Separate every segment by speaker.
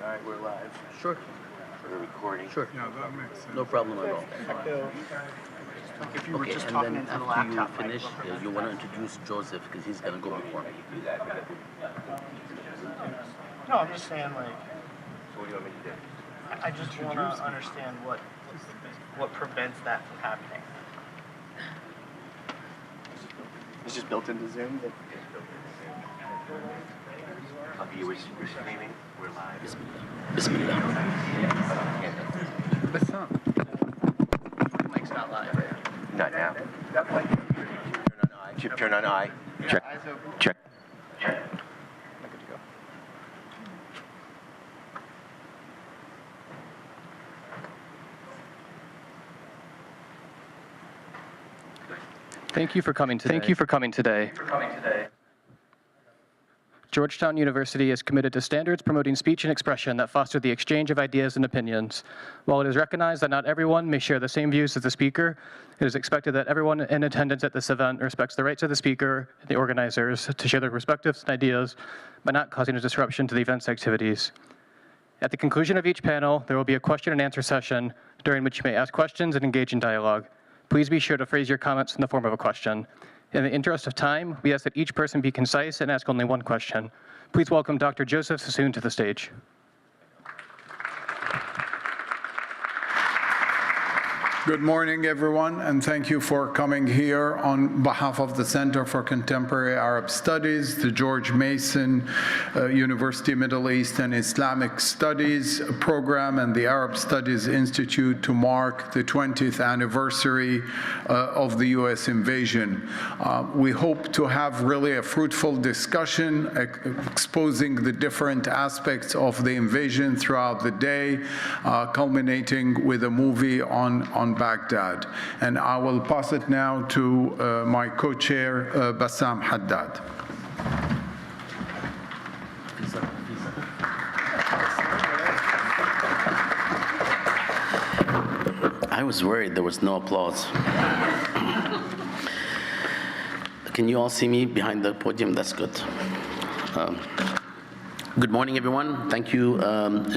Speaker 1: right, we're live.
Speaker 2: Sure.
Speaker 1: We're recording.
Speaker 2: Sure.
Speaker 3: Yeah, that makes sense.
Speaker 2: No problem at all.
Speaker 1: If you were
Speaker 2: Okay,
Speaker 1: just
Speaker 2: and
Speaker 1: talking
Speaker 2: then
Speaker 1: into the
Speaker 2: after you
Speaker 1: laptop,
Speaker 2: finish, you want to introduce Joseph because he's going to go before me.
Speaker 1: No, I'm just saying, like,
Speaker 4: So what do you want me to do?
Speaker 1: I just want to understand what prevents that from happening. It's just built into Zoom.
Speaker 4: Okay, we're streaming. We're live.
Speaker 2: Bismillah.
Speaker 1: Mike's not live, right?
Speaker 4: Not now. Turn on I. Check.
Speaker 1: Eyes open.
Speaker 4: Check.
Speaker 1: I'm good to go.
Speaker 5: Thank you for coming today. Georgetown University is committed to standards promoting speech and expression that foster the exchange of ideas and opinions. While it is recognized that not everyone may share the same views as the speaker, it is expected that everyone in attendance at this event respects the rights of the speaker and the organizers to share their perspectives and ideas by not causing a disruption to the event's activities. At the conclusion of each panel, there will be a question and answer session during which you may ask questions and engage in dialogue. Please be sure to phrase your comments in the form of a question. In the interest of time, we ask that each person be concise and ask only one question. Please welcome Dr. Joseph Sassoon to the stage.
Speaker 3: Good morning, everyone, and thank you for coming here on behalf of the Center for Contemporary Arab Studies, the George Mason University Middle East and Islamic Studies program, and the Arab Studies Institute to mark the 20th anniversary of the U.S. invasion. We hope to have really a fruitful discussion exposing the different aspects of the invasion throughout the day, culminating with a movie on Baghdad. And I will pass it now to my co-chair, Bassam Haddad.
Speaker 2: I was worried there was no applause. Can you all see me behind the podium? That's good. Good morning, everyone. Thank you,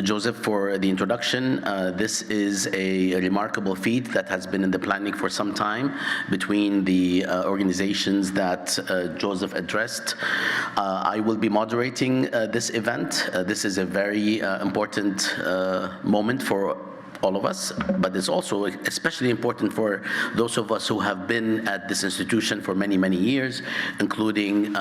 Speaker 2: Joseph, for the introduction. This is a remarkable feat that has been in the planning for some time between the organizations that Joseph addressed. I will be moderating this event. This is a very important moment for all of us, but it's also especially important for those of us who have been at this institution for many, many years, including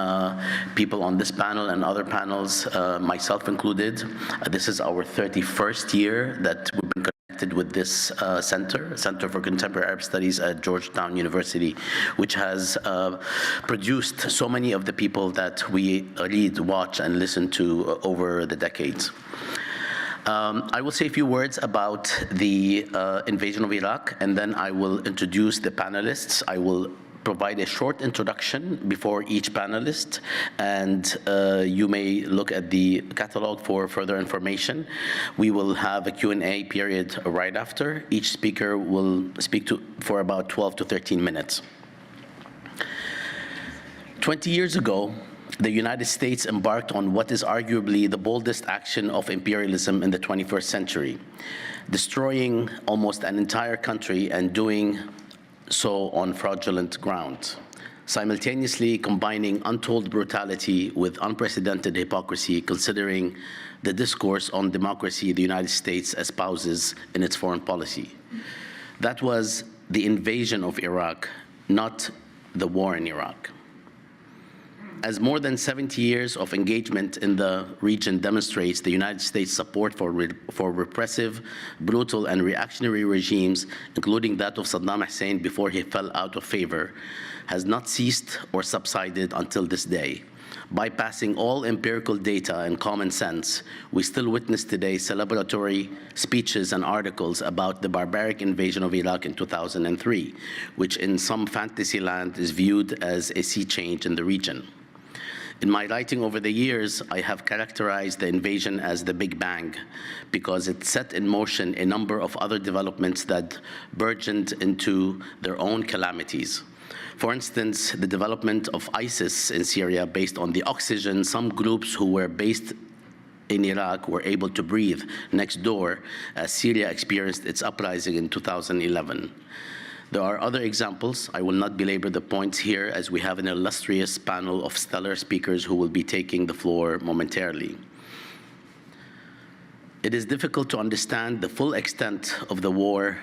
Speaker 2: people on this panel and other panels, myself included. This is our 31st year that we've been connected with this Center for Contemporary Arab Studies at Georgetown University, which has produced so many of the people that we read, watch, and listen to over the decades. I will say a few words about the invasion of Iraq, and then I will introduce the panelists. I will provide a short introduction before each panelist, and you may look at the catalog for further information. We will have a Q&A period right after. Each speaker will speak for about 12 to 13 minutes. 20 years ago, the United States embarked on what is arguably the boldest action of imperialism in the 21st century, destroying almost an entire country and doing so on fraudulent ground, simultaneously combining untold brutality with unprecedented hypocrisy, considering the discourse on democracy the United States espouses in its foreign policy. That was the invasion of Iraq, not the war in Iraq. As more than 70 years of engagement in the region demonstrates, the United States' support for repressive, brutal, and reactionary regimes, including that of Saddam Hussein before he fell out of favor, has not ceased or subsided until this day. Bypassing all empirical data and common sense, we still witness today celebratory speeches and articles about the barbaric invasion of Iraq in 2003, which in some fantasy land is viewed as a sea change in the region. In my writing over the years, I have characterized the invasion as the Big Bang because it set in motion a number of other developments that burgeoned into their own calamities. For instance, the development of ISIS in Syria based on the oxygen some groups who were based in Iraq were able to breathe next door as Syria experienced its uprising in 2011. There are other examples. I will not belabor the points here, as we have an illustrious panel of stellar speakers who will be taking the floor momentarily. It is difficult to understand the full extent of the war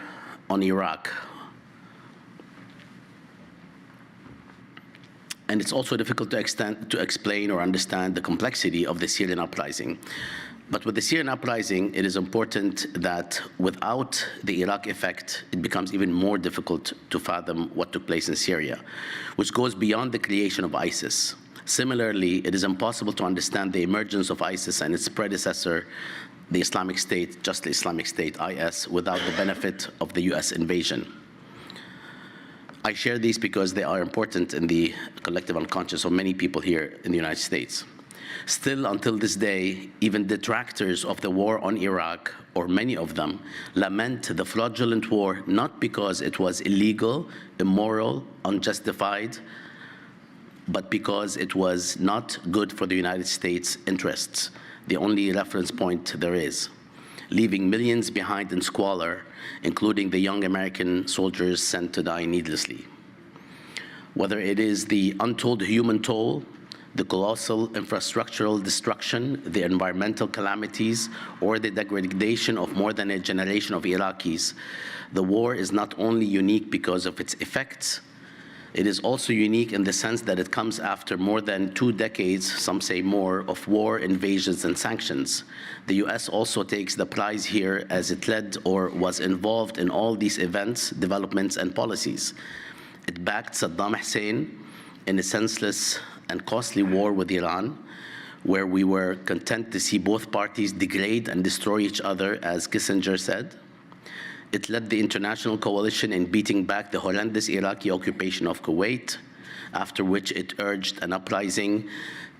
Speaker 2: on Iraq. And it's also difficult to explain or understand the complexity of the Syrian uprising. But with the Syrian uprising, it is important that without the Iraq effect, it becomes even more difficult to fathom what took place in Syria, which goes beyond the creation of ISIS. Similarly, it is impossible to understand the emergence of ISIS and its predecessor, the Islamic State, just the Islamic State, IS, without the benefit of the US invasion. I share these because they are important in the collective unconscious of many people here in the United States. Still, until this day, even detractors of the war on Iraq, or many of them, lament the fraudulent war not because it was illegal, immoral, unjustified, but because it was not good for the United States' interests, the only reference point there is, leaving millions behind in squalor, including the young American soldiers sent to die needlessly. Whether it is the untold human toll, the colossal infrastructural destruction, the environmental calamities, or the degradation of more than a generation of Iraqis, the war is not only unique because of its effects, it is also unique in the sense that it comes after more than 2 decades, some say more, of war, invasions, and sanctions. The US also takes the prize here as it led or was involved in all these events, developments, and policies. It backed Saddam Hussein in a senseless and costly war with Iran, where we were content to see both parties degrade and destroy each other, as Kissinger said. It led the international coalition in beating back the horrendous Iraqi occupation of Kuwait, after which it urged an uprising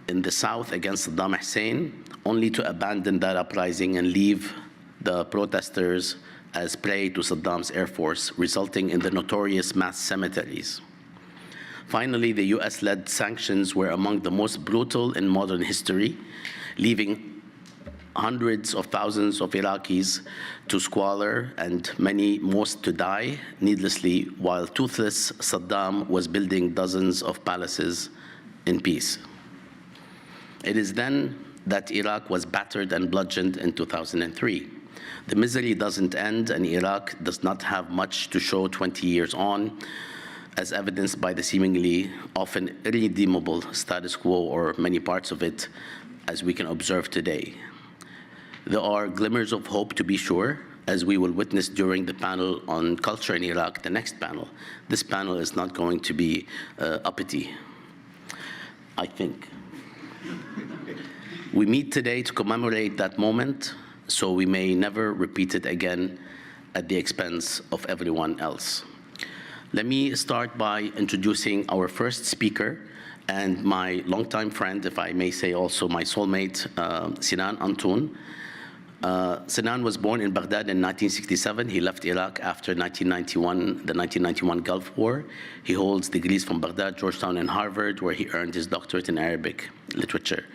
Speaker 2: in the south against Saddam Hussein, only to abandon that uprising and leave the protesters as prey to Saddam's air force, resulting in the notorious mass cemeteries. Finally, the US-led sanctions were among the most brutal in modern history, leaving hundreds of thousands of Iraqis to squalor and most to die needlessly, while toothless Saddam was building dozens of palaces in peace. It is then that Iraq was battered and bludgeoned in 2003. The misery doesn't end, and Iraq does not have much to show 20 years on, as evidenced by the seemingly often irredeemable status quo, or many parts of it, as we can observe today. There are glimmers of hope, to be sure, as we will witness during the panel on culture in Iraq, the next panel. This panel is not going to be uppity, I think. We meet today to commemorate that moment, so we may never repeat it again at the expense of everyone else. Let me start by introducing our first speaker and my longtime friend, if I may say also my soulmate, Sinan Antoun. Sinan was born in Baghdad in 1967. He left Iraq after the 1991 Gulf War. He holds degrees from Baghdad, Georgetown, and Harvard, where he earned his doctorate in Arabic literature.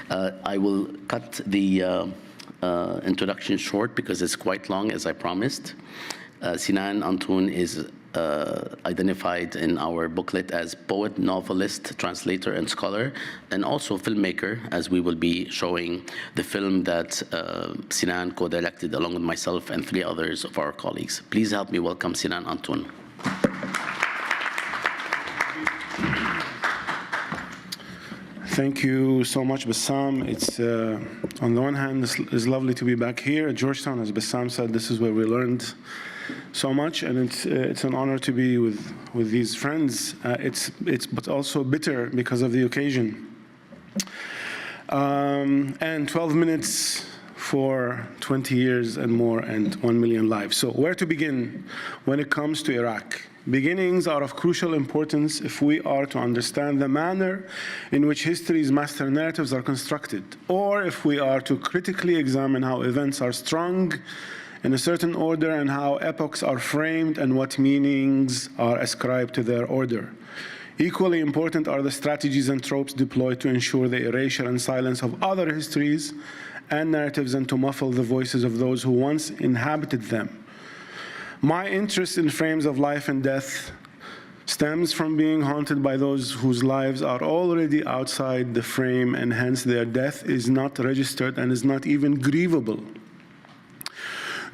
Speaker 2: I will cut the introduction short because it's quite long, as I promised. Sinan Antoun is identified in our booklet as poet, novelist, translator, and scholar, and also filmmaker, as we will be showing the film that Sinan co-directed along with myself and 3 others of our colleagues. Please help me welcome Sinan Antoun.
Speaker 6: Thank you so much, Bassam. It's, on the one hand, it's lovely to be back here at Georgetown. As Bassam said, this is where we learned so much, and it's an honor to be with these friends. It's but also bitter because of the occasion. And 12 minutes for 20 years and more and 1 million lives. So where to begin when it comes to Iraq? Beginnings are of crucial importance if we are to understand the manner in which history's master narratives are constructed, or if we are to critically examine how events are strung in a certain order and how epochs are framed and what meanings are ascribed to their order. Equally important are the strategies and tropes deployed to ensure the erasure and silence of other histories and narratives and to muffle the voices of those who once inhabited them. My interest in frames of life and death stems from being haunted by those whose lives are already outside the frame, and hence their death is not registered and is not even grievable.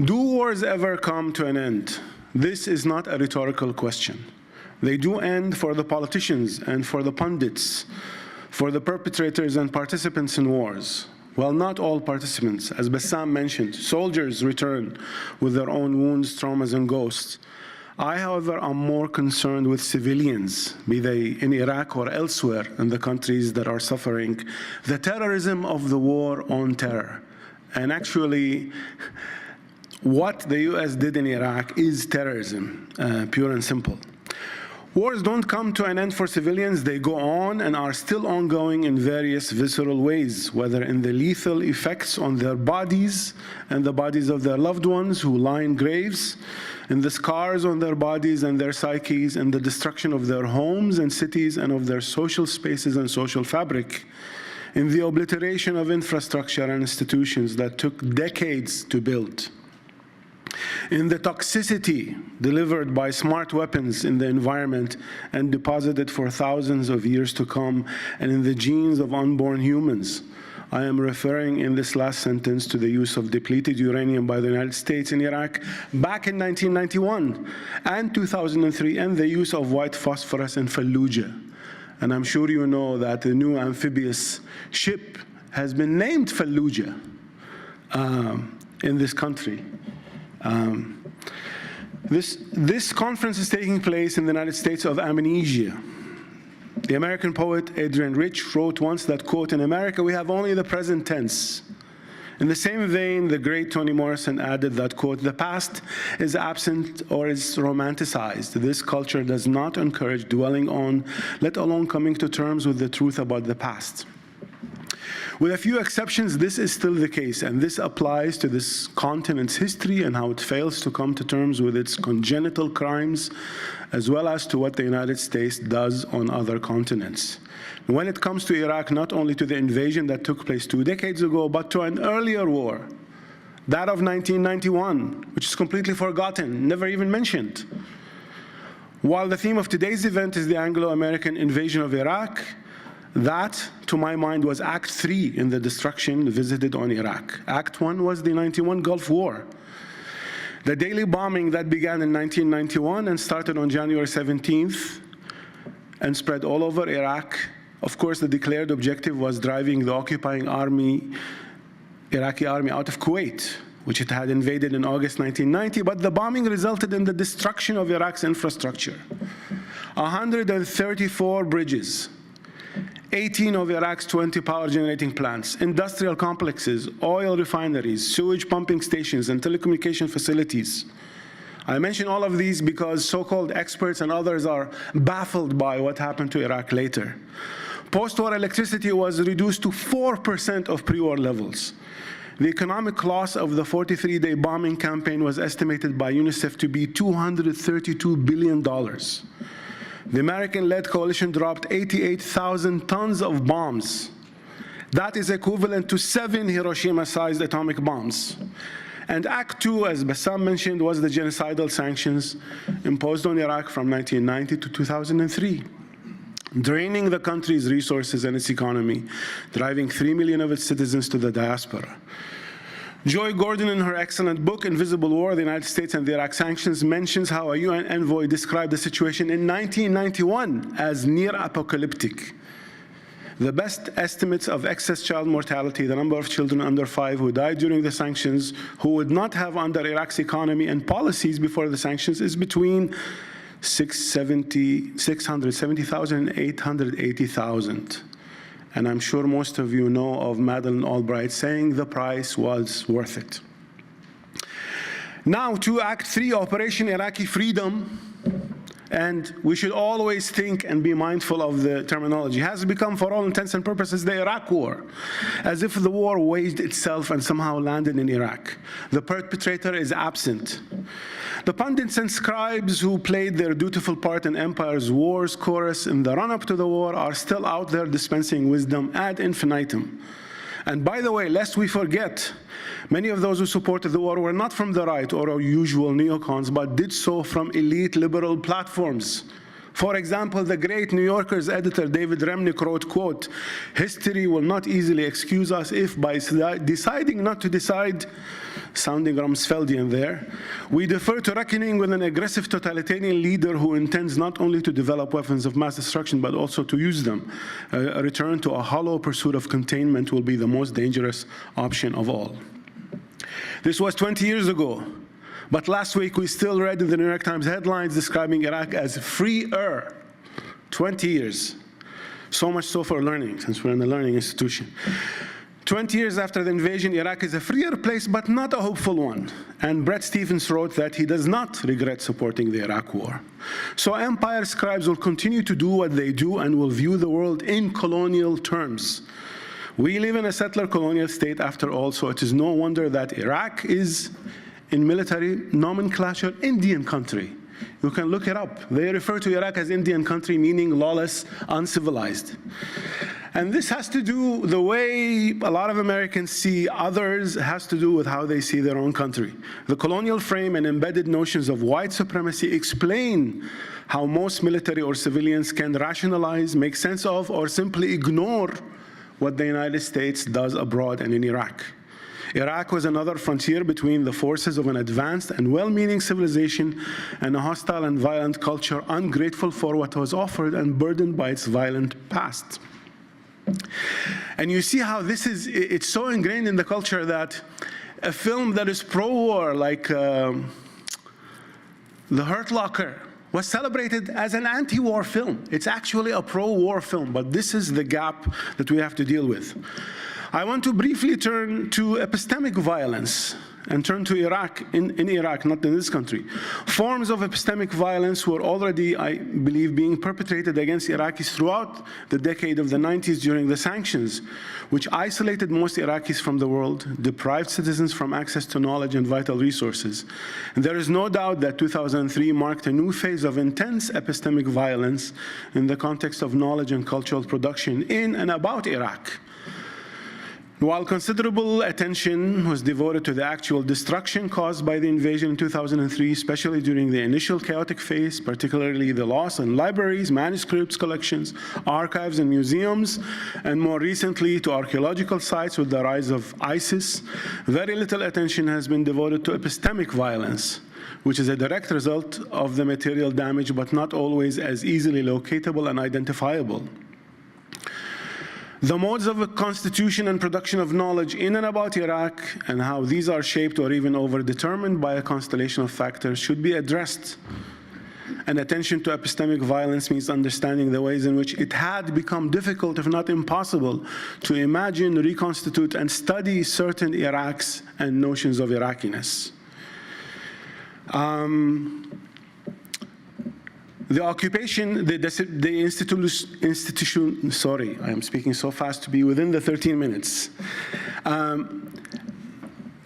Speaker 6: Do wars ever come to an end? This is not a rhetorical question. They do end for the politicians and for the pundits, for the perpetrators and participants in wars. Well, not all participants. As Bassam mentioned, soldiers return with their own wounds, traumas, and ghosts. I, however, am more concerned with civilians, be they in Iraq or elsewhere in the countries that are suffering the terrorism of the war on terror. And actually, what the US did in Iraq is terrorism, pure and simple. Wars don't come to an end for civilians. They go on and are still ongoing in various visceral ways, whether in the lethal effects on their bodies and the bodies of their loved ones who lie in graves, in the scars on their bodies and their psyches, in the destruction of their homes and cities and of their social spaces and social fabric, in the obliteration of infrastructure and institutions that took decades to build, in the toxicity delivered by smart weapons in the environment and deposited for thousands of years to come, and in the genes of unborn humans. I am referring in this last sentence to the use of depleted uranium by the United States in Iraq back in 1991 and 2003, and the use of white phosphorus in Fallujah. And I'm sure you know that the new amphibious ship has been named Fallujah in this country. This conference is taking place in the United States of amnesia. The American poet Adrian Rich wrote once that, quote, "In America we have only the present tense." In the same vein, the great Toni Morrison added that, quote, "The past is absent or is romanticized. This culture does not encourage dwelling on, let alone coming to terms with the truth about the past." With a few exceptions, this is still the case, and this applies to this continent's history and how it fails to come to terms with its congenital crimes, as well as to what the United States does on other continents. When it comes to Iraq, not only to the invasion that took place 2 decades ago, but to an earlier war, that of 1991, which is completely forgotten, never even mentioned. While the theme of today's event is the Anglo-American invasion of Iraq, that, to my mind, was Act 3 in the destruction visited on Iraq. Act 1 was the 91 Gulf War. The daily bombing that began in 1991 and started on January 17th and spread all over Iraq. Of course, the declared objective was driving the occupying Iraqi army out of Kuwait, which it had invaded in August 1990, but the bombing resulted in the destruction of Iraq's infrastructure. 134 bridges, 18 of Iraq's 20 power generating plants, industrial complexes, oil refineries, sewage pumping stations, and telecommunication facilities. I mention all of these because so-called experts and others are baffled by what happened to Iraq later. Post-war electricity was reduced to 4% of pre-war levels. The economic loss of the 43-day bombing campaign was estimated by UNICEF to be $232 billion. The American-led coalition dropped 88,000 tons of bombs. That is equivalent to 7 Hiroshima-sized atomic bombs. And Act 2, as Bassam mentioned, was the genocidal sanctions imposed on Iraq from 1990 to 2003, draining the country's resources and its economy, driving 3 million of its citizens to the diaspora. Joy Gordon, in her excellent book, Invisible War, the United States and the Iraq Sanctions, mentions how a UN envoy described the situation in 1991 as near apocalyptic. The best estimates of excess child mortality, the number of children under 5 who died during the sanctions, who would not have under Iraq's economy and policies before the sanctions, is between 670,000 and 880,000. And I'm sure most of you know of Madeleine Albright saying the price was worth it. Now to Act 3, Operation Iraqi Freedom, and we should always think and be mindful of the terminology, has become, for all intents and purposes, the Iraq War, as if the war waged itself and somehow landed in Iraq. The perpetrator is absent. The pundits and scribes who played their dutiful part in Empire's wars chorus in the run-up to the war are still out there dispensing wisdom ad infinitum. And by the way, lest we forget, many of those who supported the war were not from the right or our usual neocons, but did so from elite liberal platforms. For example, the great New Yorker's editor David Remnick wrote, quote, "History will not easily excuse us if by deciding not to decide," sounding Rumsfeldian there, "we defer to reckoning with an aggressive totalitarian leader who intends not only to develop weapons of mass destruction, but also to use them. A return to a hollow pursuit of containment will be the most dangerous option of all." This was 20 years ago. But last week, we still read in the New York Times headlines describing Iraq as freer. 20 years. So much so for learning, since we're in a learning institution. 20 years after the invasion, Iraq is a freer place, but not a hopeful one. And Bret Stephens wrote that he does not regret supporting the Iraq war. So empire scribes will continue to do what they do and will view the world in colonial terms. We live in a settler colonial state after all, so it is no wonder that Iraq is, in military nomenclature, Indian country. You can look it up. They refer to Iraq as Indian country, meaning lawless, uncivilized. And this has to do, the way a lot of Americans see others has to do with how they see their own country. The colonial frame and embedded notions of white supremacy explain how most military or civilians can rationalize, make sense of, or simply ignore what the United States does abroad and in Iraq. Iraq was another frontier between the forces of an advanced and well-meaning civilization and a hostile and violent culture, ungrateful for what was offered and burdened by its violent past. And you see how this is, it's so ingrained in the culture that a film that is pro-war, like The Hurt Locker, was celebrated as an anti-war film. It's actually a pro-war film, but this is the gap that we have to deal with. I want to briefly turn to epistemic violence and turn to Iraq, in Iraq, not in this country. Forms of epistemic violence were already, I believe, being perpetrated against Iraqis throughout the decade of the 90s during the sanctions, which isolated most Iraqis from the world, deprived citizens from access to knowledge and vital resources. And there is no doubt that 2003 marked a new phase of intense epistemic violence in the context of knowledge and cultural production in and about Iraq. While considerable attention was devoted to the actual destruction caused by the invasion in 2003, especially during the initial chaotic phase, particularly the loss in libraries, manuscripts, collections, archives, and museums, and more recently to archaeological sites with the rise of ISIS, very little attention has been devoted to epistemic violence, which is a direct result of the material damage, but not always as easily locatable and identifiable. The modes of a constitution and production of knowledge in and about Iraq and how these are shaped or even overdetermined by a constellation of factors should be addressed. And attention to epistemic violence means understanding the ways in which it had become difficult, if not impossible, to imagine, reconstitute, and study certain Iraqs and notions of Iraqiness. The occupation, the institution, sorry, I am speaking so fast to be within the 13 minutes.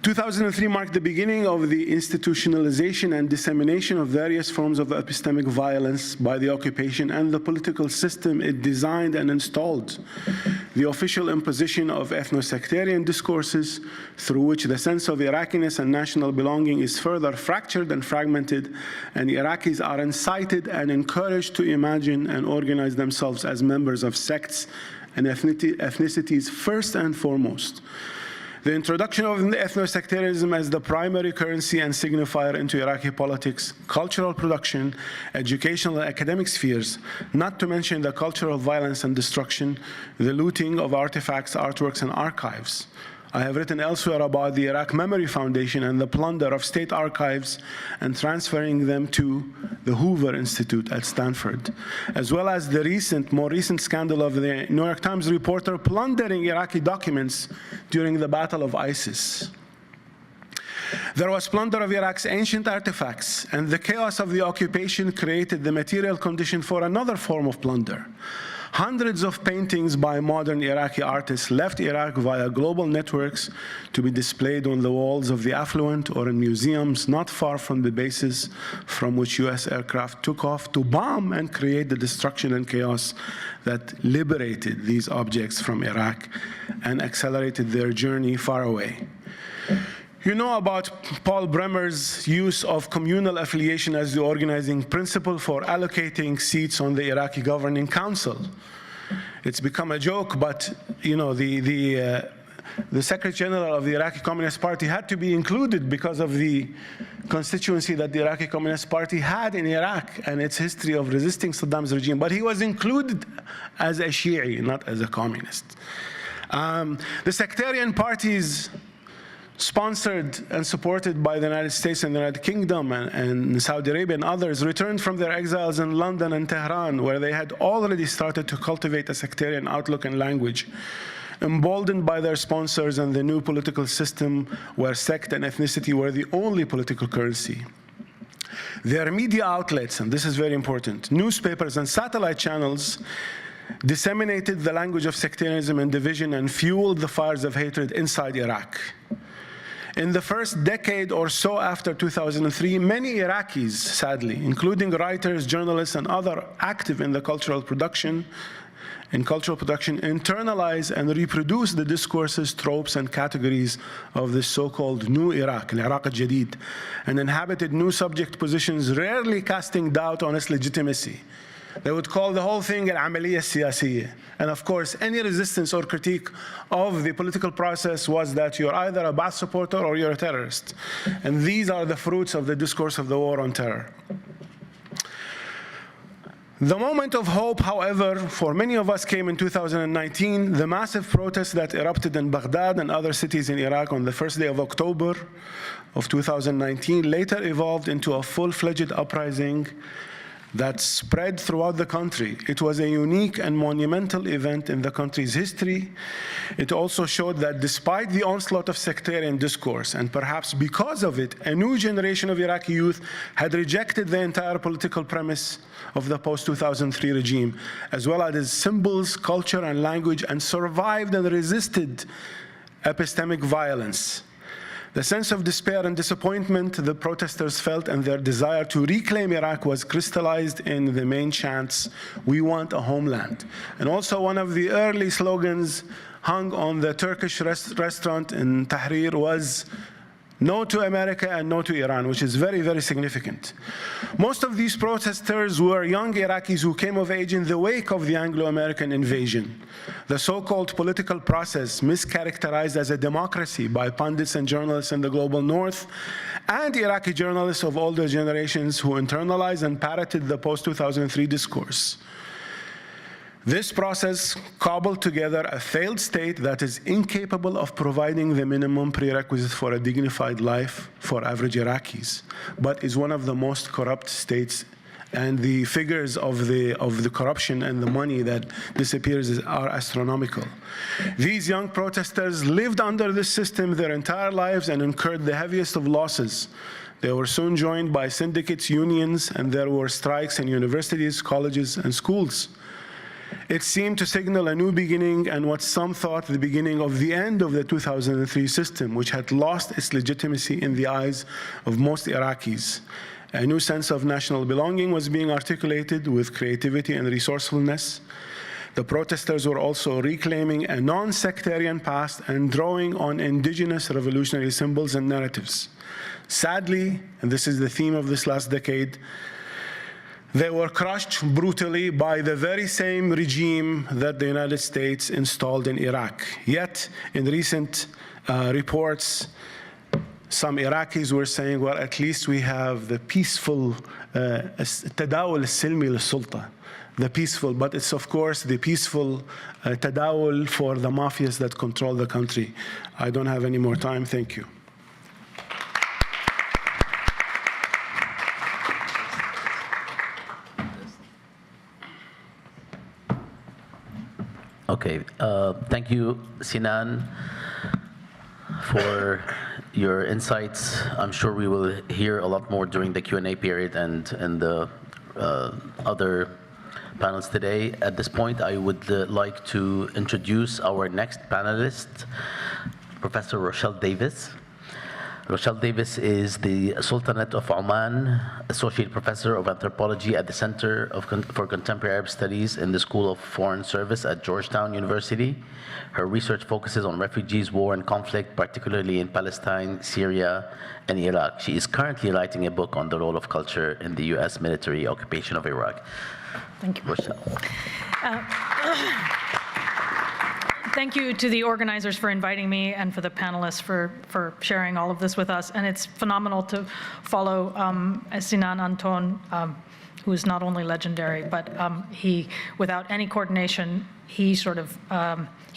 Speaker 6: 2003 marked the beginning of the institutionalization and dissemination of various forms of epistemic violence by the occupation and the political system it designed and installed. The official imposition of ethno-sectarian discourses through which the sense of Iraqiness and national belonging is further fractured and fragmented, and Iraqis are incited and encouraged to imagine and organize themselves as members of sects and ethnicities first and foremost. The introduction of ethno-sectarianism as the primary currency and signifier into Iraqi politics, cultural production, educational and academic spheres, not to mention the cultural violence and destruction, the looting of artifacts, artworks, and archives. I have written elsewhere about the Iraq Memory Foundation and the plunder of state archives and transferring them to the Hoover Institute at Stanford, as well as the more recent scandal of the New York Times reporter plundering Iraqi documents during the battle of ISIS. There was plunder of Iraq's ancient artifacts, and the chaos of the occupation created the material condition for another form of plunder. Hundreds of paintings by modern Iraqi artists left Iraq via global networks to be displayed on the walls of the affluent or in museums not far from the bases from which US aircraft took off to bomb and create the destruction and chaos that liberated these objects from Iraq and accelerated their journey far away. You know about Paul Bremer's use of communal affiliation as the organizing principle for allocating seats on the Iraqi Governing Council. It's become a joke, but you know, the Secretary General of the Iraqi Communist Party had to be included because of the constituency that the Iraqi Communist Party had in Iraq and its history of resisting Saddam's regime. But he was included as a Shi'i, not as a communist. The sectarian parties sponsored and supported by the United States and the United Kingdom and Saudi Arabia and others, returned from their exiles in London and Tehran, where they had already started to cultivate a sectarian outlook and language, emboldened by their sponsors and the new political system where sect and ethnicity were the only political currency. Their media outlets, and this is very important, newspapers and satellite channels disseminated the language of sectarianism and division and fueled the fires of hatred inside Iraq. In the first decade or so after 2003, many Iraqis, sadly, including writers, journalists, and others active in the cultural production, internalize and reproduce the discourses, tropes, and categories of this so-called new Iraq, al-Iraq al-Jadid, and inhabited new subject positions, rarely casting doubt on its legitimacy. They would call the whole thing al-amaliyya siyasiyya. And of course, any resistance or critique of the political process was that you're either a Ba'ath supporter or you're a terrorist. And these are the fruits of the discourse of the war on terror. The moment of hope, however, for many of us came in 2019, the massive protests that erupted in Baghdad and other cities in Iraq on the first day of October of 2019 later evolved into a full-fledged uprising that spread throughout the country. It was a unique and monumental event in the country's history. It also showed that despite the onslaught of sectarian discourse, and perhaps because of it, a new generation of Iraqi youth had rejected the entire political premise of the post-2003 regime, as well as its symbols, culture, and language, and survived and resisted epistemic violence. The sense of despair and disappointment the protesters felt and their desire to reclaim Iraq was crystallized in the main chants, "We want a homeland." And also one of the early slogans hung on the Turkish restaurant in Tahrir was "No to America and no to Iran," which is very, very significant. Most of these protesters were young Iraqis who came of age in the wake of the Anglo-American invasion. The so-called political process, mischaracterized as a democracy by pundits and journalists in the global north, and Iraqi journalists of older generations who internalized and parroted the post-2003 discourse. This process cobbled together a failed state that is incapable of providing the minimum prerequisites for a dignified life for average Iraqis, but is one of the most corrupt states, and the figures of the corruption and the money that disappears are astronomical. These young protesters lived under this system their entire lives and incurred the heaviest of losses. They were soon joined by syndicates, unions, and there were strikes in universities, colleges, and schools. It seemed to signal a new beginning and what some thought the beginning of the end of the 2003 system, which had lost its legitimacy in the eyes of most Iraqis. A new sense of national belonging was being articulated with creativity and resourcefulness. The protesters were also reclaiming a non-sectarian past and drawing on indigenous revolutionary symbols and narratives. Sadly, and this is the theme of this last decade, they were crushed brutally by the very same regime that the United States installed in Iraq. Yet, in recent reports, some Iraqis were saying, well, at least we have the peaceful tadawul al-silmi lil-sulta, the peaceful, but it's of course the peaceful tadawul for the mafias that control the country. I don't have any more time, thank you.
Speaker 2: Okay, thank you, Sinan, for your insights. I'm sure we will hear a lot more during the Q&A period and the other panels today. At this point, I would like to introduce our next panelist, Professor Rochelle Davis. Rochelle Davis is the Sultanate of Oman Associate Professor of Anthropology at the Center for Contemporary Arab Studies in the School of Foreign Service at Georgetown University. Her research focuses on refugees, war, and conflict, particularly in Palestine, Syria, and Iraq. She is currently writing a book on the role of culture in the U.S. military occupation of Iraq.
Speaker 7: Thank you.
Speaker 2: Rochelle.
Speaker 7: Thank you to the organizers for inviting me and for the panelists for sharing all of this with us. And it's phenomenal to follow Sinan Anton, who is not only legendary, but he, without any coordination, he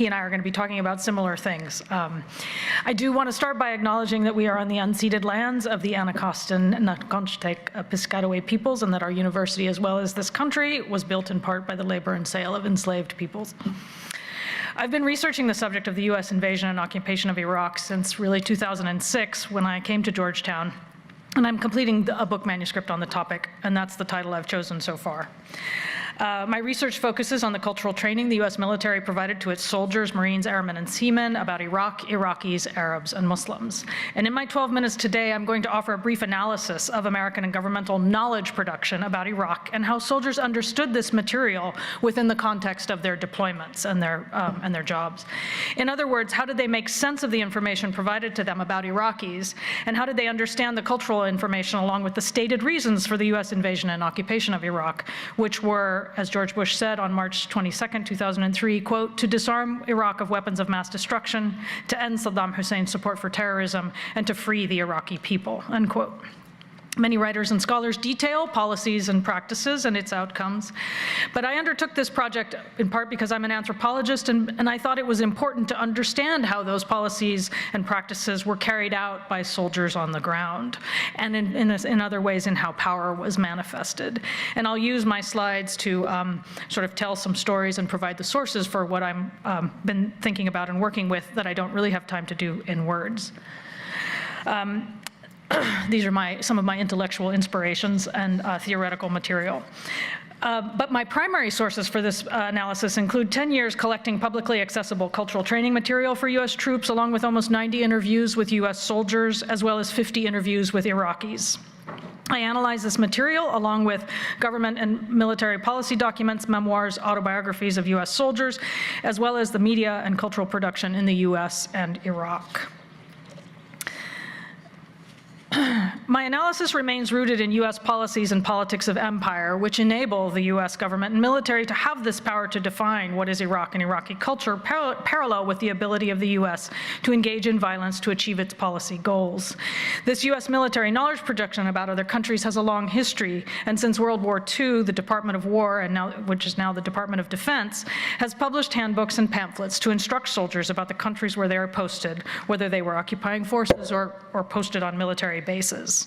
Speaker 7: and I are going to be talking about similar things. I do want to start by acknowledging that we are on the unceded lands of the Anacostan and Nacotchitec Piscataway peoples, and that our university, as well as this country, was built in part by the labor and sale of enslaved peoples. I've been researching the subject of the U.S. invasion and occupation of Iraq since really 2006, when I came to Georgetown, and I'm completing a book manuscript on the topic, and that's the title I've chosen so far. My research focuses on the cultural training the U.S. military provided to its soldiers, Marines, airmen, and seamen about Iraq, Iraqis, Arabs, and Muslims. And in my 12 minutes today, I'm going to offer a brief analysis of American and governmental knowledge production about Iraq and how soldiers understood this material within the context of their deployments and their jobs. In other words, how did they make sense of the information provided to them about Iraqis, and how did they understand the cultural information along with the stated reasons for the U.S. invasion and occupation of Iraq, which were, as George Bush said on March 22nd, 2003, quote, to disarm Iraq of weapons of mass destruction, to end Saddam Hussein's support for terrorism, and to free the Iraqi people, unquote. Many writers and scholars detail policies and practices and its outcomes, but I undertook this project in part because I'm an anthropologist, and I thought it was important to understand how those policies and practices were carried out by soldiers on the ground, and in other ways in how power was manifested. And I'll use my slides to sort of tell some stories and provide the sources for what I've been thinking about and working with that I don't really have time to do in words. These are some of my intellectual inspirations and theoretical material. But my primary sources for this analysis include 10 years collecting publicly accessible cultural training material for U.S. troops, along with almost 90 interviews with U.S. soldiers, as well as 50 interviews with Iraqis. I analyze this material along with government and military policy documents, memoirs, autobiographies of U.S. soldiers, as well as the media and cultural production in the U.S. and Iraq. My analysis remains rooted in U.S. policies and politics of empire, which enable the U.S. government and military to have this power to define what is Iraq and Iraqi culture, parallel with the ability of the U.S. to engage in violence to achieve its policy goals. This U.S. military knowledge production about other countries has a long history, and since World War II, the Department of War, which is now the Department of Defense, has published handbooks and pamphlets to instruct soldiers about the countries where they are posted, whether they were occupying forces or posted on military bases.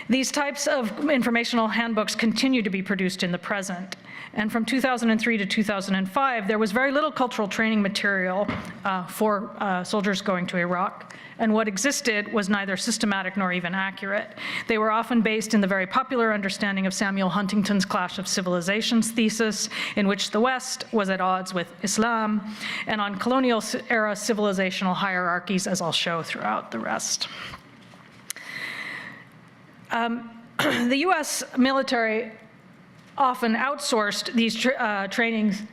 Speaker 7: These types of informational handbooks continue to be produced in the present. And from 2003 to 2005, there was very little cultural training material for soldiers going to Iraq. And what existed was neither systematic nor even accurate. They were often based in the very popular understanding of Samuel Huntington's Clash of Civilizations thesis, in which the West was at odds with Islam, and on colonial-era civilizational hierarchies, as I'll show throughout the rest. The U.S. military often outsourced these trainings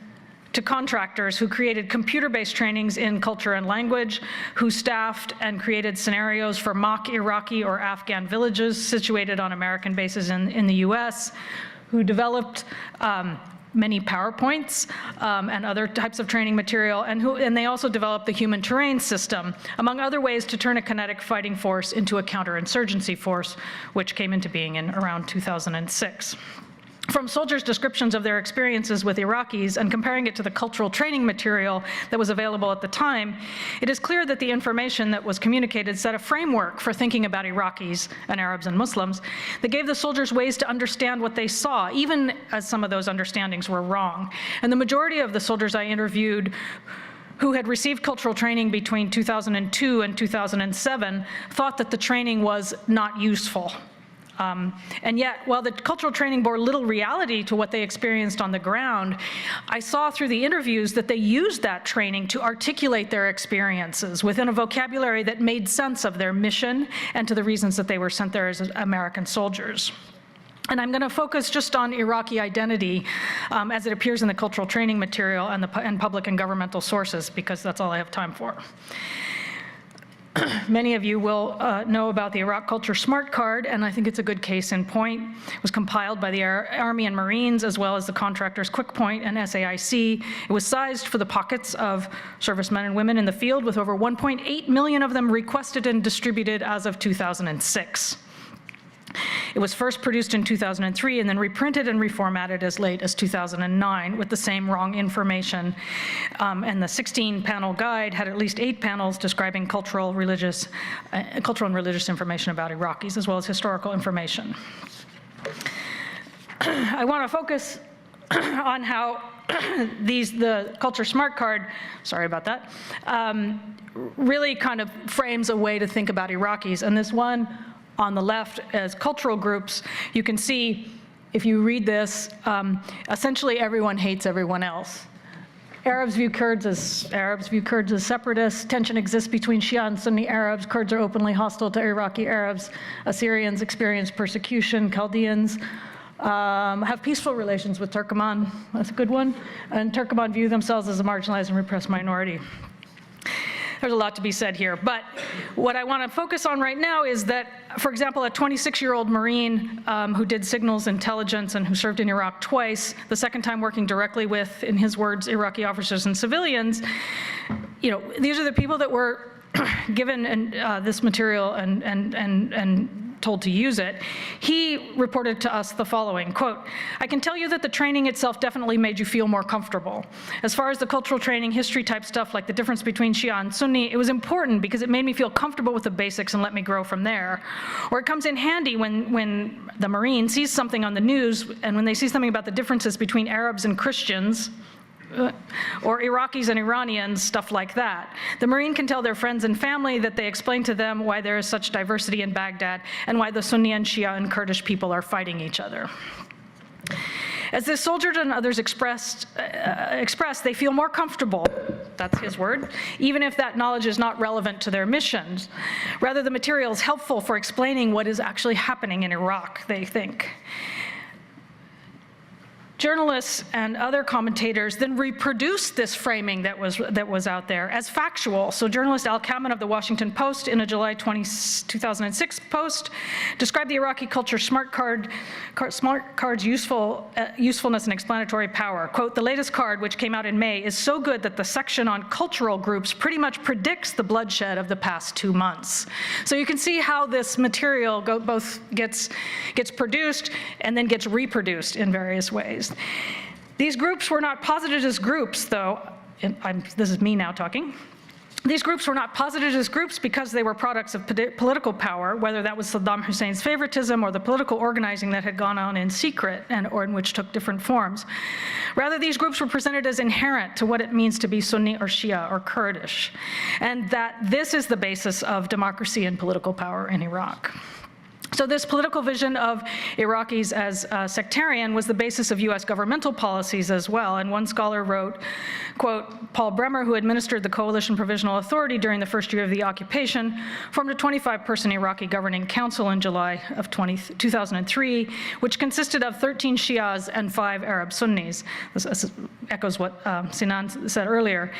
Speaker 7: to contractors who created computer-based trainings in culture and language, who staffed and created scenarios for mock Iraqi or Afghan villages situated on American bases in the U.S., who developed many PowerPoints and other types of training material, and they also developed the human terrain system, among other ways to turn a kinetic fighting force into a counterinsurgency force, which came into being in around 2006. From soldiers' descriptions of their experiences with Iraqis and comparing it to the cultural training material that was available at the time, it is clear that the information that was communicated set a framework for thinking about Iraqis and Arabs and Muslims that gave the soldiers ways to understand what they saw, even as some of those understandings were wrong. And the majority of the soldiers I interviewed who had received cultural training between 2002 and 2007 thought that the training was not useful. And yet, while the cultural training bore little reality to what they experienced on the ground, I saw through the interviews that they used that training to articulate their experiences within a vocabulary that made sense of their mission and to the reasons that they were sent there as American soldiers. And I'm going to focus just on Iraqi identity as it appears in the cultural training material and public and governmental sources, because that's all I have time for. Many of you will know about the Iraq Culture Smart Card, and I think it's a good case in point. It was compiled by the Army and Marines, as well as the contractors Quick Point and SAIC. It was sized for the pockets of servicemen and women in the field, with over 1.8 million of them requested and distributed as of 2006. It was first produced in 2003 and then reprinted and reformatted as late as 2009 with the same wrong information. And the 16-panel guide had at least 8 panels describing cultural and religious information about Iraqis, as well as historical information. I want to focus on how the Culture Smart Card, sorry about that, really kind of frames a way to think about Iraqis. And this one on the left as cultural groups, you can see, if you read this, essentially everyone hates everyone else. Arabs view Kurds as separatists. Tension exists between Shia and Sunni Arabs. Kurds are openly hostile to Iraqi Arabs. Assyrians experience persecution. Chaldeans have peaceful relations with Turkoman. That's a good one. And Turkoman view themselves as a marginalized and repressed minority. There's a lot to be said here, but what I want to focus on right now is that, for example, a 26-year-old Marine who did signals intelligence and who served in Iraq twice, the second time working directly with, in his words, Iraqi officers and civilians, you know, these are the people that were given this material and told to use it. He reported to us the following, quote, "I can tell you that the training itself definitely made you feel more comfortable. As far as the cultural training, history type stuff like the difference between Shia and Sunni, it was important because it made me feel comfortable with the basics and let me grow from there. Or it comes in handy when the Marine sees something on the news and when they see something about the differences between Arabs and Christians, or Iraqis and Iranians, stuff like that. The Marine can tell their friends and family that they explain to them why there is such diversity in Baghdad and why the Sunni and Shia and Kurdish people are fighting each other. As the soldiers and others express, they feel more comfortable," that's his word, "even if that knowledge is not relevant to their missions. Rather, the material is helpful for explaining what is actually happening in Iraq, they think." Journalists and other commentators then reproduced this framing that was out there as factual. So journalist Al Kamen of the Washington Post, in a July 2006 post, described the Iraqi Culture Smart Card's usefulness and explanatory power. Quote, "The latest card, which came out in May, is so good that the section on cultural groups pretty much predicts the bloodshed of the past 2 months." So you can see how this material both gets produced and then gets reproduced in various ways. These groups were not posited as groups, though. This is me now talking. These groups were not posited as groups because they were products of political power, whether that was Saddam Hussein's favoritism or the political organizing that had gone on in secret or in which took different forms. Rather, these groups were presented as inherent to what it means to be Sunni or Shia or Kurdish, and that this is the basis of democracy and political power in Iraq. So this political vision of Iraqis as sectarian was the basis of US governmental policies as well. And one scholar wrote, quote, "Paul Bremer, who administered the Coalition Provisional Authority during the first year of the occupation, formed a 25-person Iraqi governing council in July of 2003, which consisted of 13 Shias and 5 Arab Sunnis." This echoes what Sinan said earlier.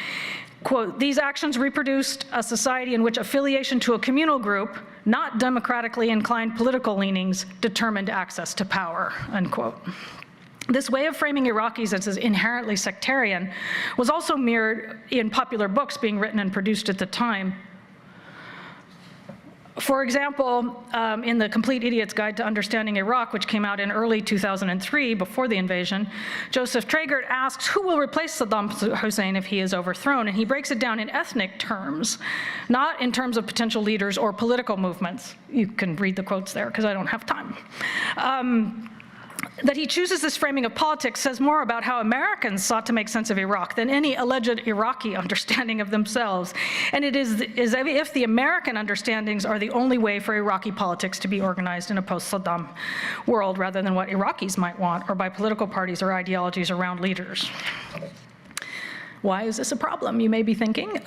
Speaker 7: Quote, "These actions reproduced a society in which affiliation to a communal group, not democratically inclined political leanings, determined access to power," unquote. This way of framing Iraqis as inherently sectarian was also mirrored in popular books being written and produced at the time. For example, in The Complete Idiot's Guide to Understanding Iraq, which came out in early 2003, before the invasion, Joseph Traegert asks, who will replace Saddam Hussein if he is overthrown? And he breaks it down in ethnic terms, not in terms of potential leaders or political movements. You can read the quotes there, because I don't have time. That he chooses this framing of politics says more about how Americans sought to make sense of Iraq than any alleged Iraqi understanding of themselves. And it is as if the American understandings are the only way for Iraqi politics to be organized in a post-Saddam world, rather than what Iraqis might want, or by political parties or ideologies around leaders. Why is this a problem, you may be thinking?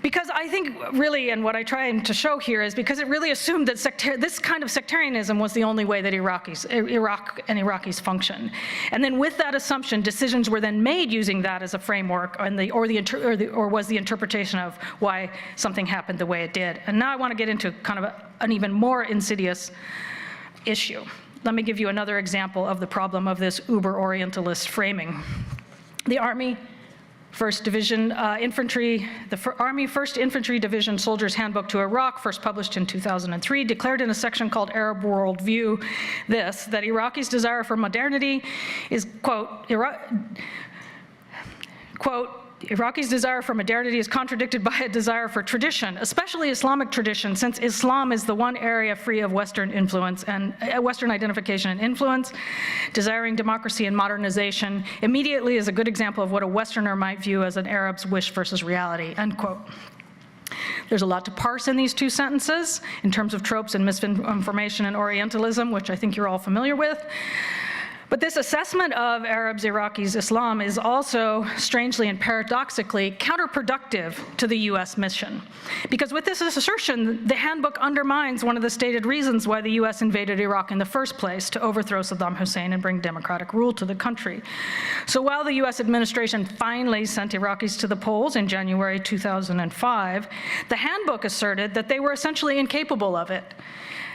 Speaker 7: Because I think really, and what I try to show here is because it really assumed that this kind of sectarianism was the only way that Iraq and Iraqis function. And then with that assumption, decisions were then made using that as a framework or was the interpretation of why something happened the way it did. And now I want to get into kind of an even more insidious issue. Let me give you another example of the problem of this uber-Orientalist framing. The Army 1st Division Infantry, the Army 1st Infantry Division Soldiers Handbook to Iraq, first published in 2003, declared in a section called Arab Worldview that Iraqis' desire for modernity is, quote, Iraqis' desire for modernity is contradicted by a desire for tradition, especially Islamic tradition, since Islam is the one area free of Western influence and Western identification and influence. Desiring democracy and modernization immediately is a good example of what a Westerner might view as an Arab's wish versus reality, end quote. There's a lot to parse in these two sentences in terms of tropes and misinformation and Orientalism, which I think you're all familiar with. But this assessment of Arabs, Iraqis, Islam is also, strangely and paradoxically, counterproductive to the US mission. Because with this assertion, the handbook undermines one of the stated reasons why the US invaded Iraq in the first place, to overthrow Saddam Hussein and bring democratic rule to the country. So while the US administration finally sent Iraqis to the polls in January 2005, the handbook asserted that they were essentially incapable of it.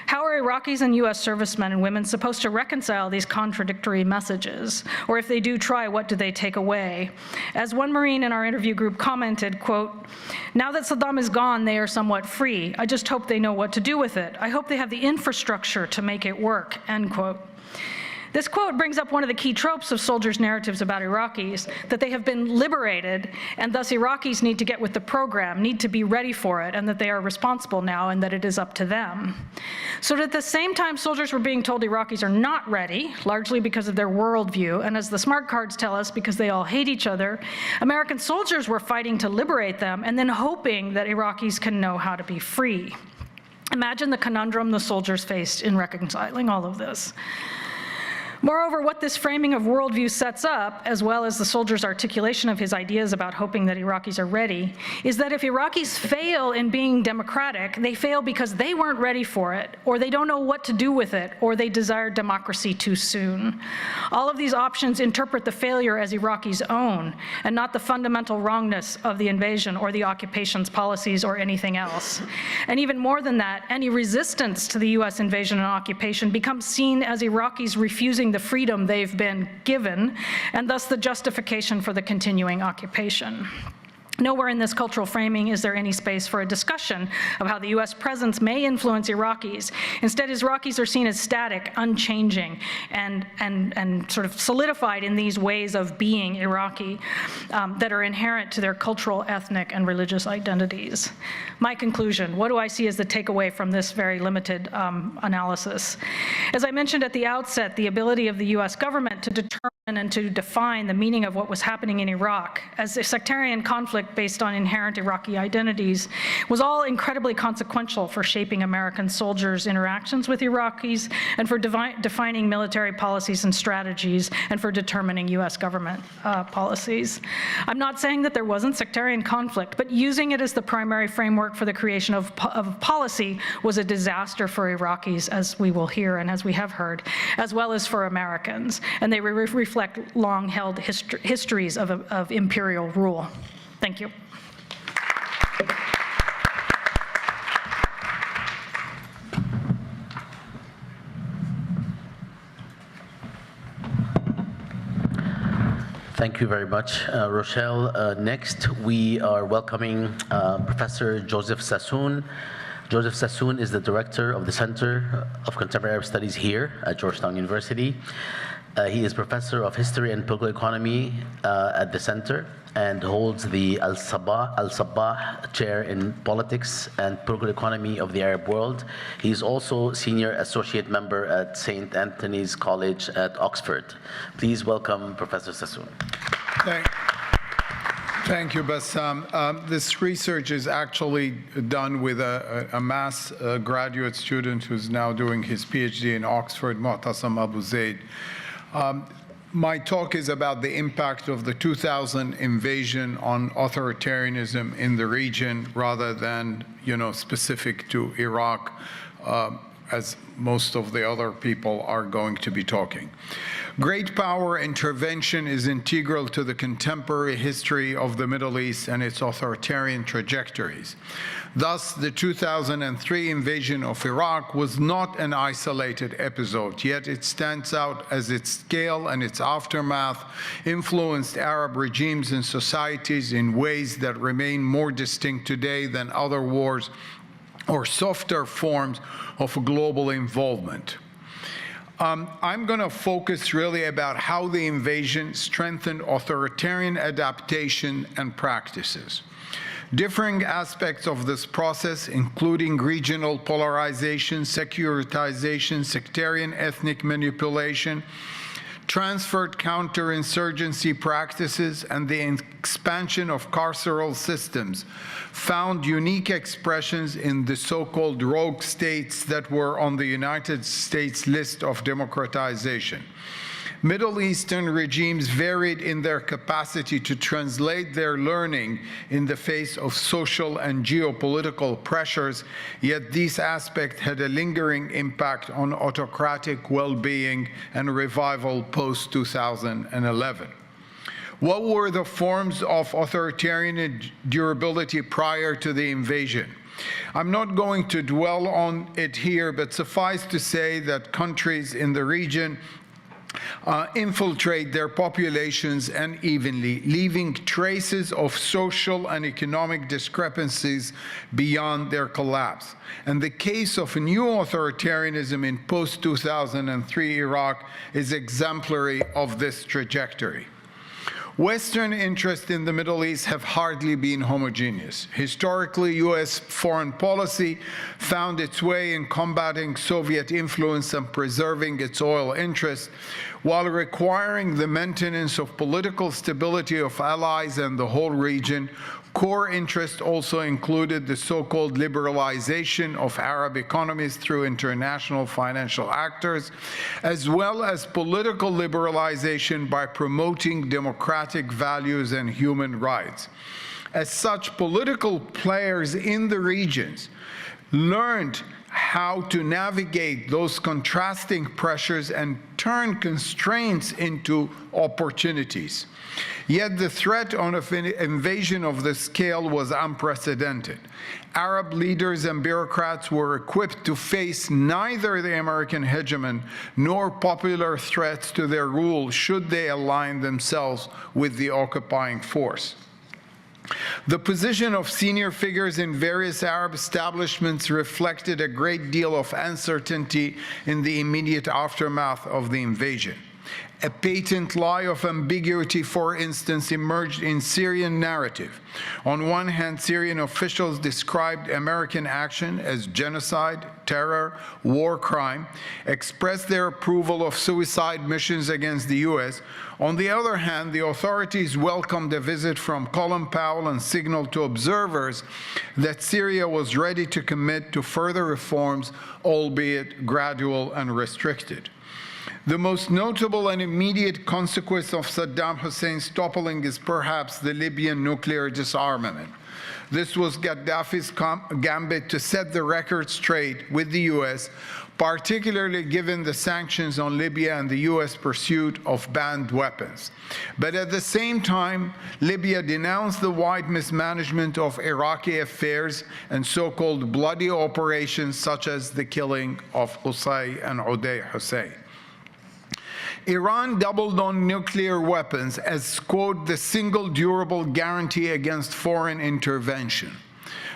Speaker 7: How are Iraqis and US servicemen and women supposed to reconcile these contradictory messages? Or if they do try, what do they take away? As one Marine in our interview group commented, quote, "Now that Saddam is gone, they are somewhat free. I just hope they know what to do with it. I hope they have the infrastructure to make it work," end quote. This quote brings up one of the key tropes of soldiers' narratives about Iraqis, that they have been liberated, and thus Iraqis need to get with the program, need to be ready for it, and that they are responsible now, and that it is up to them. So at the same time, soldiers were being told Iraqis are not ready, largely because of their worldview, and as the smart cards tell us, because they all hate each other, American soldiers were fighting to liberate them, and then hoping that Iraqis can know how to be free. Imagine the conundrum the soldiers faced in reconciling all of this. Moreover, what this framing of worldview sets up, as well as the soldier's articulation of his ideas about hoping that Iraqis are ready, is that if Iraqis fail in being democratic, they fail because they weren't ready for it, or they don't know what to do with it, or they desire democracy too soon. All of these options interpret the failure as Iraqis' own, and not the fundamental wrongness of the invasion or the occupation's policies or anything else. And even more than that, any resistance to the US invasion and occupation becomes seen as Iraqis refusing the freedom they've been given, and thus the justification for the continuing occupation. Nowhere in this cultural framing is there any space for a discussion of how the US presence may influence Iraqis. Instead, Iraqis are seen as static, unchanging, and sort of solidified in these ways of being Iraqi that are inherent to their cultural, ethnic, and religious identities. My conclusion, what do I see as the takeaway from this very limited analysis? As I mentioned at the outset, the ability of the US government to determine and to define the meaning of what was happening in Iraq as a sectarian conflict based on inherent Iraqi identities was all incredibly consequential for shaping American soldiers' interactions with Iraqis and for defining military policies and strategies and for determining US government policies. I'm not saying that there wasn't sectarian conflict, but using it as the primary framework for the creation of policy was a disaster for Iraqis, as we will hear and as we have heard, as well as for Americans. And they reflect long-held histories of imperial rule. Thank you.
Speaker 2: Thank you very much, Rochelle. Next, we are welcoming Professor Joseph Sassoon. Joseph Sassoon is the director of the Center of Contemporary Arab Studies here at Georgetown University. He is professor of history and political economy at the center and holds the Al-Sabah Chair in Politics and Political Economy of the Arab World. He's also senior associate member at St. Anthony's College at Oxford. Please welcome Professor Sassoon.
Speaker 3: Thank you, Bassam. This research is actually done with a mass graduate student who's now doing his PhD in Oxford, Mu'tasam Abu Zaid. My talk is about the impact of the 2000 invasion on authoritarianism in the region rather than, specific to Iraq, as most of the other people are going to be talking. Great power intervention is integral to the contemporary history of the Middle East and its authoritarian trajectories. Thus, the 2003 invasion of Iraq was not an isolated episode, yet it stands out as its scale and its aftermath influenced Arab regimes and societies in ways that remain more distinct today than other wars or softer forms of global involvement. I'm going to focus really about how the invasion strengthened authoritarian adaptation and practices. Differing aspects of this process, including regional polarization, securitization, sectarian ethnic manipulation, transferred counterinsurgency practices, and the expansion of carceral systems, found unique expressions in the so-called rogue states that were on the United States list of democratization. Middle Eastern regimes varied in their capacity to translate their learning in the face of social and geopolitical pressures, yet these aspects had a lingering impact on autocratic well-being and revival post-2011. What were the forms of authoritarian durability prior to the invasion? I'm not going to dwell on it here, but suffice to say that countries in the region infiltrate their populations unevenly, leaving traces of social and economic discrepancies beyond their collapse. And the case of new authoritarianism in post-2003 Iraq is exemplary of this trajectory. Western interests in the Middle East have hardly been homogeneous. Historically, U.S. foreign policy found its way in combating Soviet influence and preserving its oil interests, while requiring the maintenance of political stability of allies and the whole region. Core interest also included the so-called liberalization of Arab economies through international financial actors, as well as political liberalization by promoting democratic values and human rights. As such, political players in the regions learned how to navigate those contrasting pressures and turn constraints into opportunities. Yet the threat of an invasion of this scale was unprecedented. Arab leaders and bureaucrats were equipped to face neither the American hegemon nor popular threats to their rule should they align themselves with the occupying force. The position of senior figures in various Arab establishments reflected a great deal of uncertainty in the immediate aftermath of the invasion. A patent lie of ambiguity, for instance, emerged in Syrian narrative. On one hand, Syrian officials described American action as genocide, terror, war crime, expressed their approval of suicide missions against the U.S. On the other hand, the authorities welcomed a visit from Colin Powell and signaled to observers that Syria was ready to commit to further reforms, albeit gradual and restricted. The most notable and immediate consequence of Saddam Hussein's toppling is perhaps the Libyan nuclear disarmament. This was Gaddafi's gambit to set the record straight with the U.S., particularly given the sanctions on Libya and the U.S. pursuit of banned weapons. But at the same time, Libya denounced the wide mismanagement of Iraqi affairs and so-called bloody operations such as the killing of Qusay and Uday Hussein. Iran doubled on nuclear weapons as, quote, the single durable guarantee against foreign intervention.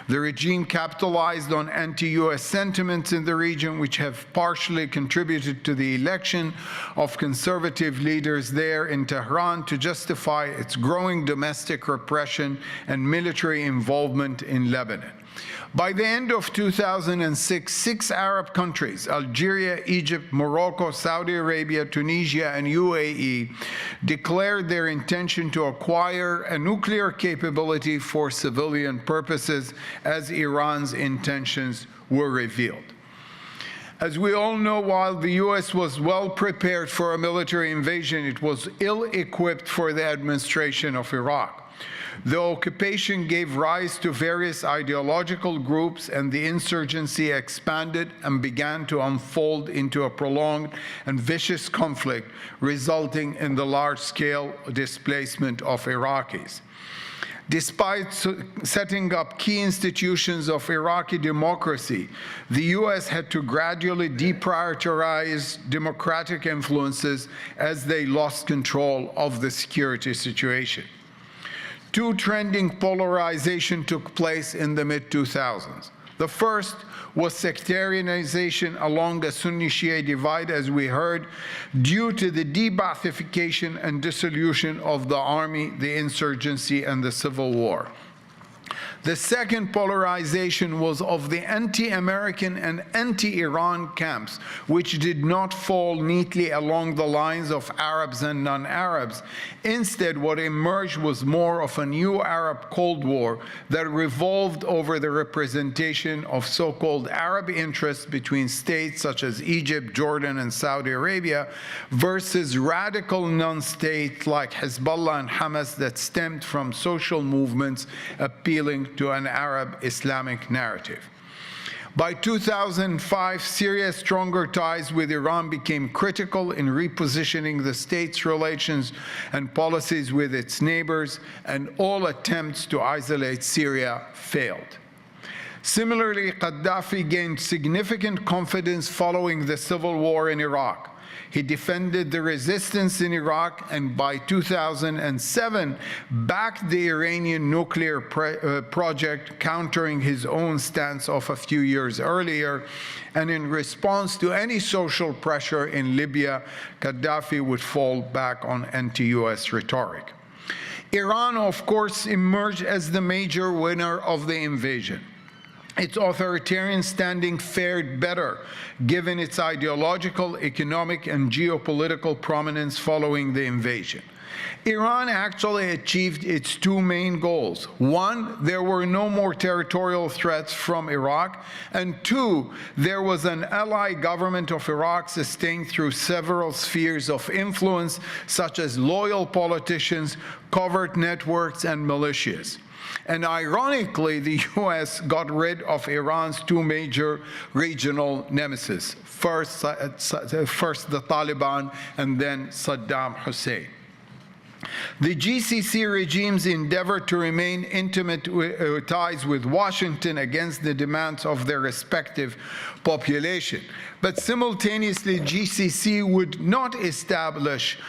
Speaker 3: The regime capitalized on anti-U.S. sentiments in the region, which have partially contributed to the election of conservative leaders there in Tehran to justify its growing domestic repression and military involvement in Lebanon. By the end of 2006, 6 Arab countries, Algeria, Egypt, Morocco, Saudi Arabia, Tunisia, and UAE, declared their intention to acquire a nuclear capability for civilian purposes as Iran's intentions were revealed. As we all know, while the U.S. was well prepared for a military invasion, it was ill-equipped for the administration of Iraq. The occupation gave rise to various ideological groups, and the insurgency expanded and began to unfold into a prolonged and vicious conflict, resulting in the large-scale displacement of Iraqis. Despite setting up key institutions of Iraqi democracy, the U.S. had to gradually deprioritize democratic influences as they lost control of the security situation. 2 trending polarization took place in the mid-2000s. The first was sectarianization along a Sunni-Shia divide, as we heard, due to the de-Baathification and dissolution of the army, the insurgency, and the civil war. The second polarization was of the anti-American and anti-Iran camps, which did not fall neatly along the lines of Arabs and non-Arabs. Instead, what emerged was more of a new Arab Cold War that revolved over the representation of so-called Arab interests between states such as Egypt, Jordan, and Saudi Arabia versus radical non-states like Hezbollah and Hamas that stemmed from social movements appealing to an Arab Islamic narrative. By 2005, Syria's stronger ties with Iran became critical in repositioning the state's relations and policies with its neighbors, and all attempts to isolate Syria failed. Similarly, Gaddafi gained significant confidence following the civil war in Iraq. He defended the resistance in Iraq, and by 2007, backed the Iranian nuclear project, countering his own stance of a few years earlier. And in response to any social pressure in Libya, Gaddafi would fall back on anti-U.S. rhetoric. Iran, of course, emerged as the major winner of the invasion. Its authoritarian standing fared better, given its ideological, economic, and geopolitical prominence following the invasion. Iran actually achieved its 2 main goals. 1, there were no more territorial threats from Iraq, and 2, there was an ally government of Iraq sustained through several spheres of influence, such as loyal politicians, covert networks, and militias. And ironically, the U.S. got rid of Iran's 2 major regional nemesis, first the Taliban and then Saddam Hussein. The GCC regimes endeavored to remain intimate ties with Washington against the demands of their respective population. But simultaneously, GCC would not establish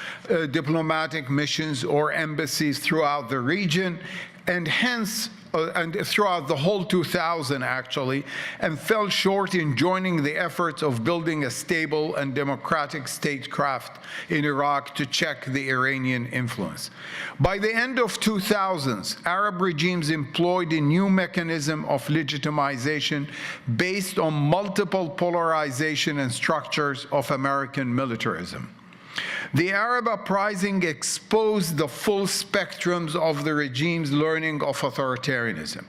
Speaker 3: diplomatic missions or embassies throughout the region, and hence, and throughout the whole 2000 actually, and fell short in joining the efforts of building a stable and democratic statecraft in Iraq to check the Iranian influence. By the end of 2000s, Arab regimes employed a new mechanism of legitimization based on multiple polarization and structures of American militarism. The Arab uprising exposed the full spectrums of the regime's learning of authoritarianism.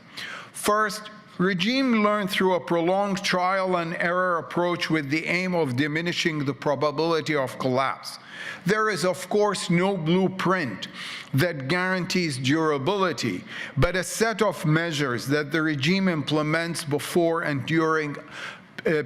Speaker 3: First, regime learned through a prolonged trial and error approach with the aim of diminishing the probability of collapse. There is, of course, no blueprint that guarantees durability, but a set of measures that the regime implements before and during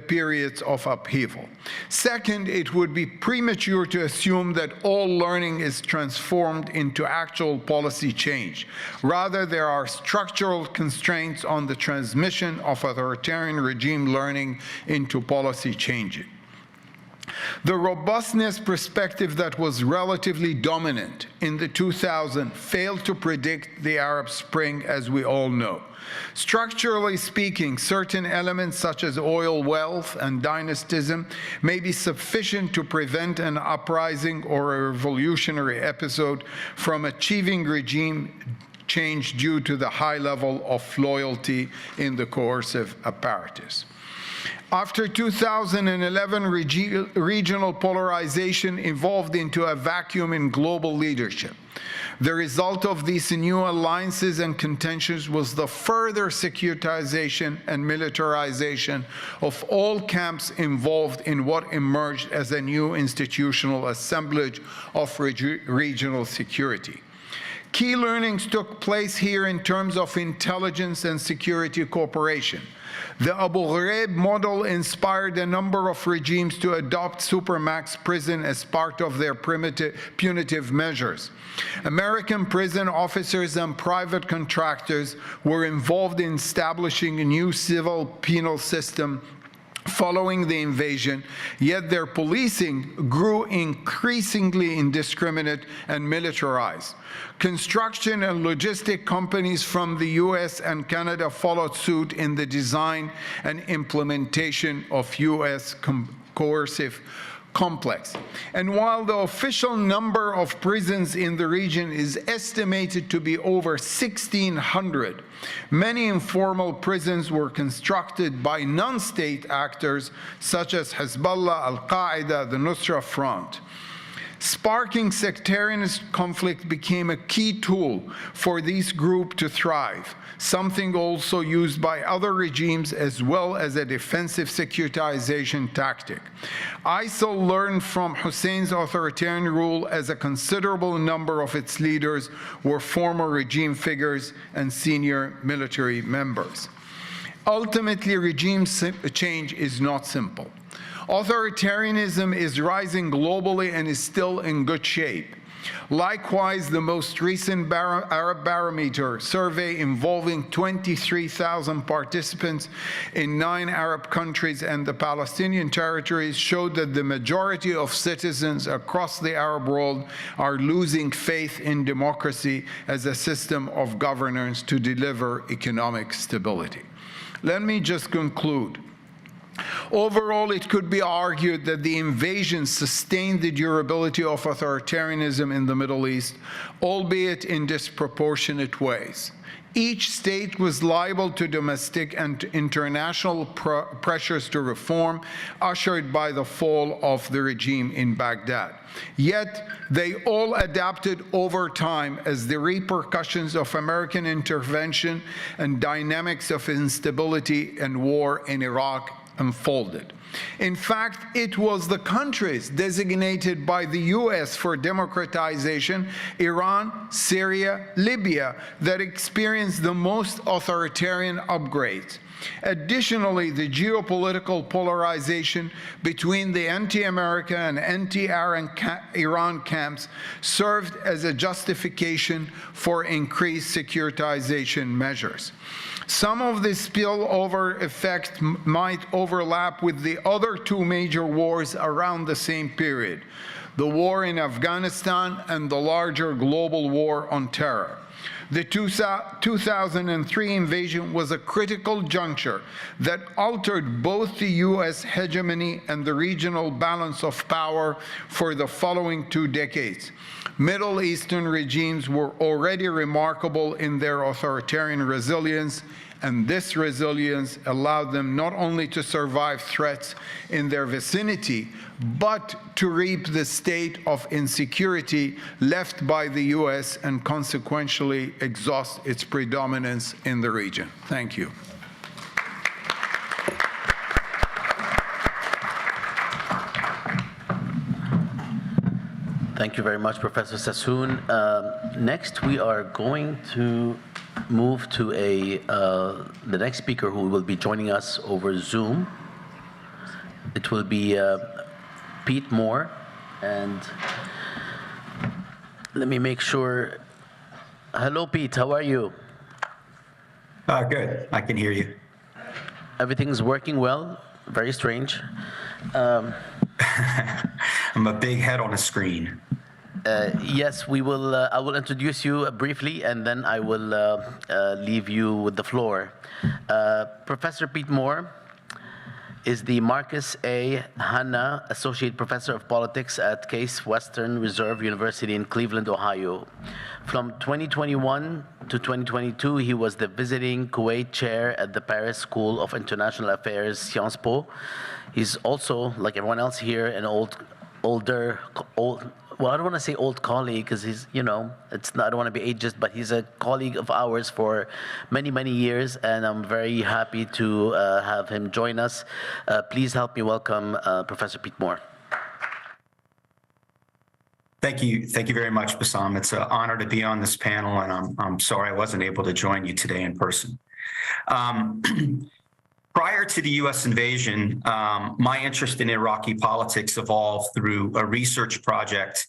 Speaker 3: periods of upheaval. Second, it would be premature to assume that all learning is transformed into actual policy change. Rather, there are structural constraints on the transmission of authoritarian regime learning into policy changing. The robustness perspective that was relatively dominant in the 2000s failed to predict the Arab Spring, as we all know. Structurally speaking, certain elements such as oil wealth and dynastism may be sufficient to prevent an uprising or a revolutionary episode from achieving regime change due to the high level of loyalty in the coercive apparatus. After 2011, regional polarization evolved into a vacuum in global leadership. The result of these new alliances and contentions was the further securitization and militarization of all camps involved in what emerged as a new institutional assemblage of regional security. Key learnings took place here in terms of intelligence and security cooperation. The Abu Ghraib model inspired a number of regimes to adopt supermax prison as part of their punitive measures. American prison officers and private contractors were involved in establishing a new civil penal system following the invasion, yet their policing grew increasingly indiscriminate and militarized. Construction and logistic companies from the US and Canada followed suit in the design and implementation of US coercive complex. And while the official number of prisons in the region is estimated to be over 1,600, many informal prisons were constructed by non-state actors such as Hezbollah, Al-Qaeda, the Nusra Front. Sparking sectarian conflict became a key tool for these groups to thrive, something also used by other regimes as well as a defensive securitization tactic. ISIL learned from Hussein's authoritarian rule, as a considerable number of its leaders were former regime figures and senior military members. Ultimately, regime change is not simple. Authoritarianism is rising globally and is still in good shape. Likewise, the most recent Arab Barometer survey involving 23,000 participants in 9 Arab countries and the Palestinian territories showed that the majority of citizens across the Arab world are losing faith in democracy as a system of governance to deliver economic stability. Let me just conclude. Overall, it could be argued that the invasion sustained the durability of authoritarianism in the Middle East, albeit in disproportionate ways. Each state was liable to domestic and international pressures to reform, ushered by the fall of the regime in Baghdad. Yet, they all adapted over time as the repercussions of American intervention and dynamics of instability and war in Iraq unfolded. In fact, it was the countries designated by the US for democratization, Iran, Syria, Libya, that experienced the most authoritarian upgrades. Additionally, the geopolitical polarization between the anti-America and anti-Iran camps served as a justification for increased securitization measures. Some of this spillover effect might overlap with the other 2 major wars around the same period, the war in Afghanistan and the larger global war on terror. The 2003 invasion was a critical juncture that altered both the US hegemony and the regional balance of power for the following 2 decades. Middle Eastern regimes were already remarkable in their authoritarian resilience, and this resilience allowed them not only to survive threats in their vicinity, but to reap the state of insecurity left by the US and consequentially exhaust its predominance in the region. Thank you.
Speaker 2: Thank you very much, Professor Sassoon. Next, we are going to move to the next speaker who will be joining us over Zoom. It will be Pete Moore, and let me make sure. Hello, Pete, how are you?
Speaker 8: Good, I can hear you.
Speaker 2: Everything's working well, very strange.
Speaker 8: I'm a big head on a screen.
Speaker 2: Yes, we will. I will introduce you briefly, and then I will leave you with the floor. Professor Pete Moore is the Marcus A. Hanna Associate Professor of Politics at Case Western Reserve University in Cleveland, Ohio. From 2021 to 2022, he was the visiting Kuwait Chair at the Paris School of International Affairs, Sciences Po. He's also, like everyone else here, an well, I don't want to say old colleague because he's, I don't want to be ageist, but he's a colleague of ours for many, many years, and I'm very happy to have him join us. Please help me welcome Professor Pete Moore.
Speaker 8: Thank you very much, Bassam. It's an honor to be on this panel, and I'm sorry I wasn't able to join you today in person. Prior to the U.S. invasion, my interest in Iraqi politics evolved through a research project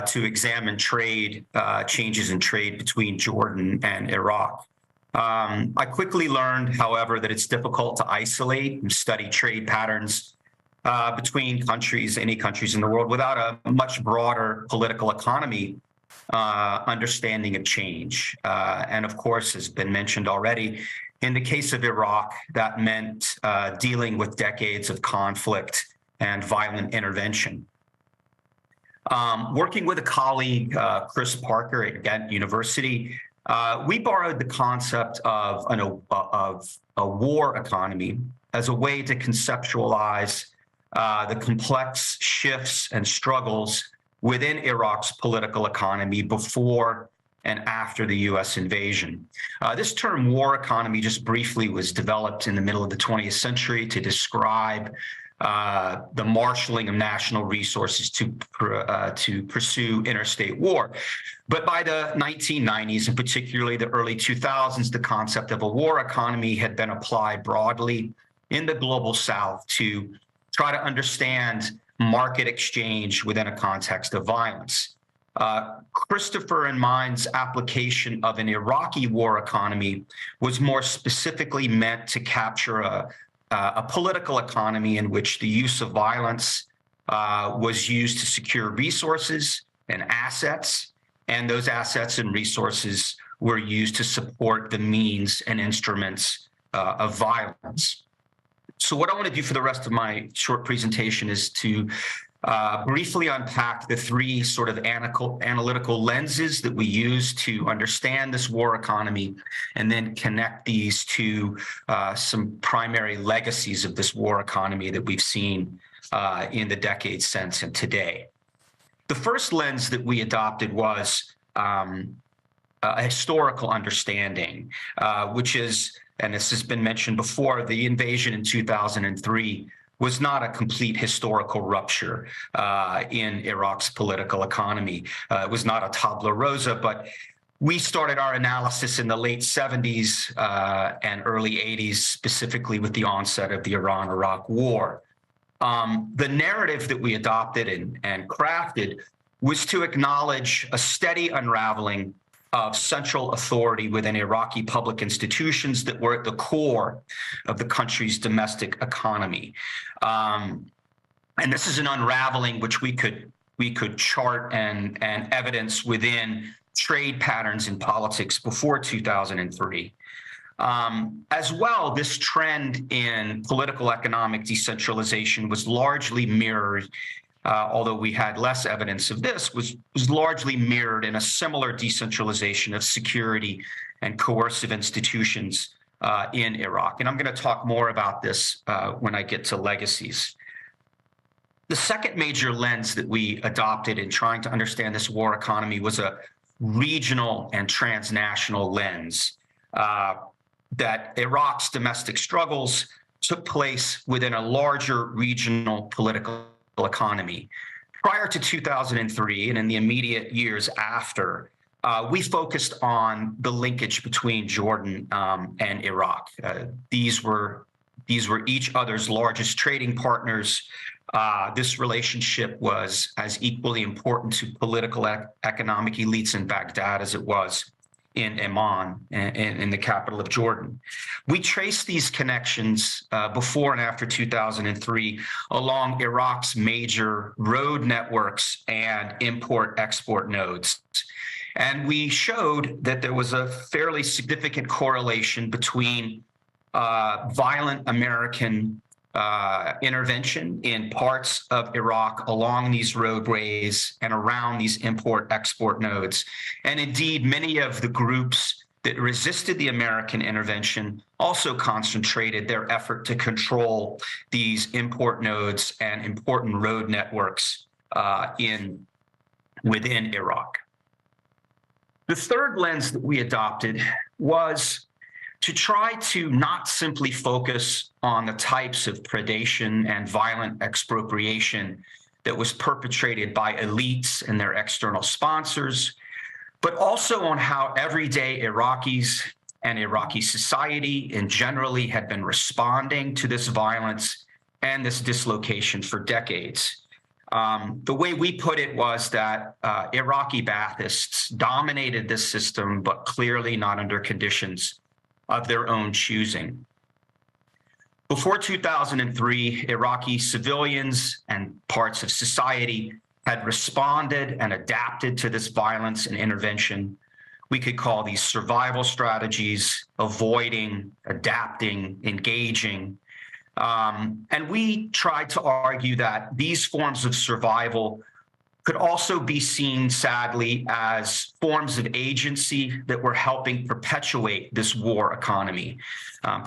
Speaker 8: to examine changes in trade between Jordan and Iraq. I quickly learned, however, that it's difficult to isolate and study trade patterns between countries, any countries in the world, without a much broader political economy understanding of change. And of course, has been mentioned already, in the case of Iraq, that meant dealing with decades of conflict and violent intervention. Working with a colleague, Chris Parker at Ghent University, we borrowed the concept of a war economy as a way to conceptualize the complex shifts and struggles within Iraq's political economy before and after the U.S. invasion. This term war economy, just briefly, was developed in the middle of the 20th century to describe the marshaling of national resources to pursue interstate war. But by the 1990s, and particularly the early 2000s, the concept of a war economy had been applied broadly in the global South to try to understand market exchange within a context of violence. Christopher and mine's application of an Iraqi war economy was more specifically meant to capture a political economy in which the use of violence was used to secure resources and assets, and those assets and resources were used to support the means and instruments of violence. So what I want to do for the rest of my short presentation is to briefly unpack the three sort of analytical lenses that we use to understand this war economy, and then connect these to some primary legacies of this war economy that we've seen in the decades since and today. The first lens that we adopted was a historical understanding, which is, and this has been mentioned before, the invasion in 2003 was not a complete historical rupture in Iraq's political economy. It was not a tabula rasa, but we started our analysis in the late 70s and early 80s, specifically with the onset of the Iran-Iraq war. The narrative that we adopted and crafted was to acknowledge a steady unraveling of central authority within Iraqi public institutions that were at the core of the country's domestic economy. And this is an unraveling which we could chart and evidence within trade patterns in politics before 2003. As well, this trend in political economic decentralization was largely mirrored, although we had less evidence of this, was largely mirrored in a similar decentralization of security and coercive institutions in Iraq. And I'm going to talk more about this when I get to legacies. The second major lens that we adopted in trying to understand this war economy was a regional and transnational lens, that Iraq's domestic struggles took place within a larger regional political economy. Prior to 2003 and in the immediate years after, we focused on the linkage between Jordan and Iraq. These were each other's largest trading partners. This relationship was as equally important to political economic elites in Baghdad as it was in Amman, in the capital of Jordan. We trace these connections before and after 2003 along Iraq's major road networks and import-export nodes. And we showed that there was a fairly significant correlation between violent American intervention in parts of Iraq along these roadways and around these import-export nodes. And indeed, many of the groups that resisted the American intervention also concentrated their effort to control these import nodes and important road networks within Iraq. The third lens that we adopted was to try to not simply focus on the types of predation and violent expropriation that was perpetrated by elites and their external sponsors, but also on how everyday Iraqis and Iraqi society and generally had been responding to this violence and this dislocation for decades. The way we put it was that Iraqi Baathists dominated this system, but clearly not under conditions of their own choosing. Before 2003, Iraqi civilians and parts of society had responded and adapted to this violence and intervention. We could call these survival strategies: avoiding, adapting, engaging. And we tried to argue that these forms of survival could also be seen, sadly, as forms of agency that were helping perpetuate this war economy.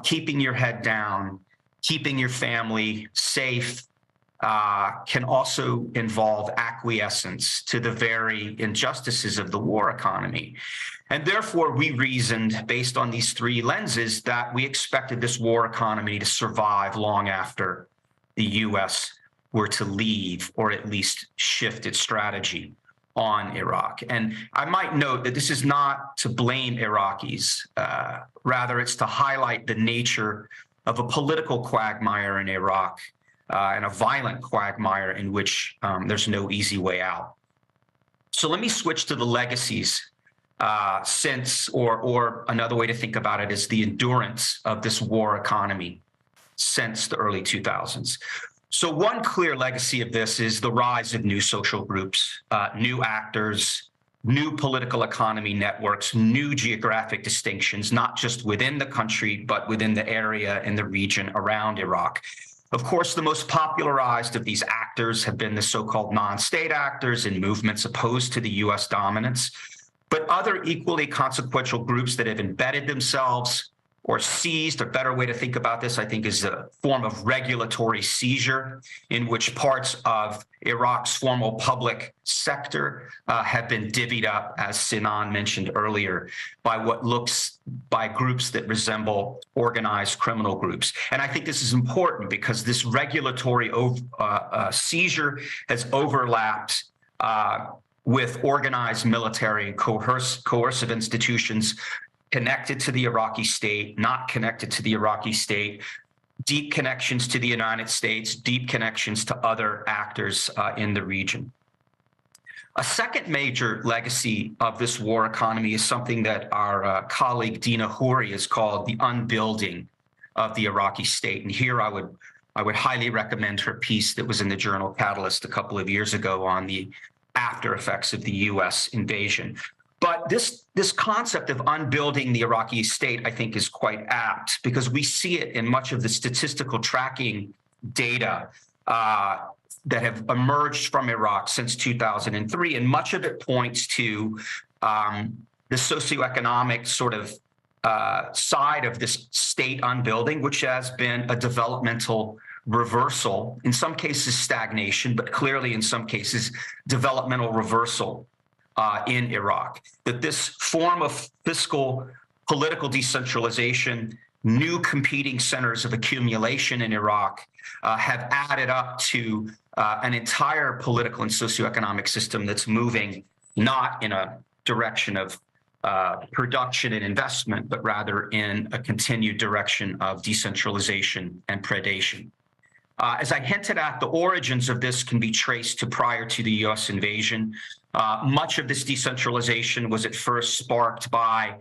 Speaker 8: Keeping your head down, keeping your family safe, can also involve acquiescence to the very injustices of the war economy. And therefore, we reasoned, based on these three lenses, that we expected this war economy to survive long after the U.S. were to leave, or at least shift its strategy on Iraq. And I might note that this is not to blame Iraqis. Rather, it's to highlight the nature of a political quagmire in Iraq, and a violent quagmire in which there's no easy way out. So let me switch to the legacies or another way to think about it is the endurance of this war economy since the early 2000s. So one clear legacy of this is the rise of new social groups, new actors, new political economy networks, new geographic distinctions, not just within the country, but within the area and the region around Iraq. Of course, the most popularized of these actors have been the so-called non-state actors in movements opposed to the U.S. dominance, but other equally consequential groups that have embedded themselves or seized. A better way to think about this, I think, is a form of regulatory seizure in which parts of Iraq's formal public sector have been divvied up, as Sinan mentioned earlier, by groups that resemble organized criminal groups. And I think this is important because this regulatory seizure has overlapped with organized military and coercive institutions connected to the Iraqi state, not connected to the Iraqi state, deep connections to the United States, deep connections to other actors in the region. A second major legacy of this war economy is something that our colleague Dina Houri has called the unbuilding of the Iraqi state. And here I would highly recommend her piece that was in the journal Catalyst a couple of years ago on the after effects of the U.S. invasion. But this concept of unbuilding the Iraqi state, I think, is quite apt because we see it in much of the statistical tracking data that have emerged from Iraq since 2003. And much of it points to the socioeconomic sort of side of this state unbuilding, which has been a developmental reversal, in some cases stagnation, but clearly in some cases developmental reversal in Iraq. That this form of fiscal political decentralization, new competing centers of accumulation in Iraq have added up to an entire political and socioeconomic system that's moving not in a direction of production and investment, but rather in a continued direction of decentralization and predation. As I hinted at, the origins of this can be traced to prior to the U.S. invasion. Much of this decentralization was at first sparked by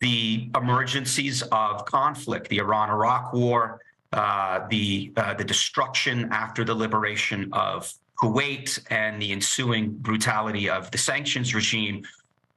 Speaker 8: the emergencies of conflict, the Iran-Iraq war, the destruction after the liberation of Kuwait and the ensuing brutality of the sanctions regime,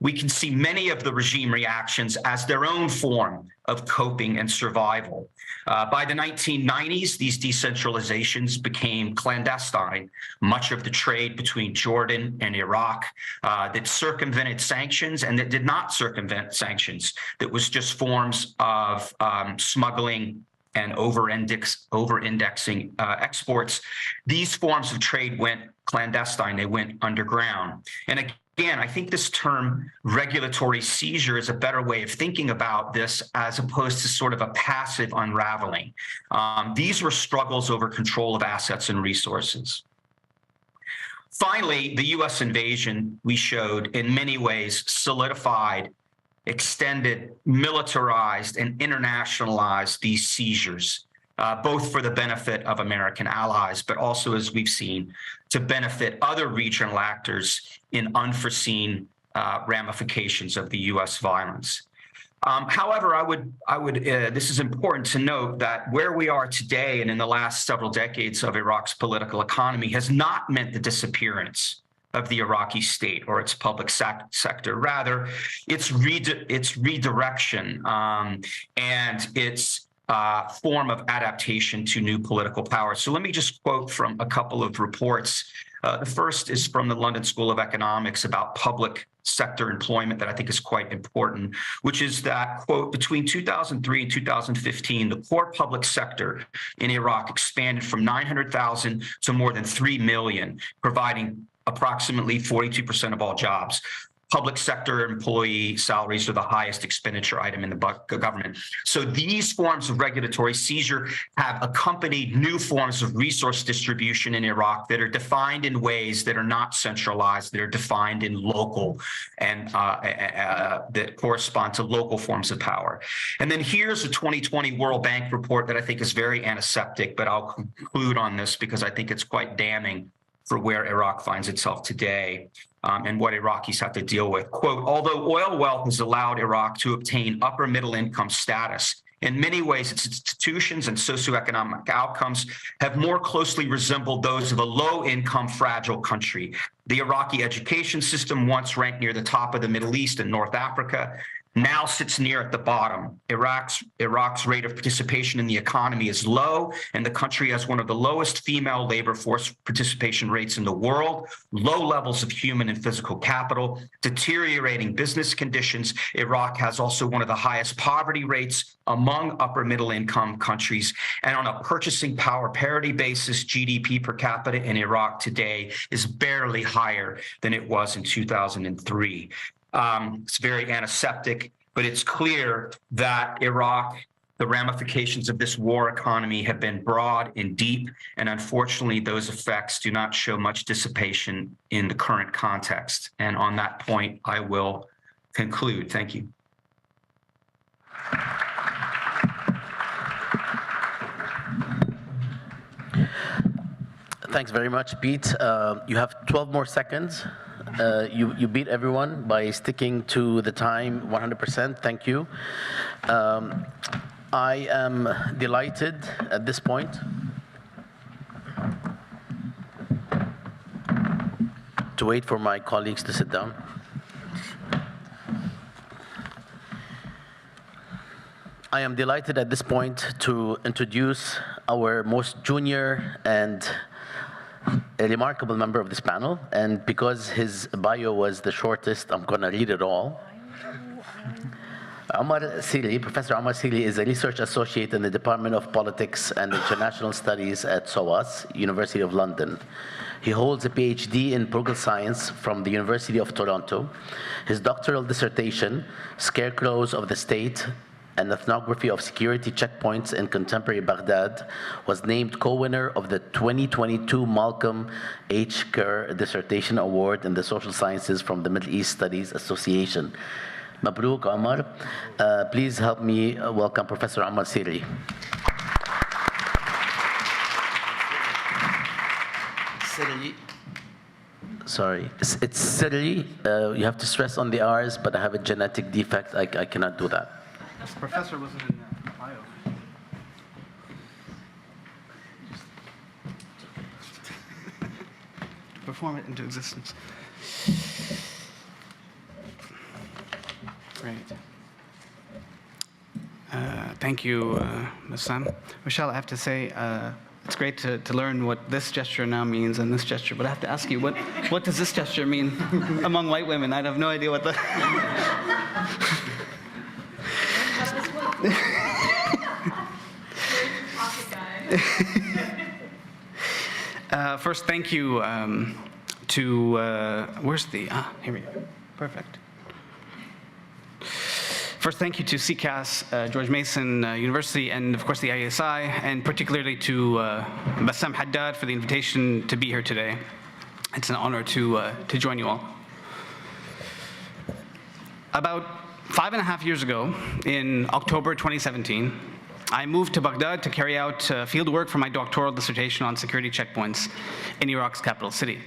Speaker 8: we can see many of the regime reactions as their own form of coping and survival. By the 1990s, these decentralizations became clandestine. Much of the trade between Jordan and Iraq that circumvented sanctions and that did not circumvent sanctions, that was just forms of smuggling and over-indexing exports. These forms of trade went clandestine, they went underground. And again, I think this term regulatory seizure is a better way of thinking about this as opposed to sort of a passive unraveling. These were struggles over control of assets and resources. Finally, the US invasion, we showed, in many ways solidified, extended, militarized, and internationalized these seizures, both for the benefit of American allies, but also, as we've seen, to benefit other regional actors in unforeseen ramifications of the US violence. However, this is important to note that where we are today and in the last several decades of Iraq's political economy has not meant the disappearance of the Iraqi state or its public sector. Rather, its redirection and its form of adaptation to new political power. So let me just quote from a couple of reports. The first is from the London School of Economics about public sector employment that I think is quite important, which is that, quote, between 2003 and 2015, the core public sector in Iraq expanded from 900,000 to more than 3 million, providing approximately 42% of all jobs. Public sector employee salaries are the highest expenditure item in the government. So these forms of regulatory seizure have accompanied new forms of resource distribution in Iraq that are defined in ways that are not centralized, that are defined in local and that correspond to local forms of power. And then here's a 2020 World Bank report that I think is very antiseptic, but I'll conclude on this because I think it's quite damning for where Iraq finds itself today. And what Iraqis have to deal with. Quote, although oil wealth has allowed Iraq to obtain upper middle income status, in many ways its institutions and socioeconomic outcomes have more closely resembled those of a low income fragile country. The Iraqi education system, once ranked near the top of the Middle East and North Africa, now sits near at the bottom. Iraq's rate of participation in the economy is low, and the country has one of the lowest female labor force participation rates in the world, low levels of human and physical capital, deteriorating business conditions. Iraq has also one of the highest poverty rates among upper middle income countries. And on a purchasing power parity basis, GDP per capita in Iraq today is barely higher than it was in 2003. It's very antiseptic, but it's clear that Iraq, the ramifications of this war economy have been broad and deep, and unfortunately, those effects do not show much dissipation in the current context. And on that point, I will conclude. Thank you.
Speaker 2: Thanks very much, Pete. You have 12 more seconds. You beat everyone by sticking to the time 100%. Thank you. I am delighted at this point to wait for my colleagues to sit down. I am delighted at this point to introduce our most junior and a remarkable member of this panel, and because his bio was the shortest, I'm going to read it all. Professor Omar Seely is a research associate in the Department of Politics and International Studies at CCAS, University of London. He holds a PhD in political science from the University of Toronto. His doctoral dissertation, Scarecrows of the State, an ethnography of security checkpoints in contemporary Baghdad, was named co-winner of the 2022 Malcolm H. Kerr Dissertation Award in the Social Sciences from the Middle East Studies Association. Mabruk, Omar. Please help me welcome Professor Omar Seely. Sorry, it's Sirri. You have to stress on the R's, but I have a genetic defect. I cannot do that.
Speaker 9: This professor wasn't in the bio. Perform it into existence. Great. Thank you, Ms. Sam. Michelle, I have to say, it's great to learn what this gesture now means and this gesture, but I have to ask you, what does this gesture mean among white women? I have no idea what the... First, thank you to, where's the, here we go, perfect. First, thank you to CCAS, George Mason University, and of course the ISI, and particularly to Bassam Haddad for the invitation to be here today. It's an honor to join you all. About 5.5 years ago, in October 2017, I moved to Baghdad to carry out field work for my doctoral dissertation on security checkpoints in Iraq's capital city.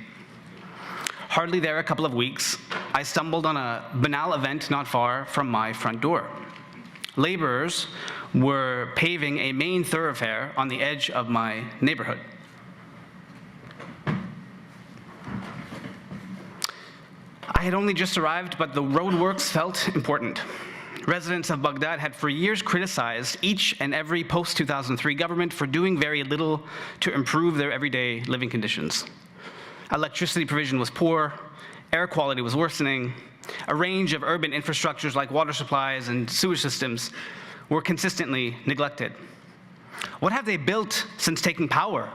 Speaker 9: Hardly there a couple of weeks, I stumbled on a banal event not far from my front door. Laborers were paving a main thoroughfare on the edge of my neighborhood. I had only just arrived, but the roadworks felt important. Residents of Baghdad had for years criticized each and every post-2003 government for doing very little to improve their everyday living conditions. Electricity provision was poor, air quality was worsening, a range of urban infrastructures like water supplies and sewage systems were consistently neglected. What have they built since taking power?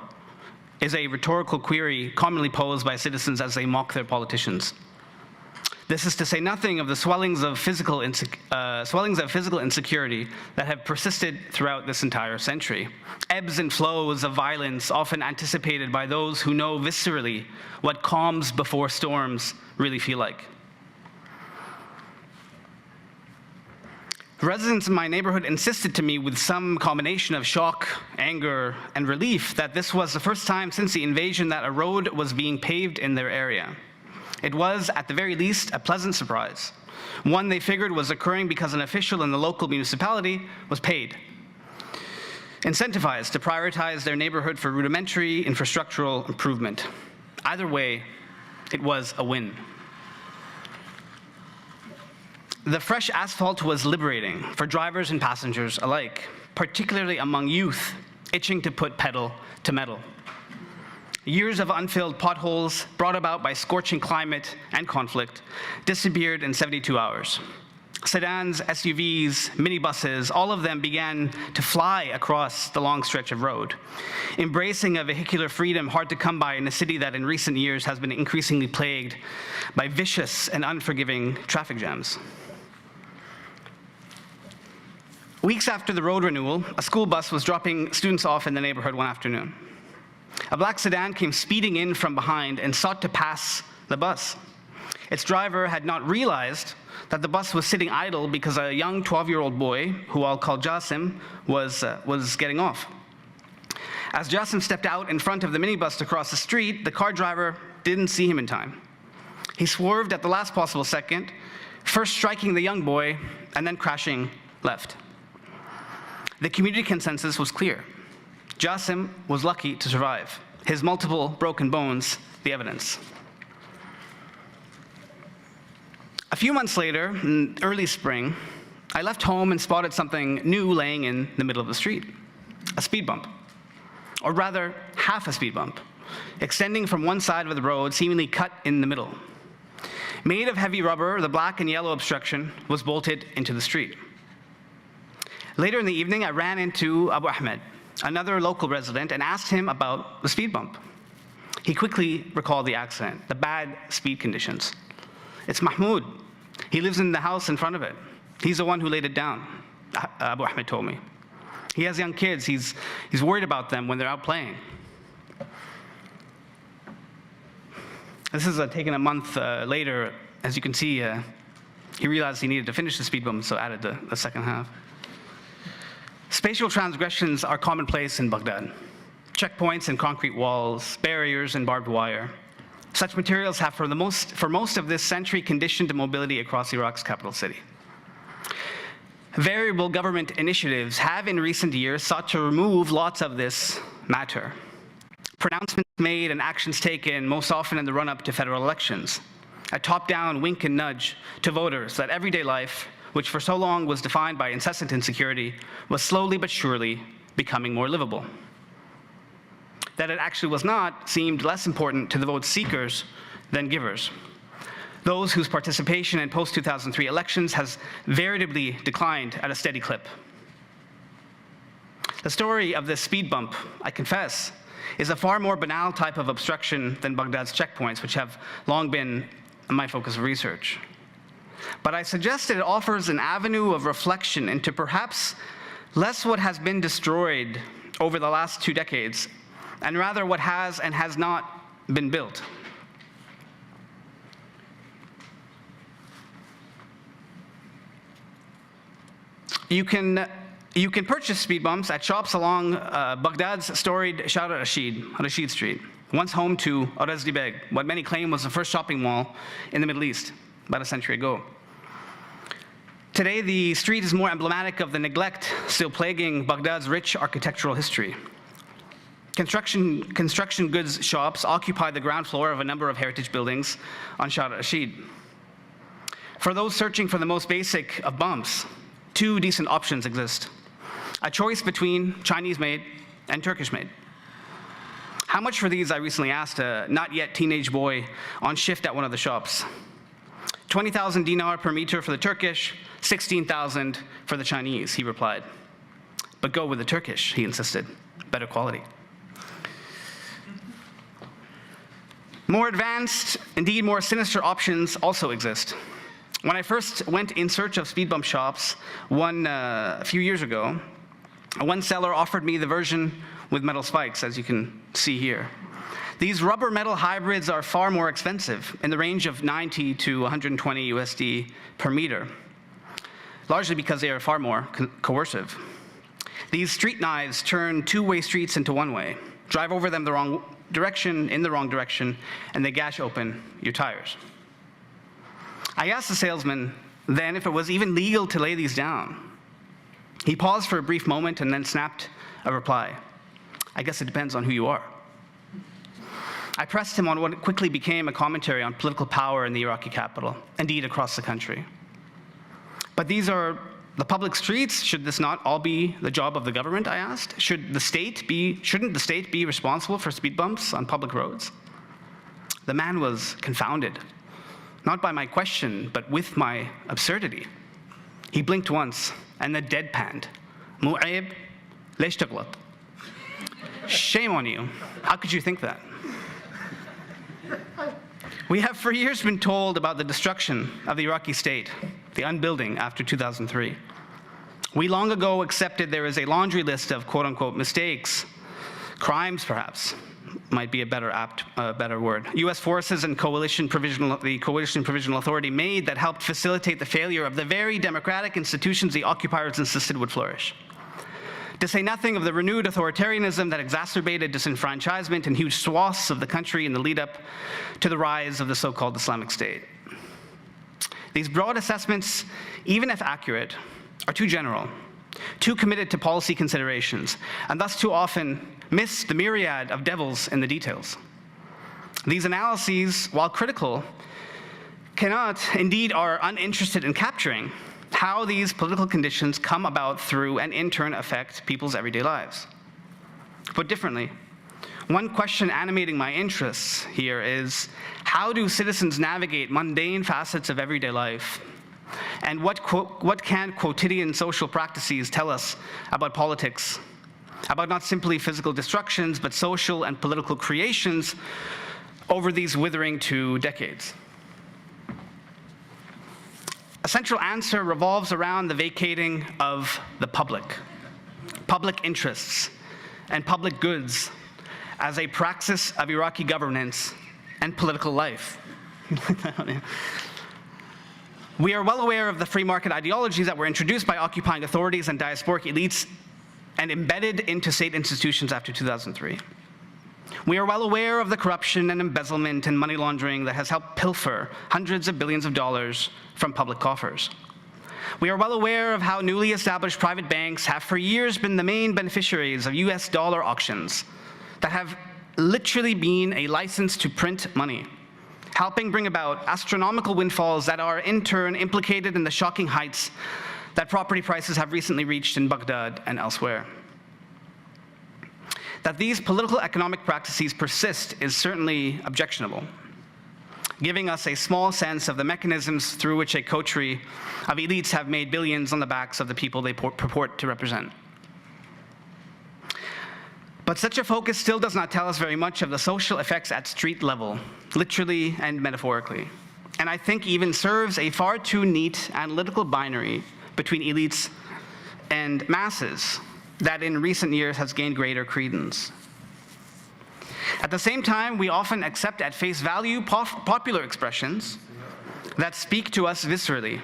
Speaker 9: Is a rhetorical query commonly posed by citizens as they mock their politicians. This is to say nothing of the swellings of physical insecurity that have persisted throughout this entire century. Ebbs and flows of violence often anticipated by those who know viscerally what calms before storms really feel like. Residents in my neighborhood insisted to me with some combination of shock, anger, and relief that this was the first time since the invasion that a road was being paved in their area. It was, at the very least, a pleasant surprise, one they figured was occurring because an official in the local municipality was paid, incentivized to prioritize their neighborhood for rudimentary infrastructural improvement. Either way, it was a win. The fresh asphalt was liberating for drivers and passengers alike, particularly among youth itching to put pedal to metal. Years of unfilled potholes brought about by scorching climate and conflict disappeared in 72 hours. Sedans, SUVs, minibuses, all of them began to fly across the long stretch of road, embracing a vehicular freedom hard to come by in a city that in recent years has been increasingly plagued by vicious and unforgiving traffic jams. Weeks after the road renewal, a school bus was dropping students off in the neighborhood one afternoon. A black sedan came speeding in from behind and sought to pass the bus. Its driver had not realized that the bus was sitting idle because a young 12-year-old boy, who I'll call Jassim, was getting off. As Jassim stepped out in front of the minibus to cross the street, the car driver didn't see him in time. He swerved at the last possible second, first striking the young boy and then crashing left. The community consensus was clear. Jassim was lucky to survive. His multiple broken bones, the evidence. A few months later, in early spring, I left home and spotted something new laying in the middle of the street, a speed bump, or rather, half a speed bump, extending from one side of the road, seemingly cut in the middle. Made of heavy rubber, the black and yellow obstruction was bolted into the street. Later in the evening, I ran into Abu Ahmed, another local resident, and asked him about the speed bump. He quickly recalled the accident, the bad speed conditions. It's Mahmoud. He lives in the house in front of it. He's the one who laid it down, Abu Ahmed told me. He has young kids. He's worried about them when they're out playing. This is taken a month later. As you can see, he realized he needed to finish the speed bump, so added the second half. Spatial transgressions are commonplace in Baghdad. Checkpoints and concrete walls, barriers and barbed wire. Such materials have, for most of this century, conditioned mobility across Iraq's capital city. variable government initiatives have in recent years sought to remove lots of this matter. Pronouncements made and actions taken most often in the run-up to federal elections. A top-down wink and nudge to voters that everyday life, which for so long was defined by incessant insecurity, was slowly but surely becoming more livable. That it actually was not seemed less important to the vote seekers than givers, those whose participation in post-2003 elections has veritably declined at a steady clip. The story of this speed bump, I confess, is a far more banal type of obstruction than Baghdad's checkpoints, which have long been my focus of research. But I suggest that it offers an avenue of reflection into perhaps less what has been destroyed over the last 2 decades, and rather what has and has not been built. You can purchase speed bumps at shops along Baghdad's storied Shara Rashid Street, once home to Oresli Beg, what many claim was the first shopping mall in the Middle East about a century ago. Today, the street is more emblematic of the neglect still plaguing Baghdad's rich architectural history. Construction goods shops occupy the ground floor of a number of heritage buildings on Shara Rashid. For those searching for the most basic of bumps, 2 decent options exist. A choice between Chinese-made and Turkish-made. How much for these, I recently asked a not yet teenage boy on shift at one of the shops. 20,000 dinar per meter for the Turkish, 16,000 for the Chinese, he replied. But go with the Turkish, he insisted. Better quality. More advanced, indeed more sinister options also exist. When I first went in search of speed bump shops a few years ago, one seller offered me the version with metal spikes, as you can see here. These rubber metal hybrids are far more expensive, in the range of 90 to 120 USD per meter, largely because they are far more coercive. These street knives turn 2-way streets into 1-way, drive over them in the wrong direction, and they gash open your tires. I asked the salesman then if it was even legal to lay these down. He paused for a brief moment and then snapped a reply. I guess it depends on who you are. I pressed him on what quickly became a commentary on political power in the Iraqi capital, indeed across the country. But these are the public streets. Should this not all be the job of the government, I asked? Shouldn't the state be responsible for speed bumps on public roads? The man was confounded, not by my question, but with my absurdity. He blinked once and then deadpanned. Mu'ayb, lesh taglat. Shame on you. How could you think that? We have for years been told about the destruction of the Iraqi state, the unbuilding after 2003. We long ago accepted there is a laundry list of quote-unquote mistakes, crimes perhaps, might be a better word. U.S. forces and the Coalition Provisional Authority made that helped facilitate the failure of the very democratic institutions the occupiers insisted would flourish. To say nothing of the renewed authoritarianism that exacerbated disenfranchisement in huge swaths of the country in the lead-up to the rise of the so-called Islamic State. These broad assessments, even if accurate, are too general, too committed to policy considerations, and thus too often miss the myriad of devils in the details. These analyses, while critical, cannot, indeed are uninterested in capturing how these political conditions come about through and in turn affect people's everyday lives. Put differently, one question animating my interests here is, how do citizens navigate mundane facets of everyday life? And what can quotidian social practices tell us about politics, about not simply physical destructions, but social and political creations over these withering 2 decades? A central answer revolves around the vacating of the public interests, and public goods as a praxis of Iraqi governance and political life. We are well aware of the free market ideologies that were introduced by occupying authorities and diasporic elites and embedded into state institutions after 2003. We are well aware of the corruption and embezzlement and money laundering that has helped pilfer hundreds of billions of dollars from public coffers. We are well aware of how newly established private banks have for years been the main beneficiaries of US dollar auctions that have literally been a license to print money, helping bring about astronomical windfalls that are in turn implicated in the shocking heights that property prices have recently reached in Baghdad and elsewhere. That these political economic practices persist is certainly objectionable, giving us a small sense of the mechanisms through which a coterie of elites have made billions on the backs of the people they purport to represent. But such a focus still does not tell us very much of the social effects at street level, literally and metaphorically, and I think even serves a far too neat analytical binary between elites and masses that in recent years has gained greater credence. At the same time, we often accept at face value popular expressions that speak to us viscerally.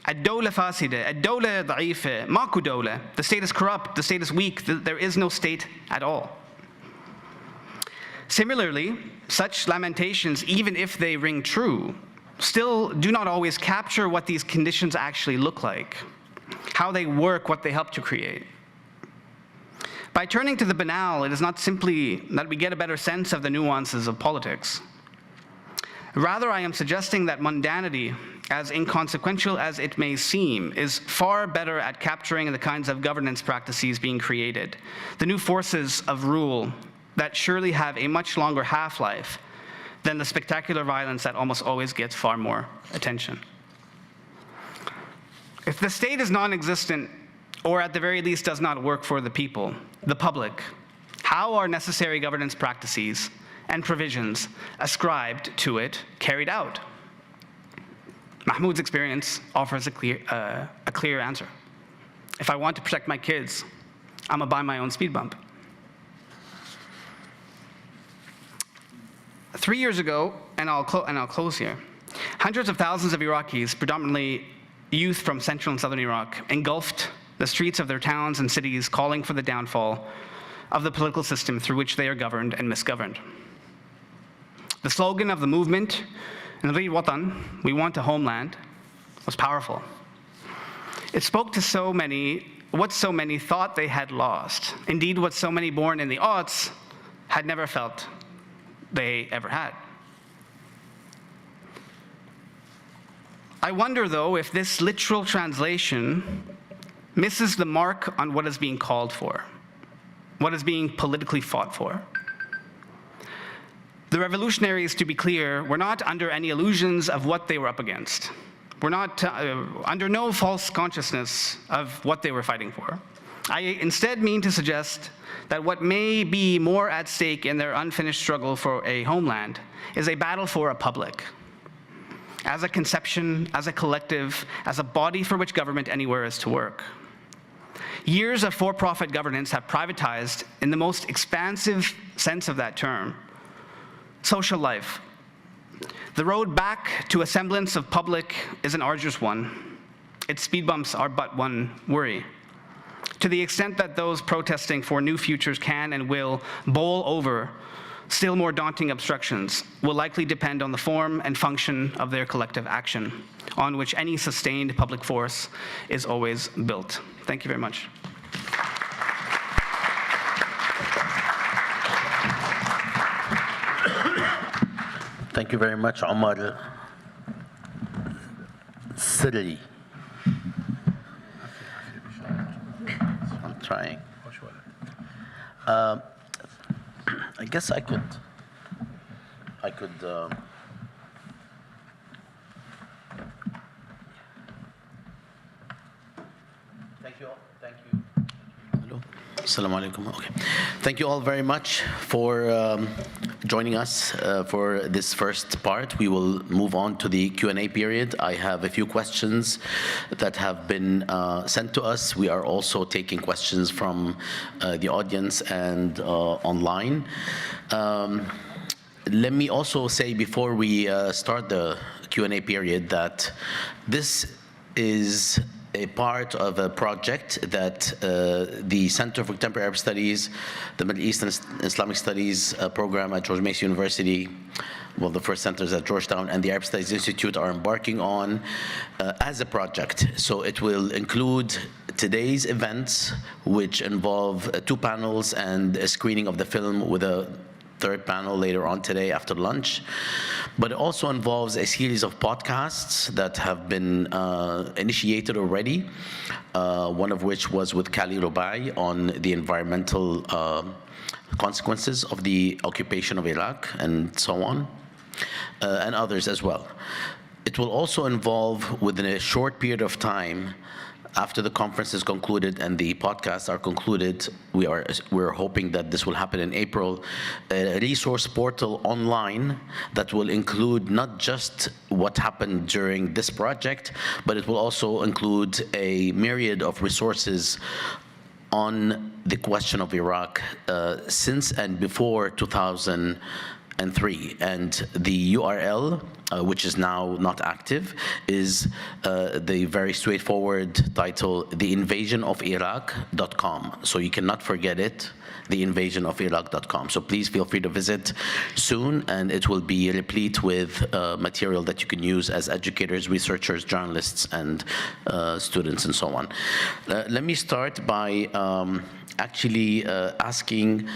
Speaker 9: الدولة فاسدة, الدولة ضعيفة, ماكو دولة. The state is corrupt, the state is weak, there is no state at all. Similarly, such lamentations, even if they ring true, still do not always capture what these conditions actually look like, how they work, what they help to create. By turning to the banal, it is not simply that we get a better sense of the nuances of politics. Rather, I am suggesting that mundanity, as inconsequential as it may seem, is far better at capturing the kinds of governance practices being created, the new forces of rule that surely have a much longer half-life than the spectacular violence that almost always gets far more attention. If the state is non-existent, or at the very least does not work for the people, the public, how are necessary governance practices and provisions ascribed to it carried out? Mahmoud's experience offers a clear answer. If I want to protect my kids, I'm gonna buy my own speed bump. 3 years ago, and I'll close here, hundreds of thousands of Iraqis, predominantly youth from central and southern Iraq, engulfed the streets of their towns and cities, calling for the downfall of the political system through which they are governed and misgoverned. The slogan of the movement, "Narid Watan," we want a homeland, was powerful. It spoke to what so many thought they had lost. Indeed, what so many born in the aughts had never felt they ever had. I wonder, though, if this literal translation misses the mark on what is being called for, what is being politically fought for. The revolutionaries, to be clear, were not under any illusions of what they were up against. We're not under no false consciousness of what they were fighting for. I instead mean to suggest that what may be more at stake in their unfinished struggle for a homeland is a battle for a public, as a conception, as a collective, as a body for which government anywhere is to work. Years of for-profit governance have privatized, in the most expansive sense of that term, social life. The road back to a semblance of public is an arduous one. Its speed bumps are but one worry. To the extent that those protesting for new futures can and will bowl over still more daunting obstructions will likely depend on the form and function of their collective action, on which any sustained public force is always built. Thank you very much.
Speaker 2: Thank you very much, Omar Sirri. I'm trying. I guess I could. Thank you all. Thank you. Hello. Assalamu alaikum. Okay. Thank you all very much for joining us for this first part. We will move on to the Q&A period. I have a few questions that have been sent to us. We are also taking questions from the audience and online. Let me also say before we start the Q&A period that this is a part of a project that the Center for Contemporary Arab Studies, the Middle East and Islamic Studies program at George Mason University, well, the first centers at Georgetown, and the Arab Studies Institute are embarking on as a project. So it will include today's events, which involve 2 panels and a screening of the film with a 3rd panel later on today after lunch. But it also involves a series of podcasts that have been initiated already, one of which was with Kali Rubai on the environmental consequences of the occupation of Iraq and so on, and others as well. It will also involve, within a short period of time, after the conference is concluded and the podcasts are concluded, we're hoping that this will happen in April, a resource portal online that will include not just what happened during this project, but it will also include a myriad of resources on the question of Iraq since and before 2003. And the URL, which is now not active, is the very straightforward title, theinvasionofiraq.com. So you cannot forget it, theinvasionofiraq.com. So please feel free to visit soon, and it will be replete with material that you can use as educators, researchers, journalists, and students, and so on. Let me start by actually asking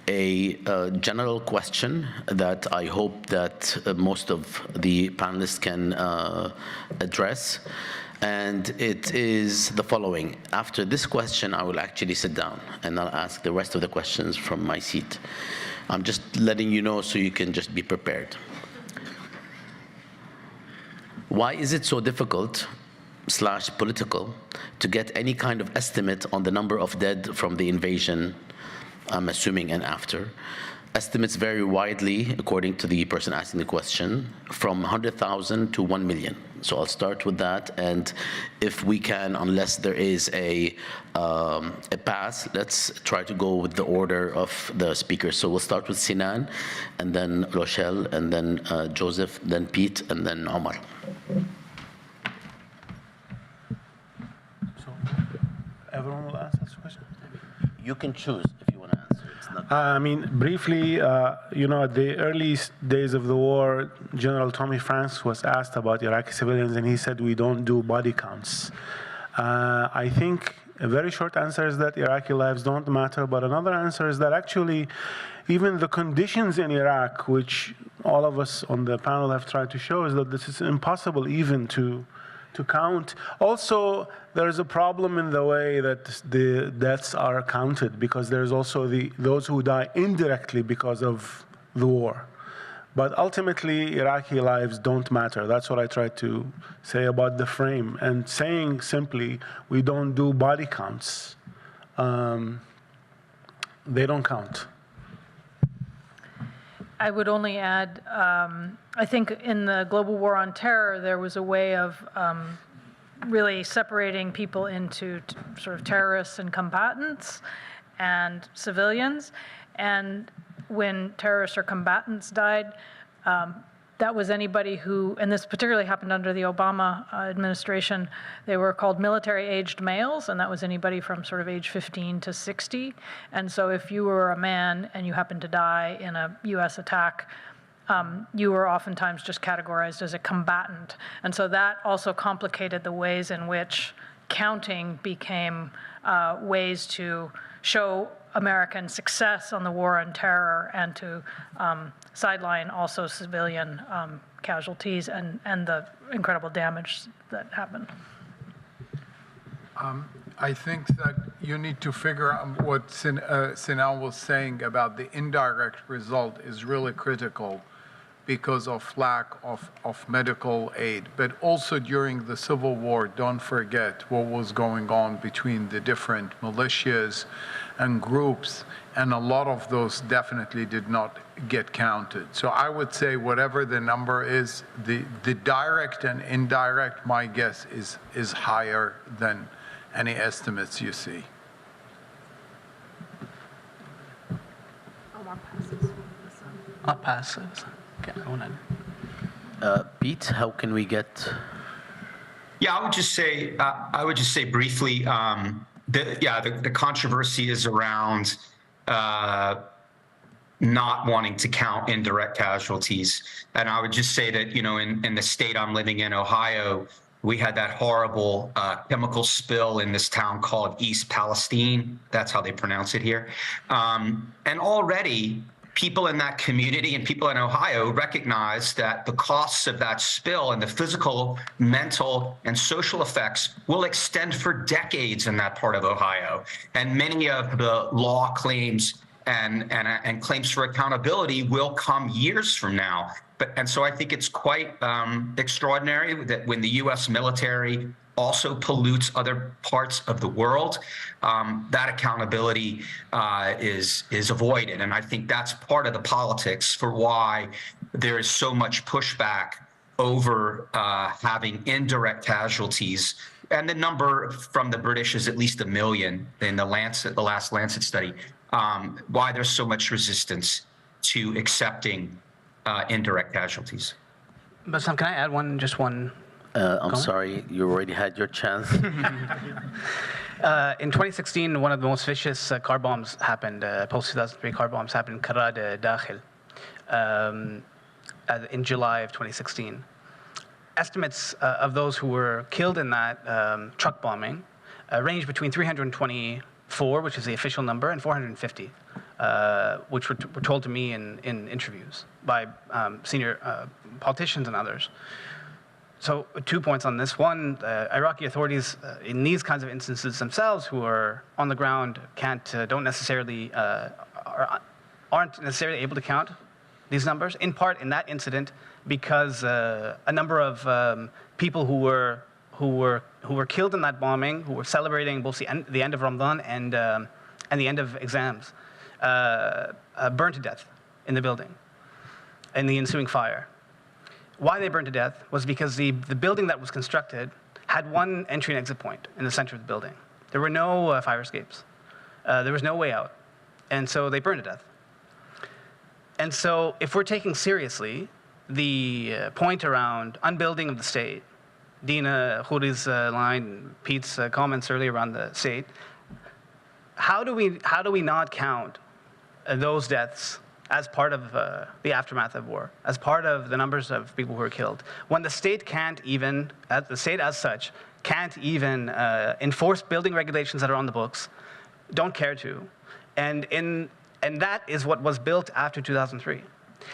Speaker 2: a general question that I hope that most of the panelists can address. And it is the following. After this question, I will actually sit down and I'll ask the rest of the questions from my seat. I'm just letting you know so you can just be prepared. Why is it so difficult / political to get any kind of estimate on the number of dead from the invasion, I'm assuming, and after? Estimates vary widely, according to the person asking the question, from 100,000 to 1 million. So I'll start with that, and if we can, unless there is a pass, let's try to go with the order of the speakers. So we'll start with Sinan, and then Rochelle, and then Joseph, then Pete, and then Omar.
Speaker 6: Everyone will answer this question?
Speaker 2: You can choose if you want to answer. It's not
Speaker 6: I mean, briefly, you know, at the early days of the war, General Tommy Franks was asked about Iraqi civilians, and he said, we don't do body counts. I think a very short answer is that Iraqi lives don't matter, but another answer is that actually, even the conditions in Iraq, which all of us on the panel have tried to show, is that this is impossible even to count. Also, there's a problem in the way that the deaths are counted, because there's also those who die indirectly because of the war. But ultimately, Iraqi lives don't matter. That's what I tried to say about the frame. And saying simply, we don't do body counts, they don't count.
Speaker 7: I would only add, I think in the global war on terror, there was a way of really separating people into sort of terrorists and combatants and civilians. And when terrorists or combatants died, that was anybody who, and this particularly happened under the Obama administration, they were called military-aged males, and that was anybody from sort of age 15 to 60. And so if you were a man and you happened to die in a US attack, you were oftentimes just categorized as a combatant. And so that also complicated the ways in which counting became ways to show American success on the war on terror and to sideline also civilian casualties and the incredible damage that happened.
Speaker 3: I think that you need to figure out what Sinan was saying about the indirect result is really critical because of lack of medical aid. But also during the Civil War, don't forget what was going on between the different militias and groups, and a lot of those definitely did not get counted. So I would say whatever the number is, the direct and indirect, my guess is higher than any estimates you see.
Speaker 9: I'll pass this. Okay,
Speaker 2: Pete, how can we get?
Speaker 8: Yeah, I would just say briefly, the controversy is around not wanting to count indirect casualties. And I would just say that, in the state I'm living in, Ohio, we had that horrible chemical spill in this town called East Palestine. That's how they pronounce it here. And already people in that community and people in Ohio recognize that the costs of that spill and the physical, mental, and social effects will extend for decades in that part of Ohio. And many of the law claims and claims for accountability will come years from now. And so I think it's quite extraordinary that when the U.S. military also pollutes other parts of the world, that accountability is avoided. And I think that's part of the politics for why there is so much pushback over having indirect casualties. And the number from the British is at least 1 million in the last Lancet study. Why there's so much resistance to accepting indirect casualties.
Speaker 9: But Sam, can I add just one?
Speaker 2: I'm sorry, you already had your chance.
Speaker 9: In 2016, one of the most vicious car bombs happened, post-2003 car bombs happened in Karad Dakhil in July of 2016. Estimates of those who were killed in that truck bombing range between 324, which is the official number, and 450, which were told to me in interviews by senior politicians and others. So 2 points on this. One, Iraqi authorities in these kinds of instances themselves who are on the ground aren't necessarily able to count these numbers, in part in that incident because a number of people who were killed in that bombing, who were celebrating both the end of Ramadan and the end of exams, burned to death in the building in the ensuing fire. Why they burned to death was because the building that was constructed had one entry and exit point in the center of the building. There were no fire escapes. There was no way out. And so they burned to death. And so if we're taking seriously the point around unbuilding of the state, Dina Khouri's line, Pete's comments earlier around the state, how do we not count those deaths as part of the aftermath of war, as part of the numbers of people who were killed, when the state as such, can't even enforce building regulations that are on the books, don't care to, and that is what was built after 2003.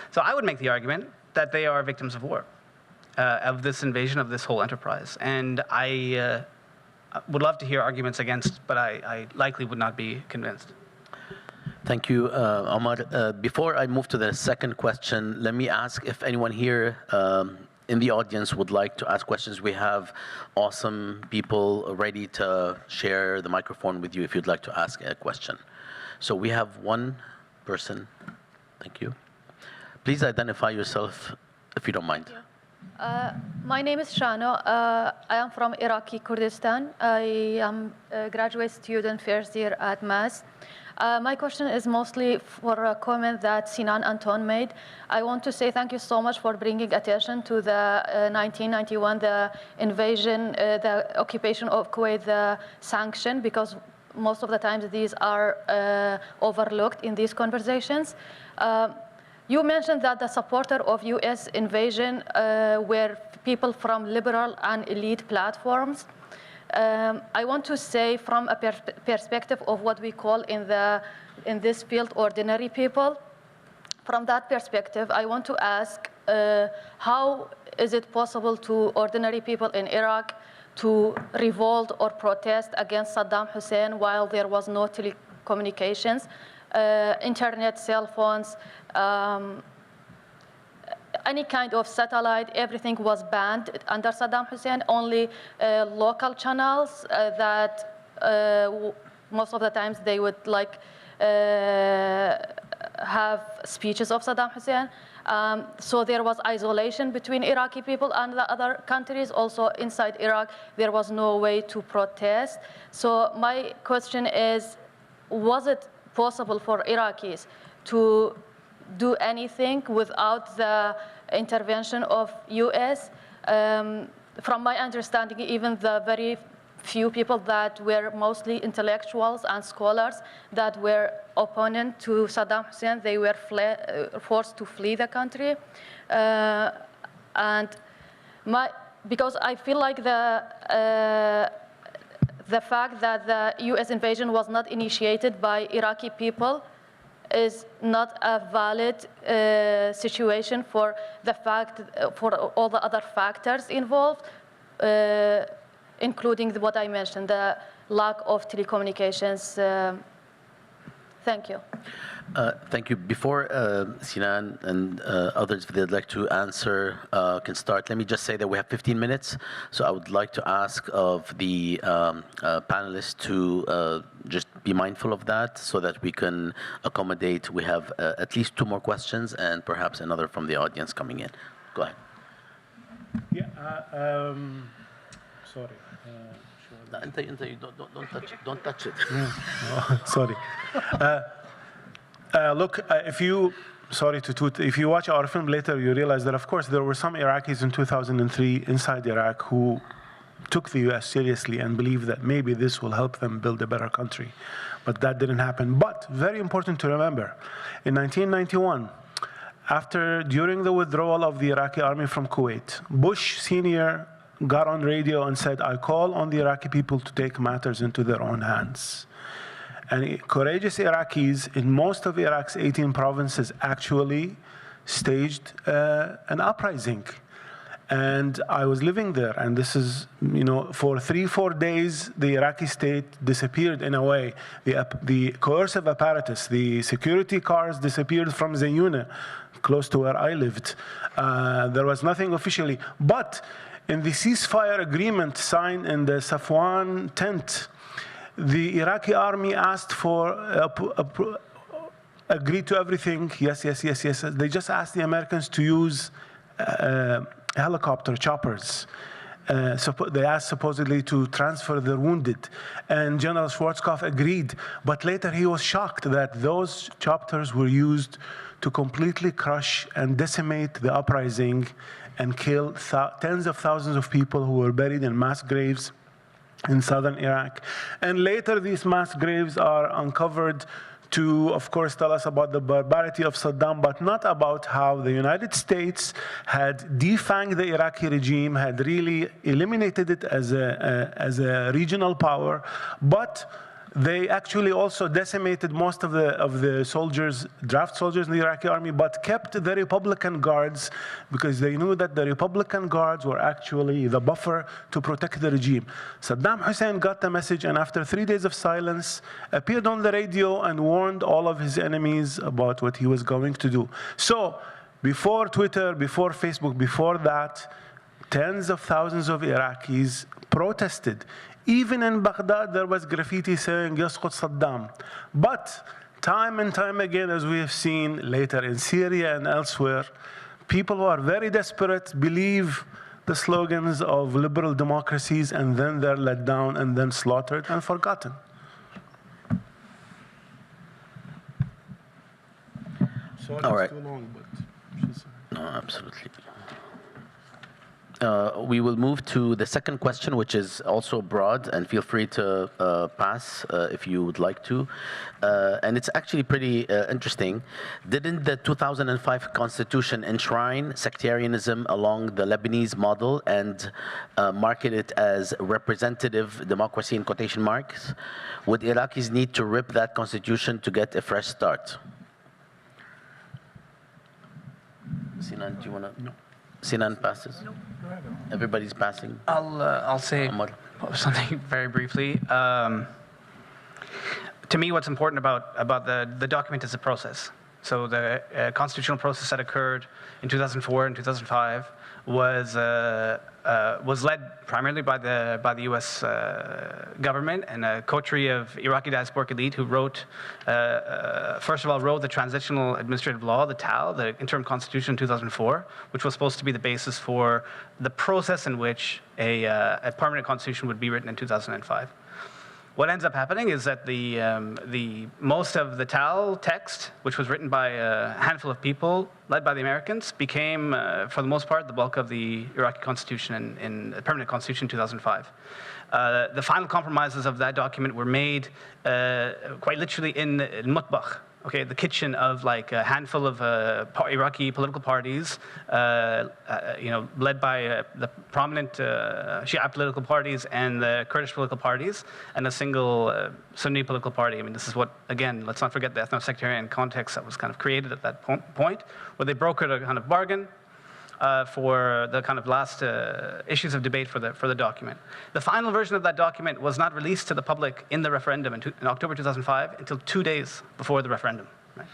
Speaker 9: So I would make the argument that they are victims of war, of this invasion of this whole enterprise, and I would love to hear arguments against, but I likely would not be convinced.
Speaker 2: Thank you, Omar. Before I move to the second question, let me ask if anyone here in the audience would like to ask questions. We have awesome people ready to share the microphone with you if you'd like to ask a question. So we have one person. Thank you. Please identify yourself if you don't mind.
Speaker 10: My name is Shano. I am from Iraqi Kurdistan. I am a graduate student first year at MAS. My question is mostly for a comment that Sinan Anton made. I want to say thank you so much for bringing attention to the 1991, the invasion, the occupation of Kuwait, the sanction, because most of the times these are overlooked in these conversations. You mentioned that the supporter of US invasion were people from liberal and elite platforms. I want to say from a perspective of what we call in this field ordinary people. From that perspective, I want to ask how is it possible to ordinary people in Iraq to revolt or protest against Saddam Hussein while there was no telecommunications, internet, cell phones, any kind of satellite, everything was banned under Saddam Hussein, only local channels that most of the times they would have speeches of Saddam Hussein. So there was isolation between Iraqi people and the other countries. Also inside Iraq, there was no way to protest. So my question is, was it possible for Iraqis to do anything without the intervention of US? from my understanding, even the very few people that were mostly intellectuals and scholars that were opponent to Saddam Hussein, they were forced to flee the country. Because I feel like the fact that the US invasion was not initiated by Iraqi people is not a valid situation for all the other factors involved, including what I mentioned, the lack of telecommunications. Thank you.
Speaker 2: Thank you. Before Sinan and others, if they'd like to answer, can start. Let me just say that we have 15 minutes, so I would like to ask of the panelists to just be mindful of that so that we can accommodate. We have at least 2 more questions and perhaps another from the audience coming in. Go ahead.
Speaker 6: Yeah, sorry.
Speaker 2: Don't touch it.
Speaker 6: Oh, sorry. Look, if you watch our film later, you realize that, of course, there were some Iraqis in 2003 inside Iraq who took the US seriously and believed that maybe this will help them build a better country. But that didn't happen. But very important to remember, in 1991, during the withdrawal of the Iraqi army from Kuwait, Bush Sr. got on radio and said, I call on the Iraqi people to take matters into their own hands. And courageous Iraqis in most of Iraq's 18 provinces actually staged an uprising. And I was living there, and this is, for 3-4 days, the Iraqi state disappeared in a way. The coercive apparatus, the security cars disappeared from Zayuna, close to where I lived. There was nothing officially. But in the ceasefire agreement signed in the Safwan tent, the Iraqi army asked for, agreed to everything, yes. They just asked the Americans to use helicopter choppers. They asked supposedly to transfer their wounded. And General Schwarzkopf agreed. But later he was shocked that those choppers were used to completely crush and decimate the uprising and kill tens of thousands of people who were buried in mass graves in southern Iraq. And later these mass graves are uncovered to, of course, tell us about the barbarity of Saddam, but not about how the United States had defanged the Iraqi regime, had really eliminated it as a regional power, but they actually also decimated most of the soldiers, draft soldiers in the Iraqi army, but kept the Republican guards because they knew that the Republican guards were actually the buffer to protect the regime. Saddam Hussein got the message, and after 3 days of silence, appeared on the radio and warned all of his enemies about what he was going to do. So before Twitter, before Facebook, before that, tens of thousands of Iraqis protested. Even in Baghdad, there was graffiti saying, Yasqut Saddam. But time and time again, as we have seen later in Syria and elsewhere, people who are very desperate believe the slogans of liberal democracies, and then they're let down and then slaughtered and forgotten. Sorry,
Speaker 2: all right.
Speaker 6: It's too long, but...
Speaker 2: No, absolutely. We will move to the second question, which is also broad, and feel free to pass if you would like to. And it's actually pretty interesting. Didn't the 2005 Constitution enshrine sectarianism along the Lebanese model and market it as representative democracy in quotation marks? Would Iraqis need to rip that Constitution to get a fresh start? Sinan, do you want to? No. Sinan passes? No. Everybody's passing?
Speaker 9: I'll say something very briefly. To me, what's important about the document is the process. So the constitutional process that occurred in 2004 and 2005 was led primarily by the U.S. government and a coterie of Iraqi diasporic elite who wrote, first of all, wrote the Transitional Administrative Law, the TAL, the Interim Constitution in 2004, which was supposed to be the basis for the process in which a permanent constitution would be written in 2005. what ends up happening is that the most of the TAL text, which was written by a handful of people, led by the Americans, became, for the most part, the bulk of the Iraqi constitution in the permanent constitution in 2005. The final compromises of that document were made quite literally in Mutbakh, okay, the kitchen of like a handful of Iraqi political parties, led by the prominent Shia political parties and the Kurdish political parties, and a single Sunni political party. I mean, this is what, again, let's not forget the ethno-sectarian context that was kind of created at that point, where they brokered a kind of bargain for the kind of last issues of debate for the document. The final version of that document was not released to the public in the referendum in October 2005 until 2 days before the referendum. Right?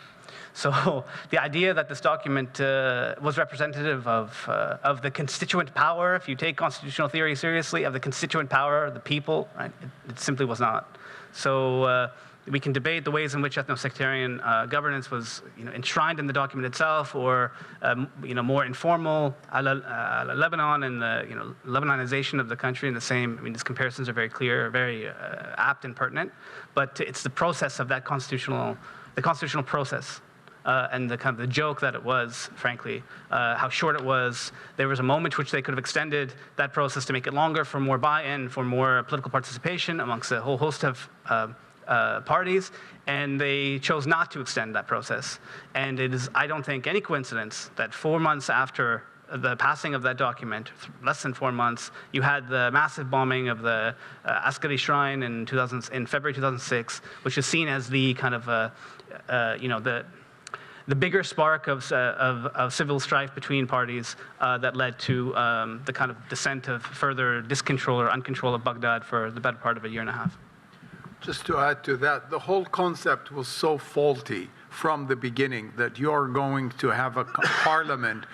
Speaker 9: So the idea that this document was representative of the constituent power, if you take constitutional theory seriously, of the constituent power of the people, right? It simply was not. So we can debate the ways in which ethno-sectarian governance was, enshrined in the document itself, or more informal, Lebanon and the Lebanonization of the country in the same. I mean, these comparisons are very clear, very apt and pertinent. But it's the process of that constitutional process. And the kind of the joke that it was, frankly, how short it was. There was a moment which they could have extended that process to make it longer for more buy-in, for more political participation amongst a whole host of parties, and they chose not to extend that process. And it is, I don't think, any coincidence that 4 months after the passing of that document, less than 4 months, you had the massive bombing of the Askari Shrine in February 2006, which is seen as the kind of the bigger spark of civil strife between parties that led to the kind of descent of further discontrol or uncontrol of Baghdad for the better part of a year and a half.
Speaker 3: Just to add to that, the whole concept was so faulty from the beginning that you're going to have a parliament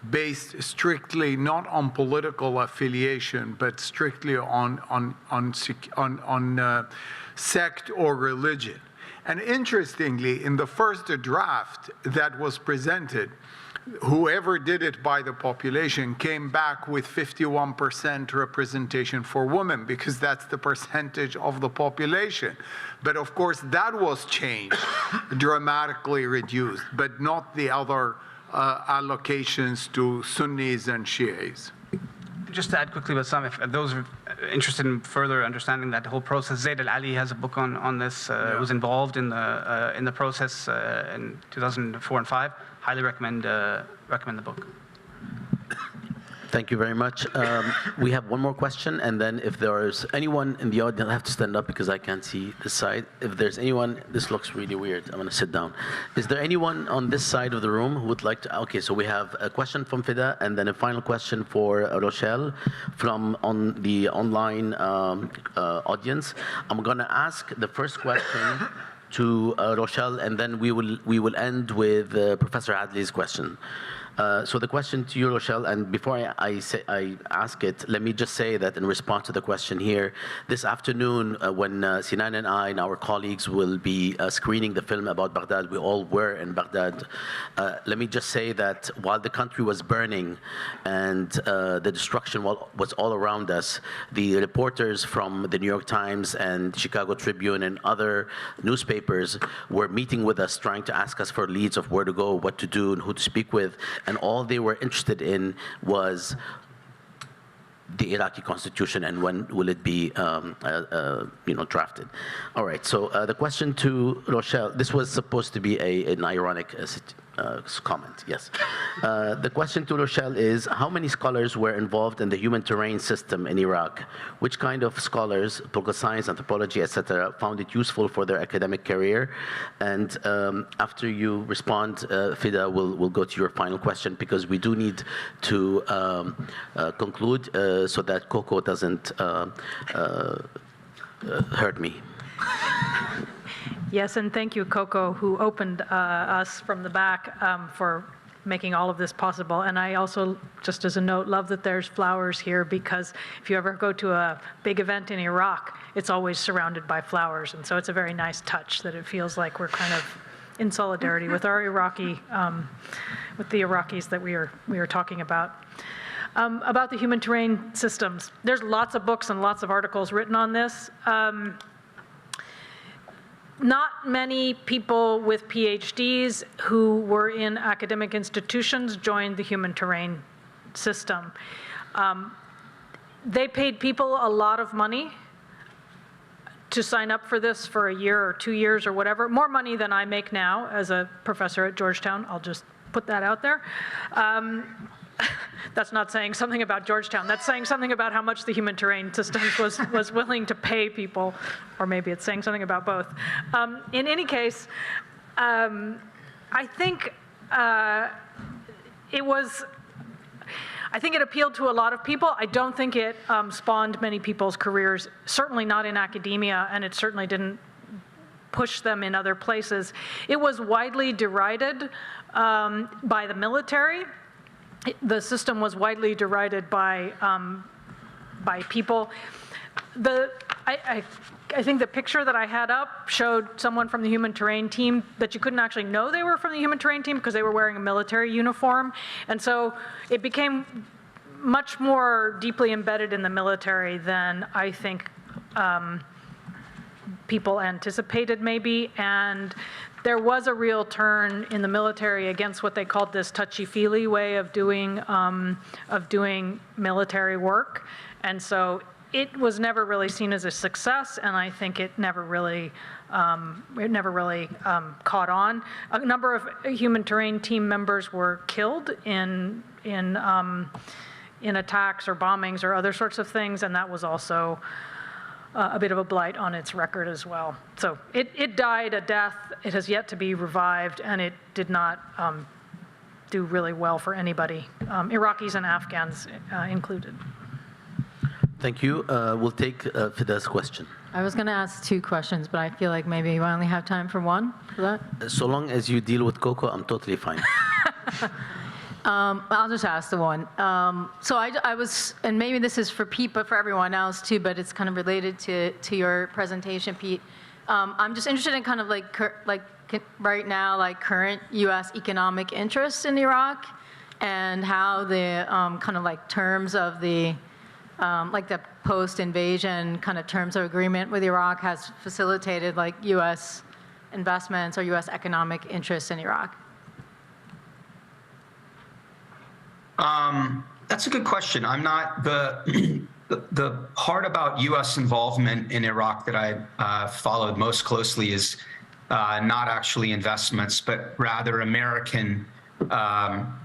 Speaker 3: based strictly not on political affiliation, but strictly on sect or religion. And interestingly, in the first draft that was presented, whoever did it by the population came back with 51% representation for women, because that's the percentage of the population. But of course, that was changed, dramatically reduced, but not the other allocations to Sunnis and Shias.
Speaker 9: Just to add quickly, Bassam, if those are interested in further understanding that whole process, Zaid Al-Ali has a book on this. Was involved in the process in 2004 and 5. Highly recommend the book.
Speaker 2: Thank you very much. We have one more question, and then if there's anyone in the audience, I have to stand up because I can't see this side. If there's anyone, this looks really weird. I'm going to sit down. Is there anyone on this side of the room who would like to? Okay, so we have a question from Fida, and then a final question for Rochelle from the online audience. I'm going to ask the first question to Rochelle, and then we will end with Professor Adley's question. So the question to you, Rochelle, and before I ask it, let me just say that in response to the question here, this afternoon when Sinan and I and our colleagues will be screening the film About Baghdad, we all were in Baghdad. Let me just say that while the country was burning and the destruction was all around us, the reporters from the New York Times and Chicago Tribune and other newspapers were meeting with us, trying to ask us for leads of where to go, what to do, and who to speak with. And all they were interested in was the Iraqi constitution and when will it be drafted. All right, so the question to Rochelle, this was supposed to be an ironic comment, yes. The question to Rochelle is, how many scholars were involved in the human terrain system in Iraq? Which kind of scholars, political science, anthropology, etc., found it useful for their academic career? And after you respond, Fida, we'll go to your final question, because we do need to conclude so that Coco doesn't hurt me.
Speaker 7: Yes, and thank you, Coco, who opened us from the back for making all of this possible. And I also, just as a note, love that there's flowers here, because if you ever go to a big event in Iraq, it's always surrounded by flowers. And so it's a very nice touch that it feels like we're kind of in solidarity with our Iraqi, with the Iraqis that we are talking about. About the human terrain systems, there's lots of books and lots of articles written on this. Not many people with PhDs who were in academic institutions joined the human terrain system. They paid people a lot of money to sign up for this for a year or 2 years or whatever, more money than I make now as a professor at Georgetown. I'll just put that out there. That's not saying something about Georgetown. That's saying something about how much the human terrain systems was willing to pay people, or maybe it's saying something about both. In any case, I think it appealed to a lot of people. I don't think it spawned many people's careers, certainly not in academia, and it certainly didn't push them in other places. It was widely derided by the military. The system was widely derided by people. I think the picture that I had up showed someone from the human terrain team that you couldn't actually know they were from the human terrain team because they were wearing a military uniform. And so it became much more deeply embedded in the military than I think people anticipated maybe. And there was a real turn in the military against what they called this touchy-feely way of doing military work. And so it was never really seen as a success, and I think it never really caught on. A number of human terrain team members were killed in attacks or bombings or other sorts of things, and that was also a bit of a blight on its record as well. So it died a death. It has yet to be revived, and it did not do really well for anybody, Iraqis and Afghans included.
Speaker 2: Thank you. We'll take Fida's question.
Speaker 11: I was going to ask 2 questions, but I feel like maybe we only have time for one for that.
Speaker 2: So long as you deal with Coco, I'm totally fine.
Speaker 11: I'll just ask the one. So I was, and maybe this is for Pete, but for everyone else too, but it's kind of related to your presentation, Pete. I'm just interested in kind of right now, like current U.S. economic interests in Iraq and how the kind of like terms of the, like the post-invasion kind of terms of agreement with Iraq has facilitated like U.S. investments or U.S. economic interests in Iraq.
Speaker 8: That's a good question. I'm not the part about U.S. involvement in Iraq that I followed most closely is not actually investments, but rather American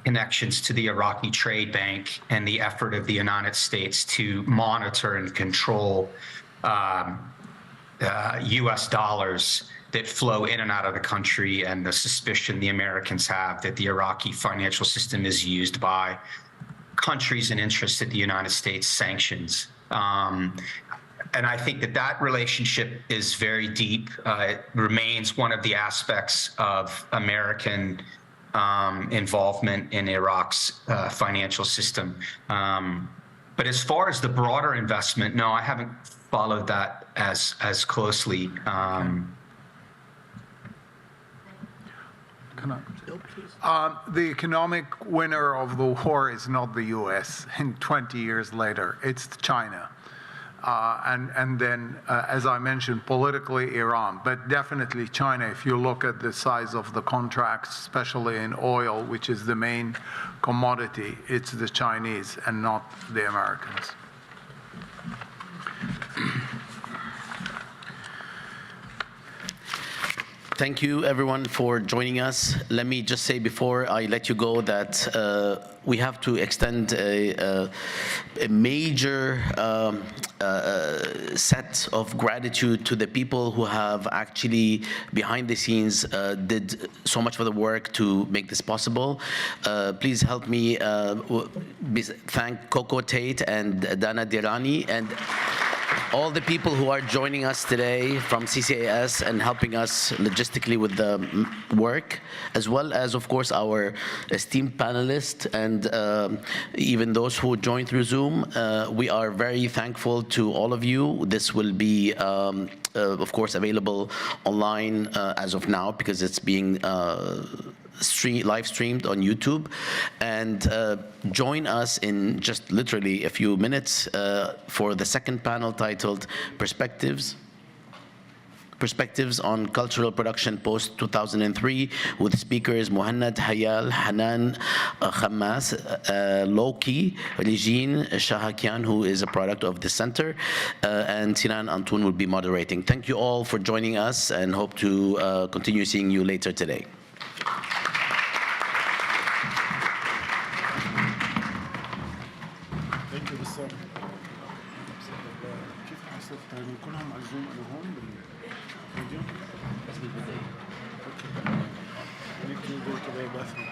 Speaker 8: connections to the Iraqi Trade Bank and the effort of the United States to monitor and control U.S. dollars that flow in and out of the country, and the suspicion the Americans have that the Iraqi financial system is used by countries and interests that the United States sanctions. And I think that relationship is very deep. It remains one of the aspects of American involvement in Iraq's financial system. But as far as the broader investment, no, I haven't followed that as closely.
Speaker 3: The economic winner of the war is not the U.S. in 20 years later, it's China. And then, as I mentioned, politically Iran, but definitely China. If you look at the size of the contracts, especially in oil, which is the main commodity, it's the Chinese and not the Americans.
Speaker 2: Thank you, everyone, for joining us. Let me just say before I let you go that we have to extend a major set of gratitude to the people who have actually, behind the scenes, did so much for the work to make this possible. Please help me thank Coco Tate and Dana Dirani and all the people who are joining us today from CCAS and helping us logistically with the work, as well as, of course, our esteemed panelists and even those who joined through Zoom. We are very thankful to all of you. This will be, of course, available online as of now because it's being live streamed on YouTube, and join us in just literally a few minutes for the second panel titled Perspectives Perspectives on Cultural Production Post-2003 with speakers Muhannad Hayal, Hanan Khammas, Loki, Regine Shahakian, who is a product of the center, and Sinan Antoun will be moderating. Thank you all for joining us and hope to continue seeing you later today.
Speaker 6: Thank you بالصبر. كيف حسيت يعني كلهم على الزوم انا هون بالفيديو؟ بس بالبداية. اوكي. Need to go to the bathroom.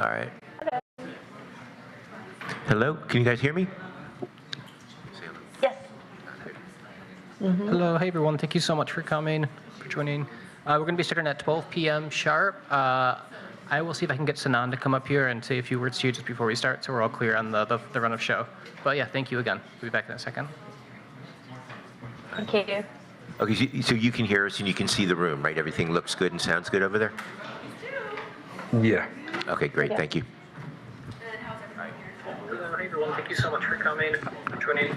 Speaker 4: All right. Hello, can you guys hear me?
Speaker 10: Yes.
Speaker 5: Hello, hey everyone. Thank you so much for coming, for joining. We're going to be starting at 12 p.m. sharp. I will see if I can get Sinan to come up here and say a few words to you just before we start, so we're all clear on the run of show. But yeah, thank you again. We'll be back in a second.
Speaker 10: Thank you.
Speaker 4: Okay, so you can hear us and you can see the room, right? Everything looks good and sounds good over there?
Speaker 12: Yeah.
Speaker 4: Okay, great, thank you.
Speaker 5: Hello, hey everyone. Thank you so much for coming, for joining.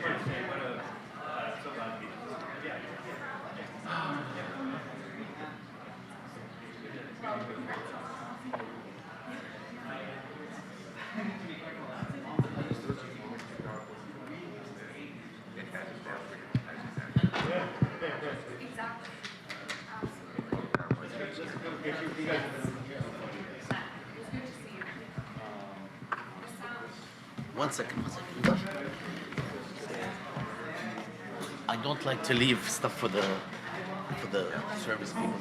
Speaker 2: One second. I don't like to leave stuff for the service people.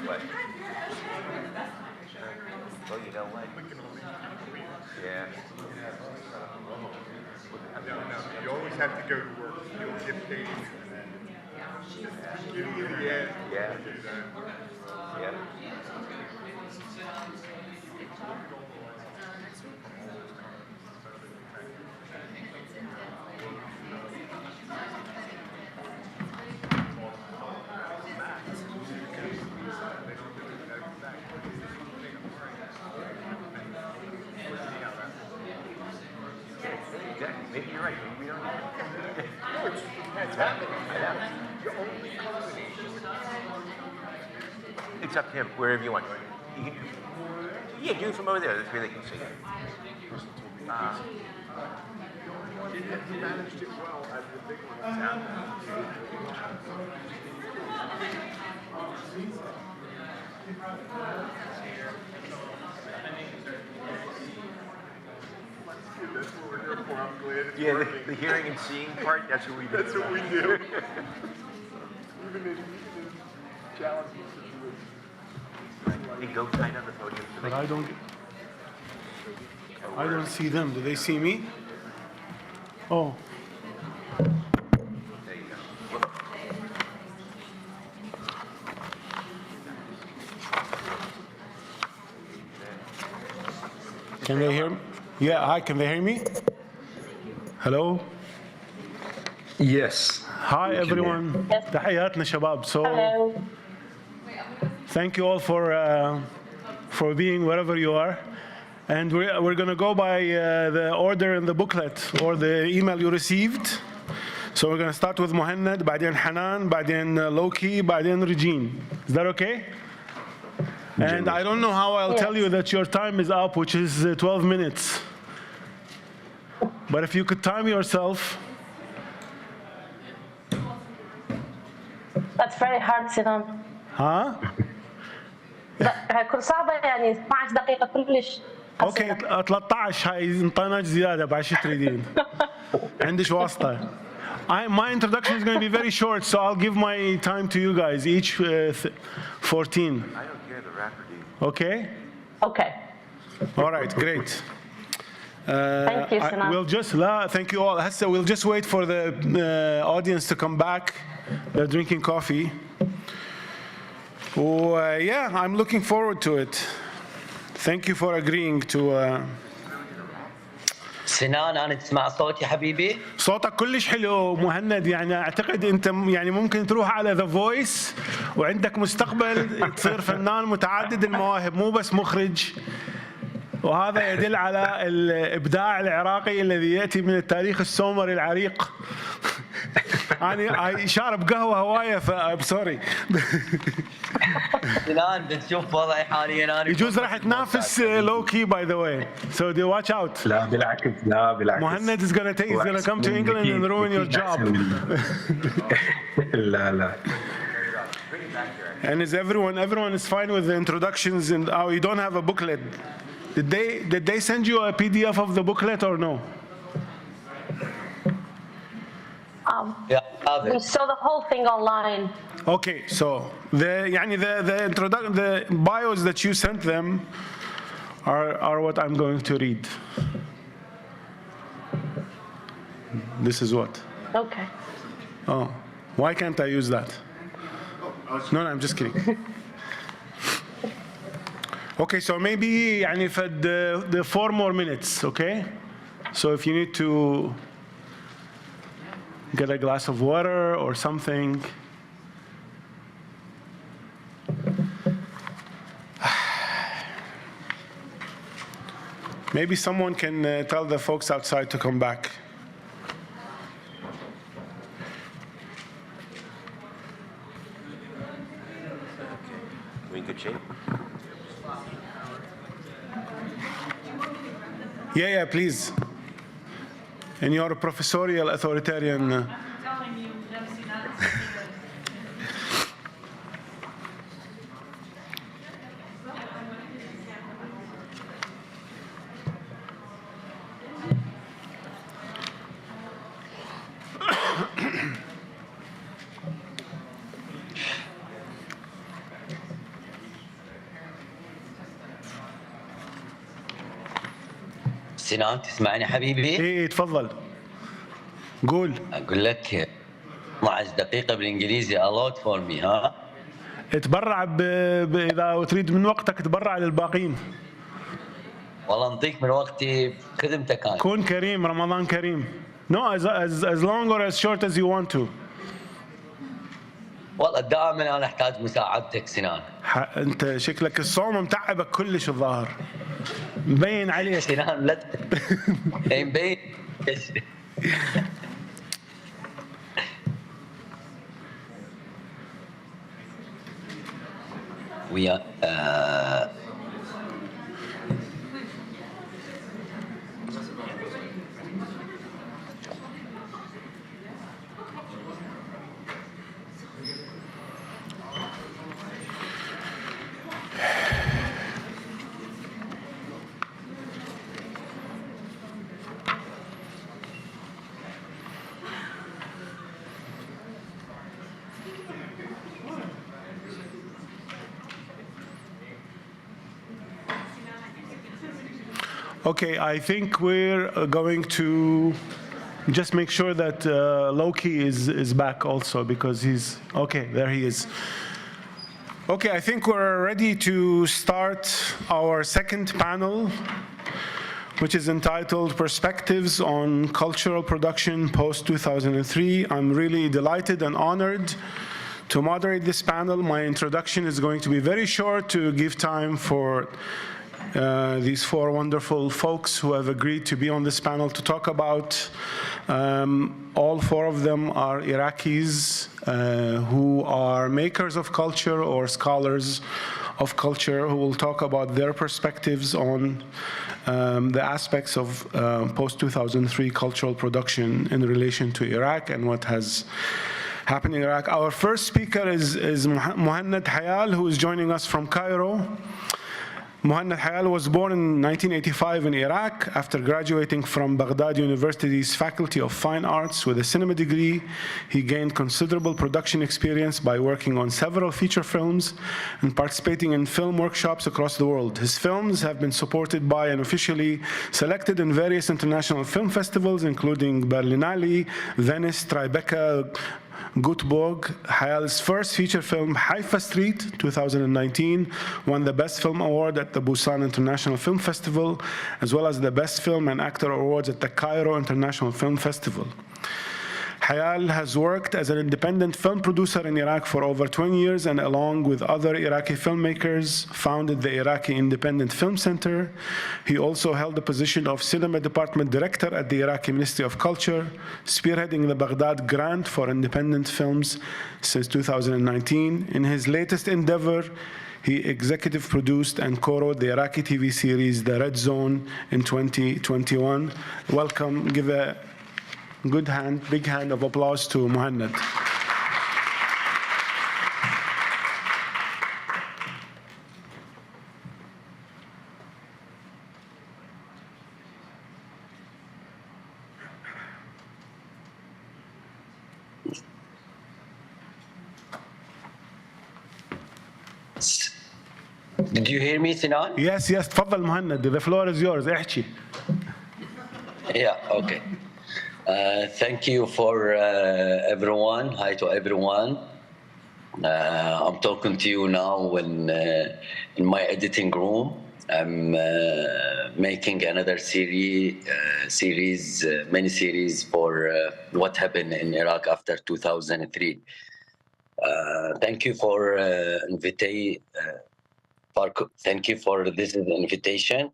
Speaker 4: What? Well, you know what? Yeah.
Speaker 12: No, you always have to go to work. You don't get paid and then just give you the end.
Speaker 4: Yeah. Yeah. Exactly. Maybe you're right. Maybe we don't need it.
Speaker 12: It's happening. You're only
Speaker 4: It's up to him, wherever you want. You can, yeah, do it from over there. That's where they can see it.
Speaker 12: He managed it well as the big one. It's happening. That's what we're here for. I'm glad it's
Speaker 4: Yeah,
Speaker 12: working.
Speaker 4: the hearing and seeing part, that's what we do.
Speaker 12: That's what we do. Even in challenging situations.
Speaker 4: Hey, go kind of the podium. So
Speaker 6: But I don't see them. Do they see me? Oh.
Speaker 4: There you go.
Speaker 6: Can they hear me? Yeah, hi, can they hear me? Hello?
Speaker 13: Yes.
Speaker 6: Hi, everyone. تحياتنا شباب. So, thank you all for being wherever you are. And we're going to go by the order in the booklet or the email you received. So we're going to start with Muhannad, بعدين حنان, بعدين Loki, بعدين Regine. Is that okay? And I don't know how I'll tell you that your time is up, which is 12 minutes. But if you could time yourself.
Speaker 14: That's very hard, Sinan.
Speaker 6: Huh?
Speaker 14: هيكون صعبة يعني 12 دقيقة كلش.
Speaker 6: اوكي 13 هاي انطيناك زيادة بعد شو تريدين؟ عندش واسطة. My introduction is going to be very short, so I'll give my time to you guys, each 14.
Speaker 4: I don't care, the rapper dude.
Speaker 6: Okay?
Speaker 14: Okay.
Speaker 6: All right, great.
Speaker 14: Thank you, Sinan.
Speaker 6: We'll just, thank you all. هسه we'll just wait for the audience to come back. They're drinking coffee. Yeah, I'm looking forward to it. Thank you for agreeing to.
Speaker 15: سنان أنا تسمع صوتي حبيبي؟
Speaker 6: صوتك كلش حلو مهند، يعني أعتقد أنت يعني ممكن تروح على The Voice وعندك مستقبل تصير فنان متعدد المواهب مو بس مخرج، وهذا يدل على الإبداع العراقي الذي يأتي من التاريخ السومري العريق. أنا شارب قهوة هواية فبسوري.
Speaker 15: سنان بتشوف وضعي حاليا أنا
Speaker 6: يجوز راح تنافس لوكي by the way, so do watch out.
Speaker 13: لا بالعكس لا بالعكس.
Speaker 6: Muhannad is gonna come to England and ruin your job.
Speaker 13: لا لا.
Speaker 6: And is everyone is fine with the introductions and you don't have a booklet? Did they send you a PDF of the booklet or no?
Speaker 14: We saw the whole thing online.
Speaker 6: Okay, so the bios that you sent them are what I'm going to read. This is what?
Speaker 14: Okay.
Speaker 6: Oh, why can't I use that? No, I'm just kidding. Okay, so maybe يعني for the 4 more minutes, okay? So if you need to get a glass of water or something. Maybe someone can tell the folks outside to come back.
Speaker 4: We in good shape?
Speaker 6: Yeah, please. And you're a professorial authoritarian.
Speaker 15: سنان تسمعني حبيبي؟
Speaker 6: ايه تفضل. قول.
Speaker 15: أقول لك 12 دقيقة بالإنجليزي allowed for me ها؟
Speaker 6: اتبرع إذا تريد من وقتك تبرع للباقين.
Speaker 15: والله نطيك من وقتي خدمتك أنا.
Speaker 6: كون كريم، رمضان كريم. No, as long or as short as you want to.
Speaker 15: والله دائما أنا أحتاج مساعدتك سنان.
Speaker 6: أنت شكلك الصوم متعبك كلش الظاهر. مبين عليك.
Speaker 15: سنان لا مبين. ويا
Speaker 6: Okay, I think we're going to just make sure that Loki is back also because he's, okay, there he is. Okay, I think we're ready to start our second panel. which is entitled Perspectives on Cultural Production Post-2003. I'm really delighted and honored to moderate this panel. My introduction is going to be very short to give time for these four wonderful folks who have agreed to be on this panel to talk about. All four of them are Iraqis who are makers of culture or scholars of culture who will talk about their perspectives on the aspects of post-2003 cultural production in relation to Iraq and what has happened in Iraq. Our first speaker is Muhannad Hayal, who is joining us from Cairo. Muhannad Hayal was born in 1985 in Iraq. After graduating from Baghdad University's Faculty of Fine Arts with a cinema degree, he gained considerable production experience by working on several feature films and participating in film workshops across the world. His films have been supported by and officially selected in various international film festivals, including Berlinale, Venice, Tribeca, Göteborg. Hayal's first feature film, Haifa Street, 2019, won the Best Film Award at the Busan International Film Festival, as well as the Best Film and Actor Awards at the Cairo International Film Festival. Hayal has worked as an independent film producer in Iraq for over 20 years and along with other Iraqi filmmakers founded the Iraqi Independent Film Center. He also held the position of Cinema Department Director at the Iraqi Ministry of Culture, spearheading the Baghdad Grant for Independent Films since 2019. In his latest endeavor, he executive produced and co-wrote the Iraqi TV series The Red Zone in 2021. Welcome. Give a big hand of applause to Muhannad.
Speaker 15: Did you hear me, Sinan?
Speaker 6: Yes, تفضل مهند. The floor is yours. احكي.
Speaker 15: Yeah, okay. Thank you for everyone. Hi to everyone. I'm talking to you now in my editing room. I'm making another mini-series for what happened in Iraq after 2003. Thank you for thank you for this invitation.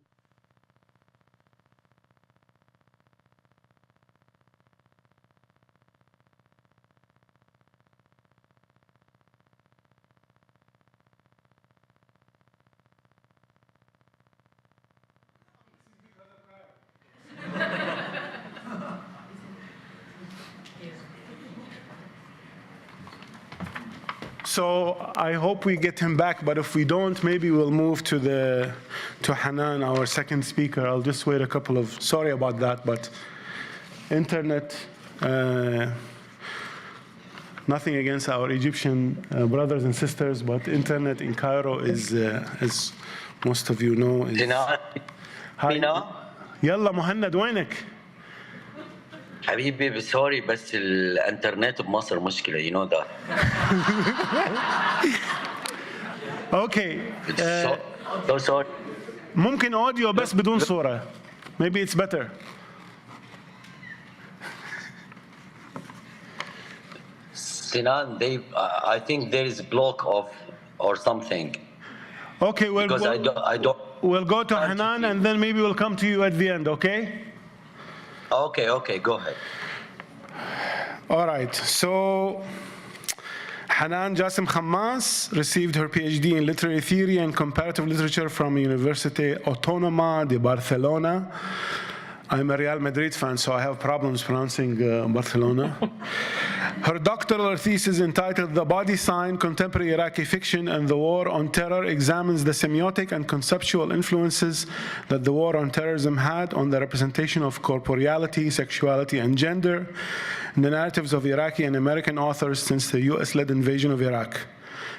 Speaker 6: So I hope we get him back, but if we don't, maybe we'll move to Hanan, our second speaker. I'll just wait a couple of, sorry about that, but internet, nothing against our Egyptian brothers and sisters, but internet in Cairo is, as most of you know, is... يلا مهند وينك؟
Speaker 15: حبيبي سوري بس الانترنت بمصر مشكلة, you know that.
Speaker 6: Okay.
Speaker 15: So sorry.
Speaker 6: ممكن audio بس بدون صورة. Maybe it's better.
Speaker 15: Sinan, I think there is a block of or something.
Speaker 6: Okay, well,
Speaker 15: because I don't.
Speaker 6: We'll go to Hanan and then maybe we'll come to you at the end, okay?
Speaker 15: Okay, go ahead.
Speaker 6: All right, so Hanan Jassim Khammas received her PhD in literary theory and comparative literature from University Autónoma de Barcelona. I'm a Real Madrid fan, so I have problems pronouncing Barcelona. Her doctoral thesis, entitled The Body Sign, Contemporary Iraqi Fiction and the War on Terror, examines the semiotic and conceptual influences that the war on terrorism had on the representation of corporeality, sexuality, and gender in the narratives of Iraqi and American authors since the US-led invasion of Iraq.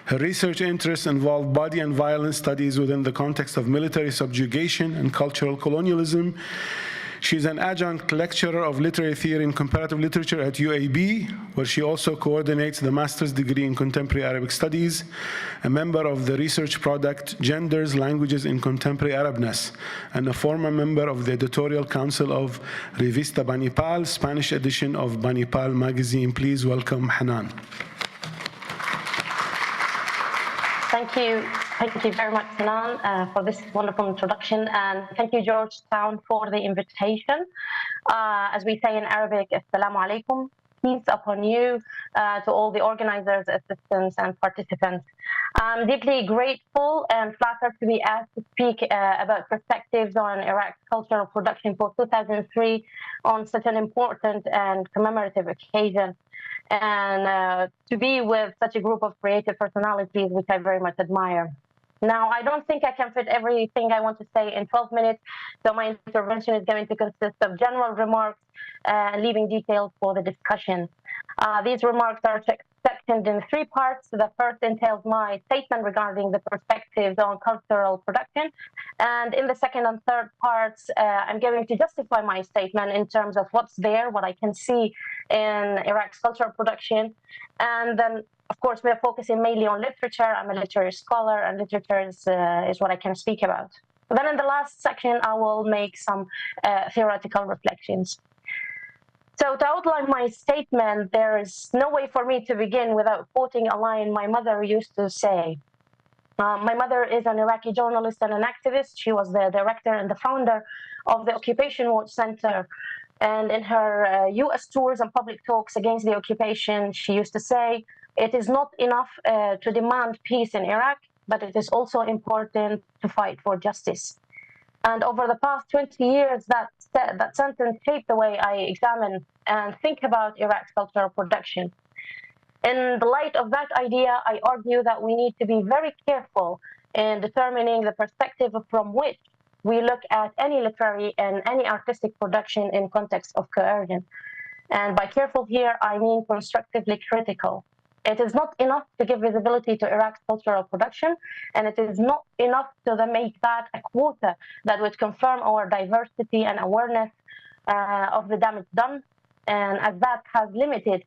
Speaker 6: Her research interests involve body and violence studies within the context of military subjugation and cultural colonialism. She's an adjunct lecturer of literary theory and comparative literature at UAB, where she also coordinates the master's degree in contemporary Arabic studies, a member of the research product Genders, Languages in Contemporary Arabness, and a former member of the editorial council of Revista Banipal, Spanish edition of Banipal magazine. Please welcome Hanan.
Speaker 14: Thank you very much, Sinan, for this wonderful introduction, and thank you, Georgetown, for the invitation. As we say in Arabic, Assalamu alaikum, peace upon you, to all the organizers, assistants, and participants. I'm deeply grateful and flattered to be asked to speak about perspectives on Iraq's cultural production for 2003 on such an important and commemorative occasion, and to be with such a group of creative personalities, which I very much admire. Now, I don't think I can fit everything I want to say in 12 minutes, so my intervention is going to consist of general remarks and leaving details for the discussion. These remarks are sectioned in 3 parts. The first entails my statement regarding the perspectives on cultural production, and in the second and third parts, I'm going to justify my statement in terms of what's there, what I can see in Iraq's cultural production, and then of course, we are focusing mainly on literature. I'm a literary scholar, and literature is what I can speak about. Then in the last section, I will make some theoretical reflections. So to outline my statement, there is no way for me to begin without quoting a line my mother used to say. My mother is an Iraqi journalist and an activist. She was the director and the founder of the Occupation Watch Center. And in her US tours and public talks against the occupation, she used to say, "It is not enough to demand peace in Iraq, but it is also important to fight for justice." And over the past 20 years, that sentence shaped the way I examine and think about Iraq's cultural production. In the light of that idea, I argue that we need to be very careful in determining the perspective from which we look at any literary and any artistic production in context of coercion. And by careful here, I mean constructively critical. It is not enough to give visibility to Iraq's cultural production, and it is not enough to make that a quota that would confirm our diversity and awareness of the damage done, and as that has limited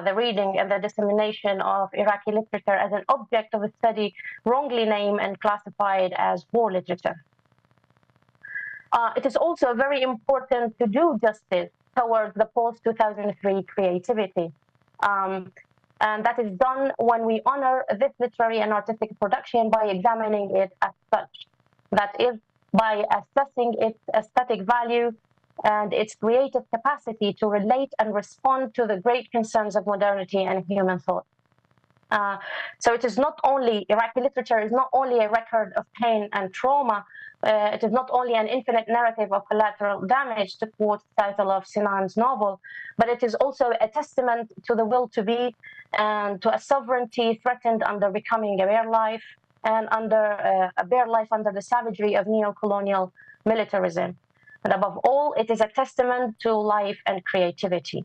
Speaker 14: the reading and the dissemination of Iraqi literature as an object of a study wrongly named and classified as war literature. It is also very important to do justice towards the post-2003 creativity. And that is done when we honor this literary and artistic production by examining it as such. That is, by assessing its aesthetic value and its creative capacity to relate and respond to the great concerns of modernity and human thought. So it is not only, Iraqi literature is not only a record of pain and trauma, it is not only an infinite narrative of collateral damage, to quote the title of Sinan's novel, but it is also a testament to the will to be and to a sovereignty threatened under becoming a bare life and under a bare life under the savagery of neo-colonial militarism. And above all, it is a testament to life and creativity.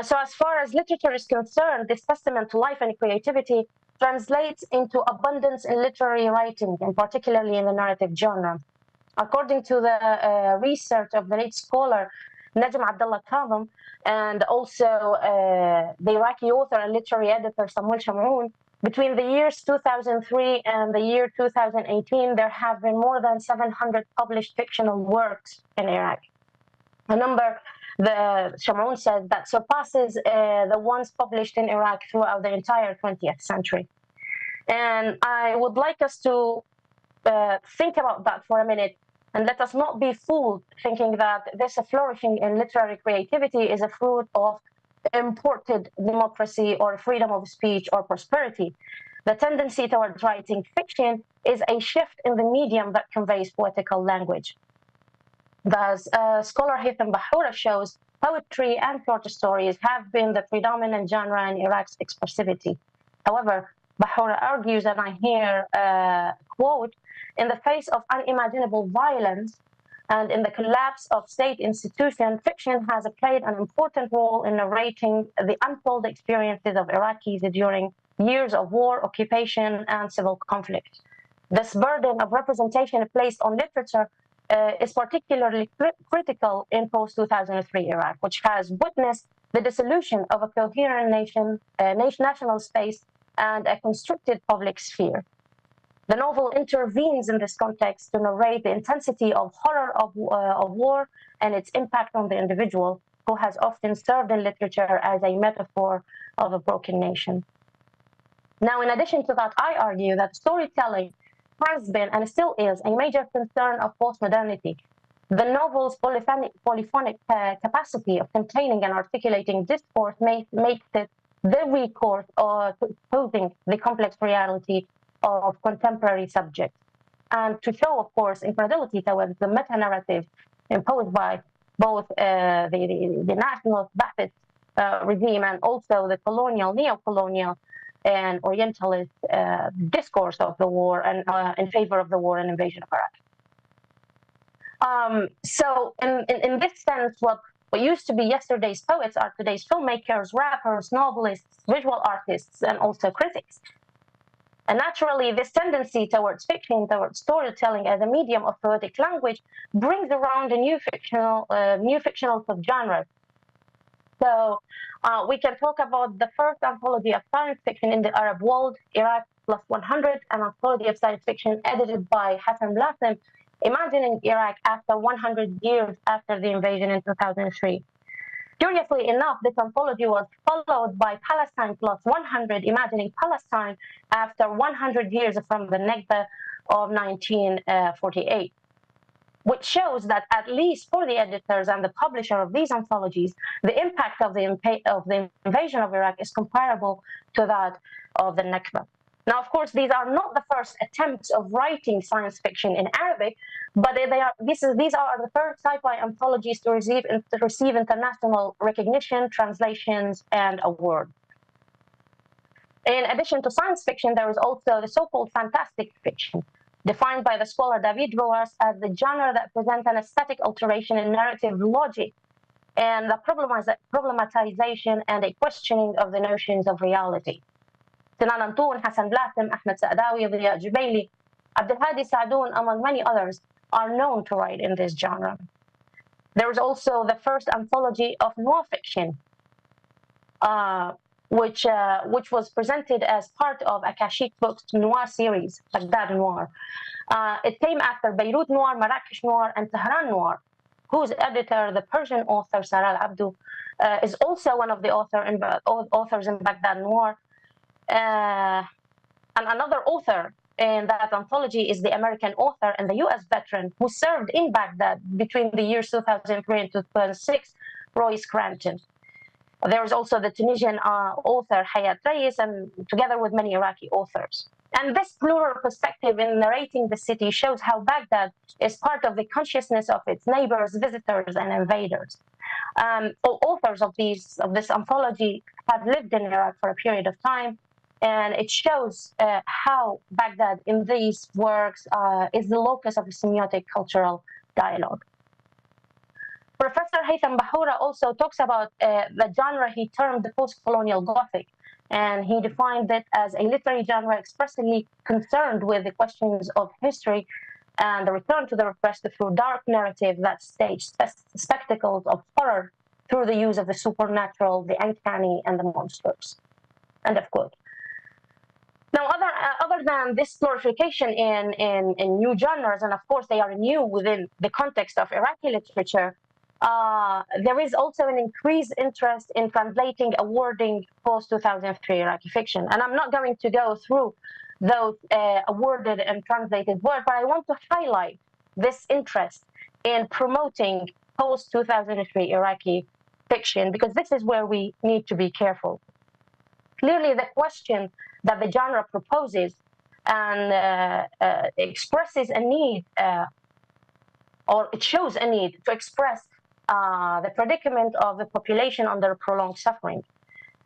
Speaker 14: So as far as literature is concerned, this testament to life and creativity translates into abundance in literary writing, and particularly in the narrative genre. According to the research of the late scholar Najm Abdullah Kazem, and also the Iraqi author and literary editor Samuel Shamroon, between the years 2003 and the year 2018, there have been more than 700 published fictional works in Iraq. A number, the Shamroon says, that surpasses the ones published in Iraq throughout the entire 20th century. And I would like us to think about that for a minute, and let us not be fooled thinking that this flourishing in literary creativity is a fruit of imported democracy or freedom of speech or prosperity. The tendency towards writing fiction is a shift in the medium that conveys poetical language. Thus, scholar Haytham Bahura shows poetry and short stories have been the predominant genre in Iraq's expressivity. However, Bahura argues, and I here quote, "In the face of unimaginable violence and in the collapse of state institutions, fiction has played an important role in narrating the untold experiences of Iraqis during years of war, occupation, and civil conflict. This burden of representation placed on literature is particularly critical in post-2003 Iraq, which has witnessed the dissolution of a coherent national space and a constructed public sphere. The novel intervenes in this context to narrate the intensity of horror of war and its impact on the individual, who has often served in literature as a metaphor of a broken nation. Now, in addition to that, I argue that storytelling has been and still is a major concern of postmodernity. The novel's polyphonic capacity of containing and articulating discourse makes it the recourse to exposing the complex reality of contemporary subjects, and to show, of course, incredulity towards the meta-narrative imposed by both the nationalist Ba'athist regime and also the colonial, neo-colonial, and Orientalist discourse of the war and in favor of the war and invasion of Iraq. So in this sense, what used to be yesterday's poets are today's filmmakers, rappers, novelists, visual artists, and also critics. And naturally, this tendency towards fiction, towards storytelling as a medium of poetic language, brings around a new fictional subgenre. So we can talk about the first anthology of science fiction in the Arab world, Iraq Plus 100, an anthology of science fiction edited by Hassan Blasem, imagining Iraq after 100 years after the invasion in 2003. Curiously enough, this anthology was followed by Palestine Plus 100, imagining Palestine after 100 years from the Nakba of 1948. Which shows that, at least for the editors and the publisher of these anthologies, the impact of the invasion of Iraq is comparable to that of the Nakba. Now, of course, these are not the first attempts of writing science fiction in Arabic, but these are the first sci-fi anthologies to receive international recognition, translations, and awards. In addition to science fiction, there is also the so-called fantastic fiction, defined by the scholar David Roas as the genre that presents an aesthetic alteration in narrative logic and the problematization and a questioning of the notions of reality. Sinan Antoun, Hassan Blasem, Ahmed Saadawi, Ziya Jubaili, Abdelhadi Sadoun, among many others, are known to write in this genre. There is also the first anthology of noir fiction, which was presented as part of Akashic Books' noir series, Baghdad Noir. It came after Beirut Noir, Marrakesh Noir, and Tehran Noir, whose editor, the Persian author Saral Abdu, is also one of the authors in Baghdad Noir. And another author in that anthology is the American author and the U.S. veteran who served in Baghdad between the years 2003 and 2006, Roy Scranton. There is also the Tunisian author Hayat Reis, and together with many Iraqi authors. And this plural perspective in narrating the city shows how Baghdad is part of the consciousness of its neighbors, visitors, and invaders. All authors of this anthology have lived in Iraq for a period of time, and it shows how Baghdad in these works is the locus of a semiotic cultural dialogue. Professor Haytham Bahura also talks about the genre he termed the post-colonial Gothic, and he defined it as a literary genre expressly concerned with the questions of history and the return to the repressed through dark narrative that staged spectacles of horror through the use of the supernatural, the uncanny, and the monsters. End of quote. Now, other than this glorification in new genres, and of course they are new within the context of Iraqi literature, there is also an increased interest in translating, awarding post-2003 Iraqi fiction. And I'm not going to go through those awarded and translated works, but I want to highlight this interest in promoting post-2003 Iraqi fiction, because this is where we need to be careful. Clearly, the question that the genre proposes and expresses a need, or it shows a need to express the predicament of the population under prolonged suffering.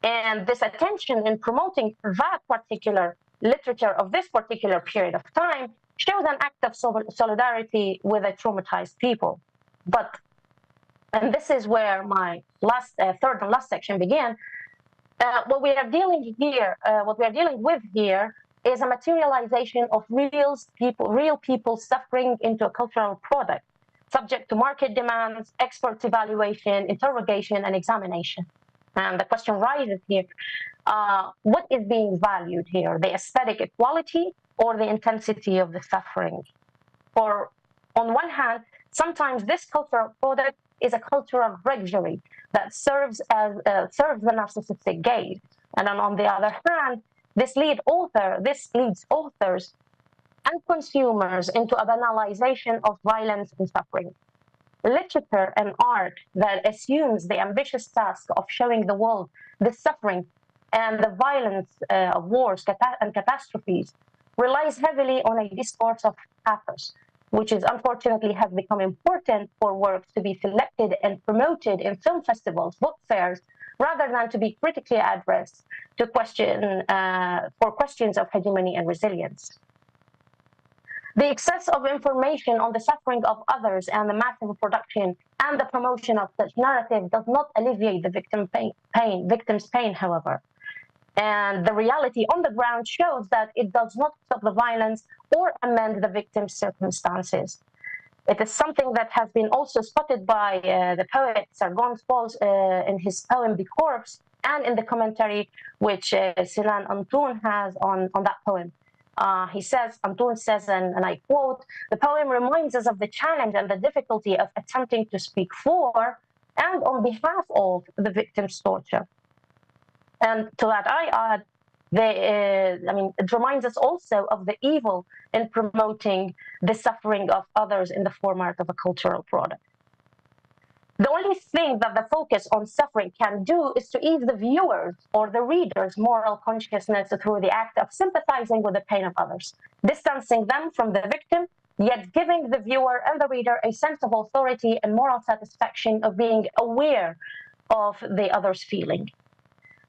Speaker 14: And this attention in promoting that particular literature of this particular period of time shows an act of solidarity with a traumatized people. But, and this is where my third and last section began, what we are dealing with here is a materialization of real people suffering into a cultural product. subject to market demands, experts' evaluation, interrogation, and examination. And the question rises here, what is being valued here, the aesthetic equality or the intensity of the suffering? For, on one hand, sometimes this cultural product is a culture of luxury that serves the narcissistic gaze. And then on the other hand, this leads authors and consumers into a banalization of violence and suffering. Literature and art that assumes the ambitious task of showing the world the suffering and the violence of wars and catastrophes relies heavily on a discourse of pathos, which is unfortunately has become important for works to be selected and promoted in film festivals, book fairs, rather than to be critically addressed to for questions of hegemony and resilience. The excess of information on the suffering of others and the massive production and the promotion of such narrative does not alleviate the victim's pain, however. And the reality on the ground shows that it does not stop the violence or amend the victim's circumstances. It is something that has been also spotted by the poet Sargon Pauls in his poem The Corpse, and in the commentary which Sinan Antoun has on that poem. Antoun says, and I quote, "The poem reminds us of the challenge and the difficulty of attempting to speak for and on behalf of the victim's torture." And to that I add, it reminds us also of the evil in promoting the suffering of others in the format of a cultural product. The only thing that the focus on suffering can do is to ease the viewer's or the reader's moral consciousness through the act of sympathizing with the pain of others, distancing them from the victim, yet giving the viewer and the reader a sense of authority and moral satisfaction of being aware of the other's feeling.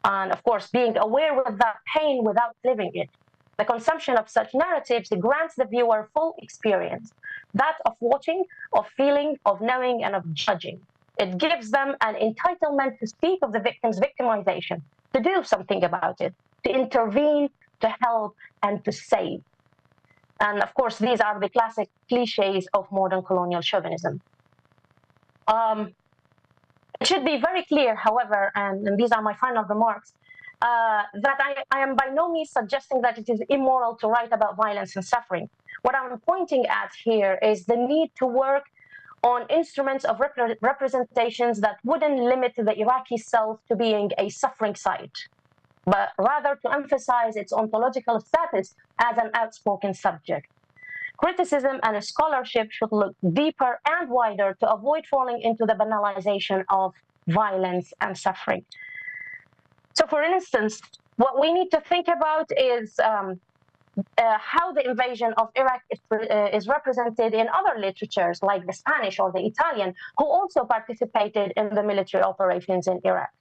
Speaker 14: And of course, being aware of that pain without living it. The consumption of such narratives grants the viewer full experience, that of watching, of feeling, of knowing, and of judging. It gives them an entitlement to speak of the victim's victimization, to do something about it, to intervene, to help, and to save. And of course, these are the classic cliches of modern colonial chauvinism. It should be very clear, however, and these are my final remarks, that I am by no means suggesting that it is immoral to write about violence and suffering. What I'm pointing at here is the need to work on instruments of representations that wouldn't limit the Iraqi self to being a suffering site, but rather to emphasize its ontological status as an outspoken subject. Criticism and scholarship should look deeper and wider to avoid falling into the banalization of violence and suffering. So, for instance, what we need to think about is how the invasion of Iraq is represented in other literatures like the Spanish or the Italian, who also participated in the military operations in Iraq.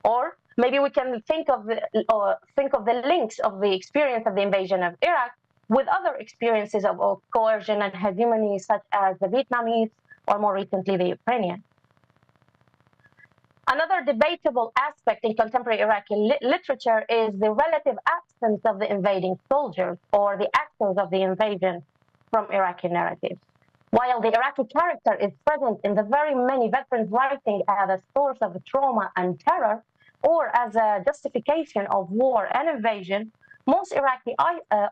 Speaker 14: Or maybe we can think of the links of the experience of the invasion of Iraq with other experiences of coercion and hegemony, such as the Vietnamese or more recently the Ukrainian. Another debatable aspect in contemporary Iraqi literature is the relative absence of the invading soldiers or the actors of the invasion from Iraqi narratives. While the Iraqi character is present in the very many veterans writing as a source of trauma and terror, or as a justification of war and invasion, most Iraqi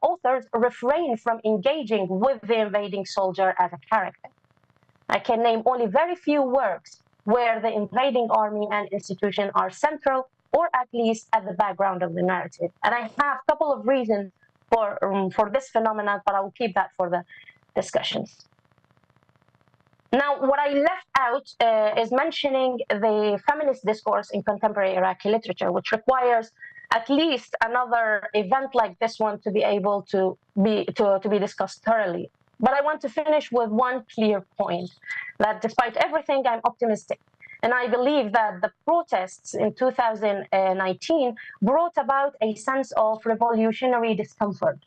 Speaker 14: authors refrain from engaging with the invading soldier as a character. I can name only very few works where the invading army and institution are central, or at least at the background of the narrative. And I have a couple of reasons for this phenomenon, but I will keep that for the discussions. Now, what I left out is mentioning the feminist discourse in contemporary Iraqi literature, which requires at least another event like this one to be able to be discussed thoroughly. But I want to finish with one clear point, that despite everything, I'm optimistic. And I believe that the protests in 2019 brought about a sense of revolutionary discomfort.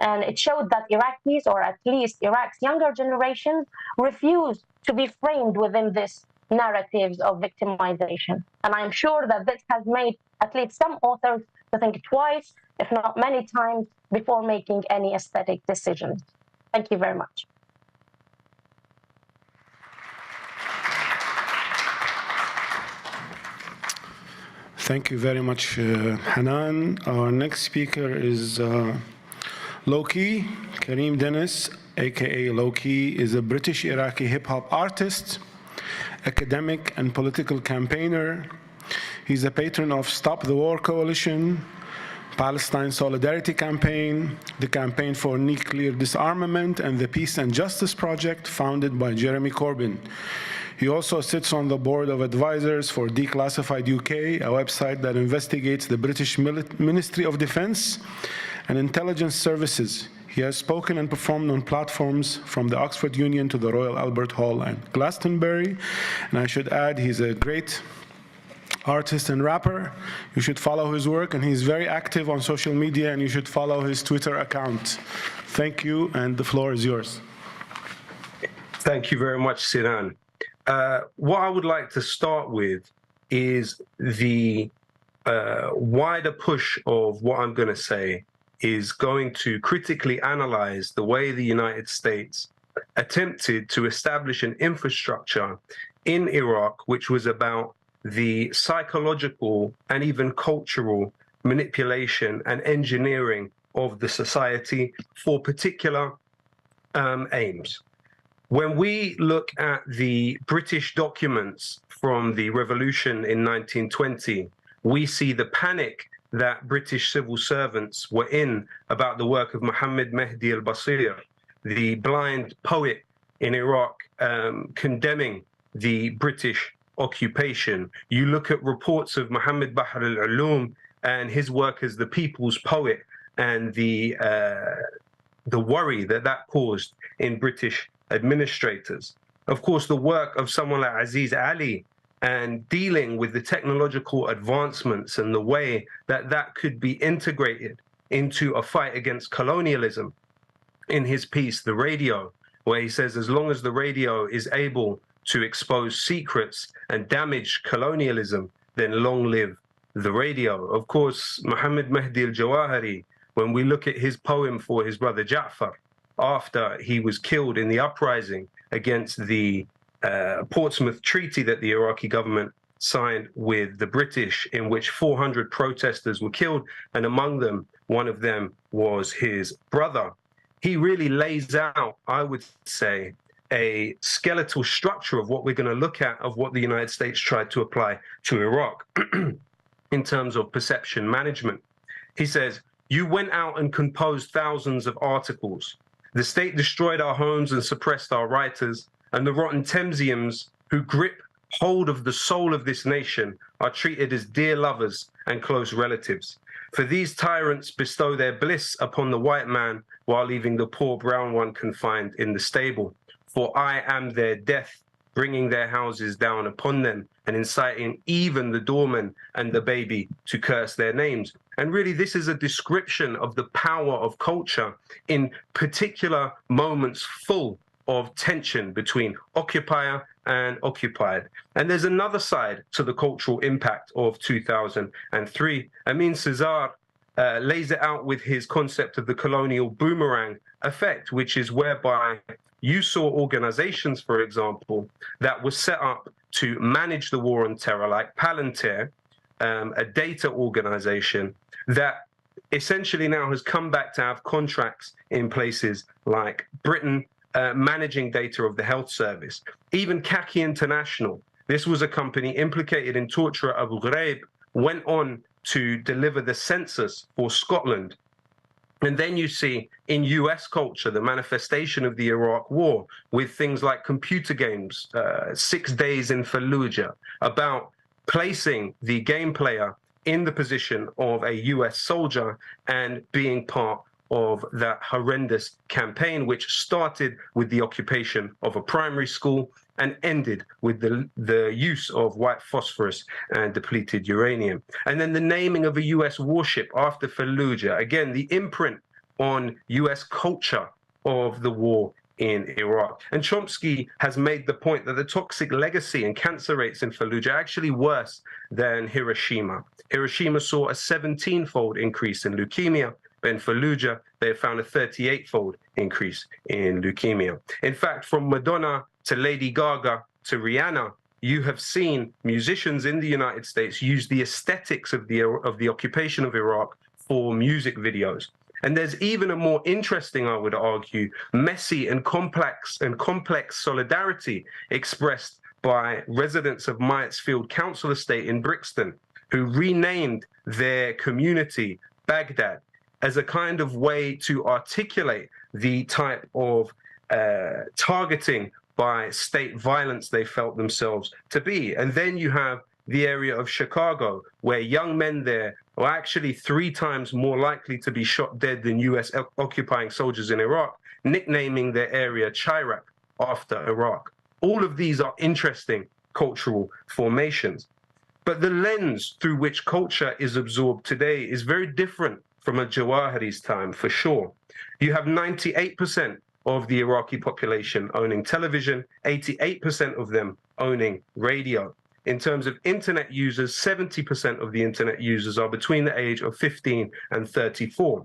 Speaker 14: And it showed that Iraqis, or at least Iraq's younger generations, refused to be framed within this narratives of victimization. And I'm sure that this has made at least some authors to think twice, if not many times, before making any aesthetic decisions. Thank you very much.
Speaker 6: Thank you very much, Hanan. Our next speaker is Loki. Kareem Dennis, aka Loki, is a British Iraqi hip-hop artist, academic, and political campaigner. He's a patron of Stop the War Coalition, Palestine Solidarity Campaign, the Campaign for Nuclear Disarmament, and the Peace and Justice Project, founded by Jeremy Corbyn. He also sits on the board of advisors for Declassified UK, a website that investigates the British Ministry of Defence and Intelligence Services. He has spoken and performed on platforms from the Oxford Union to the Royal Albert Hall and Glastonbury. And I should add, he's a great artist and rapper. You should follow his work, and he's very active on social media, and you should follow his Twitter account. Thank you, and the floor is yours.
Speaker 13: Thank you very much, Sinan. What I would like to start with is the wider push of what I'm going to say is going to critically analyze the way the United States attempted to establish an infrastructure in Iraq, which was about the psychological and even cultural manipulation and engineering of the society for particular aims. When we look at the British documents from the revolution in 1920, we see the panic that British civil servants were in about the work of Muhammad Mehdi al-Basir, the blind poet in Iraq, condemning the British occupation. You look at reports of Muhammad Bahr al-Ulum and his work as the people's poet, and the worry that that caused in British administrators. Of course, the work of someone like Aziz Ali and dealing with the technological advancements and the way that that could be integrated into a fight against colonialism. In his piece, The Radio, where he says, as long as the radio is able to expose secrets and damage colonialism, then long live the radio. Of course, Muhammad Mehdi al-Jawahiri, when we look at his poem for his brother Ja'far, after he was killed in the uprising against the Portsmouth Treaty that the Iraqi government signed with the British, in which 400 protesters were killed, and among them, one of them was his brother. He really lays out, I would say, a skeletal structure of what we're going to look at of what the United States tried to apply to Iraq in terms of perception management. He says, "You went out and composed thousands of articles. The state destroyed our homes and suppressed our writers, and the rotten Thamesians who grip hold of the soul of this nation are treated as dear lovers and close relatives. For these tyrants bestow their bliss upon the white man while leaving the poor brown one confined in the stable. For I am their death, bringing their houses down upon them and inciting even the doorman and the baby to curse their names." And really, this is a description of the power of culture in particular moments full of tension between occupier and occupied. And there's another side to the cultural impact of 2003. Amin Cesar lays it out with his concept of the colonial boomerang effect, which is whereby you saw organizations, for example, that were set up to manage the war on terror, like Palantir, a data organization that essentially now has come back to have contracts in places like Britain, managing data of the health service. Even Khaki International, this was a company implicated in torture at Abu Ghraib, went on to deliver the census for Scotland. And then you see in US culture the manifestation of the Iraq war with things like computer games, 6 Days in Fallujah, about placing the game player in the position of a US soldier and being part of that horrendous campaign, which started with the occupation of a primary school and ended with the use of white phosphorus and depleted uranium. And then the naming of a US warship after Fallujah, again, the imprint on US culture of the war in Iraq. And Chomsky has made the point that the toxic legacy and cancer rates in Fallujah are actually worse than Hiroshima. Hiroshima saw a 17-fold increase in leukemia. In Fallujah, they have found a 38-fold increase in leukemia. In fact, from Madonna to Lady Gaga to Rihanna, you have seen musicians in the United States use the aesthetics of the occupation of Iraq for music videos. And there's even a more interesting, I would argue, messy and complex solidarity expressed by residents of Myatt's Field Council Estate in Brixton, who renamed their community Baghdad as a kind of way to articulate the type of targeting by state violence they felt themselves to be. And then you have the area of Chicago, where young men there are actually 3 times more likely to be shot dead than US occupying soldiers in Iraq, nicknaming their area Chiraq after Iraq. All of these are interesting cultural formations. But the lens through which culture is absorbed today is very different from a Jawahiri's time, for sure. You have 98% of the Iraqi population owning television, 88% of them owning radio. In terms of internet users, 70% of the internet users are between the age of 15 and 34,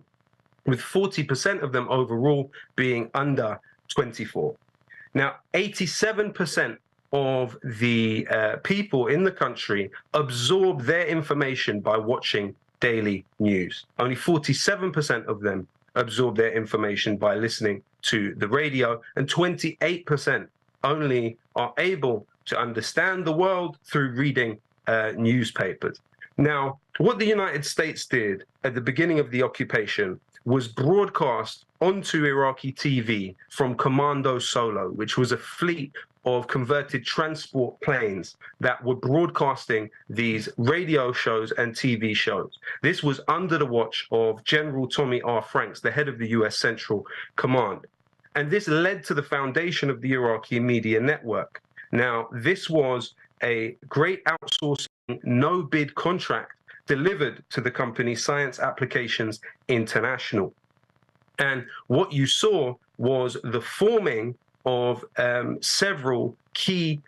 Speaker 13: with 40% of them overall being under 24. Now, 87% of the people in the country absorb their information by watching daily news. Only 47% of them absorb their information by listening to the radio, and 28% only are able to understand the world through reading newspapers. Now, what the United States did at the beginning of the occupation was broadcast onto Iraqi TV from Commando Solo, which was a fleet of converted transport planes that were broadcasting these radio shows and TV shows. This was under the watch of General Tommy R. Franks, the head of the US Central Command. And this led to the foundation of the Iraqi media network. Now, this was a great outsourcing, no-bid contract delivered to the company Science Applications International. And what you saw was the forming of several key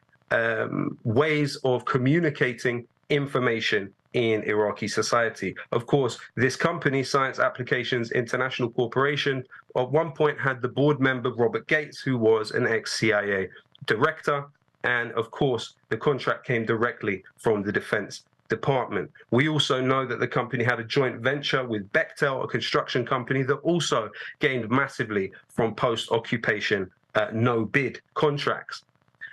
Speaker 13: ways of communicating information in Iraqi society. Of course, this company, Science Applications International Corporation, at one point had the board member Robert Gates, who was an ex-CIA director. And of course, the contract came directly from the Defense Department. We also know that the company had a joint venture with Bechtel, a construction company that also gained massively from post-occupation no-bid contracts.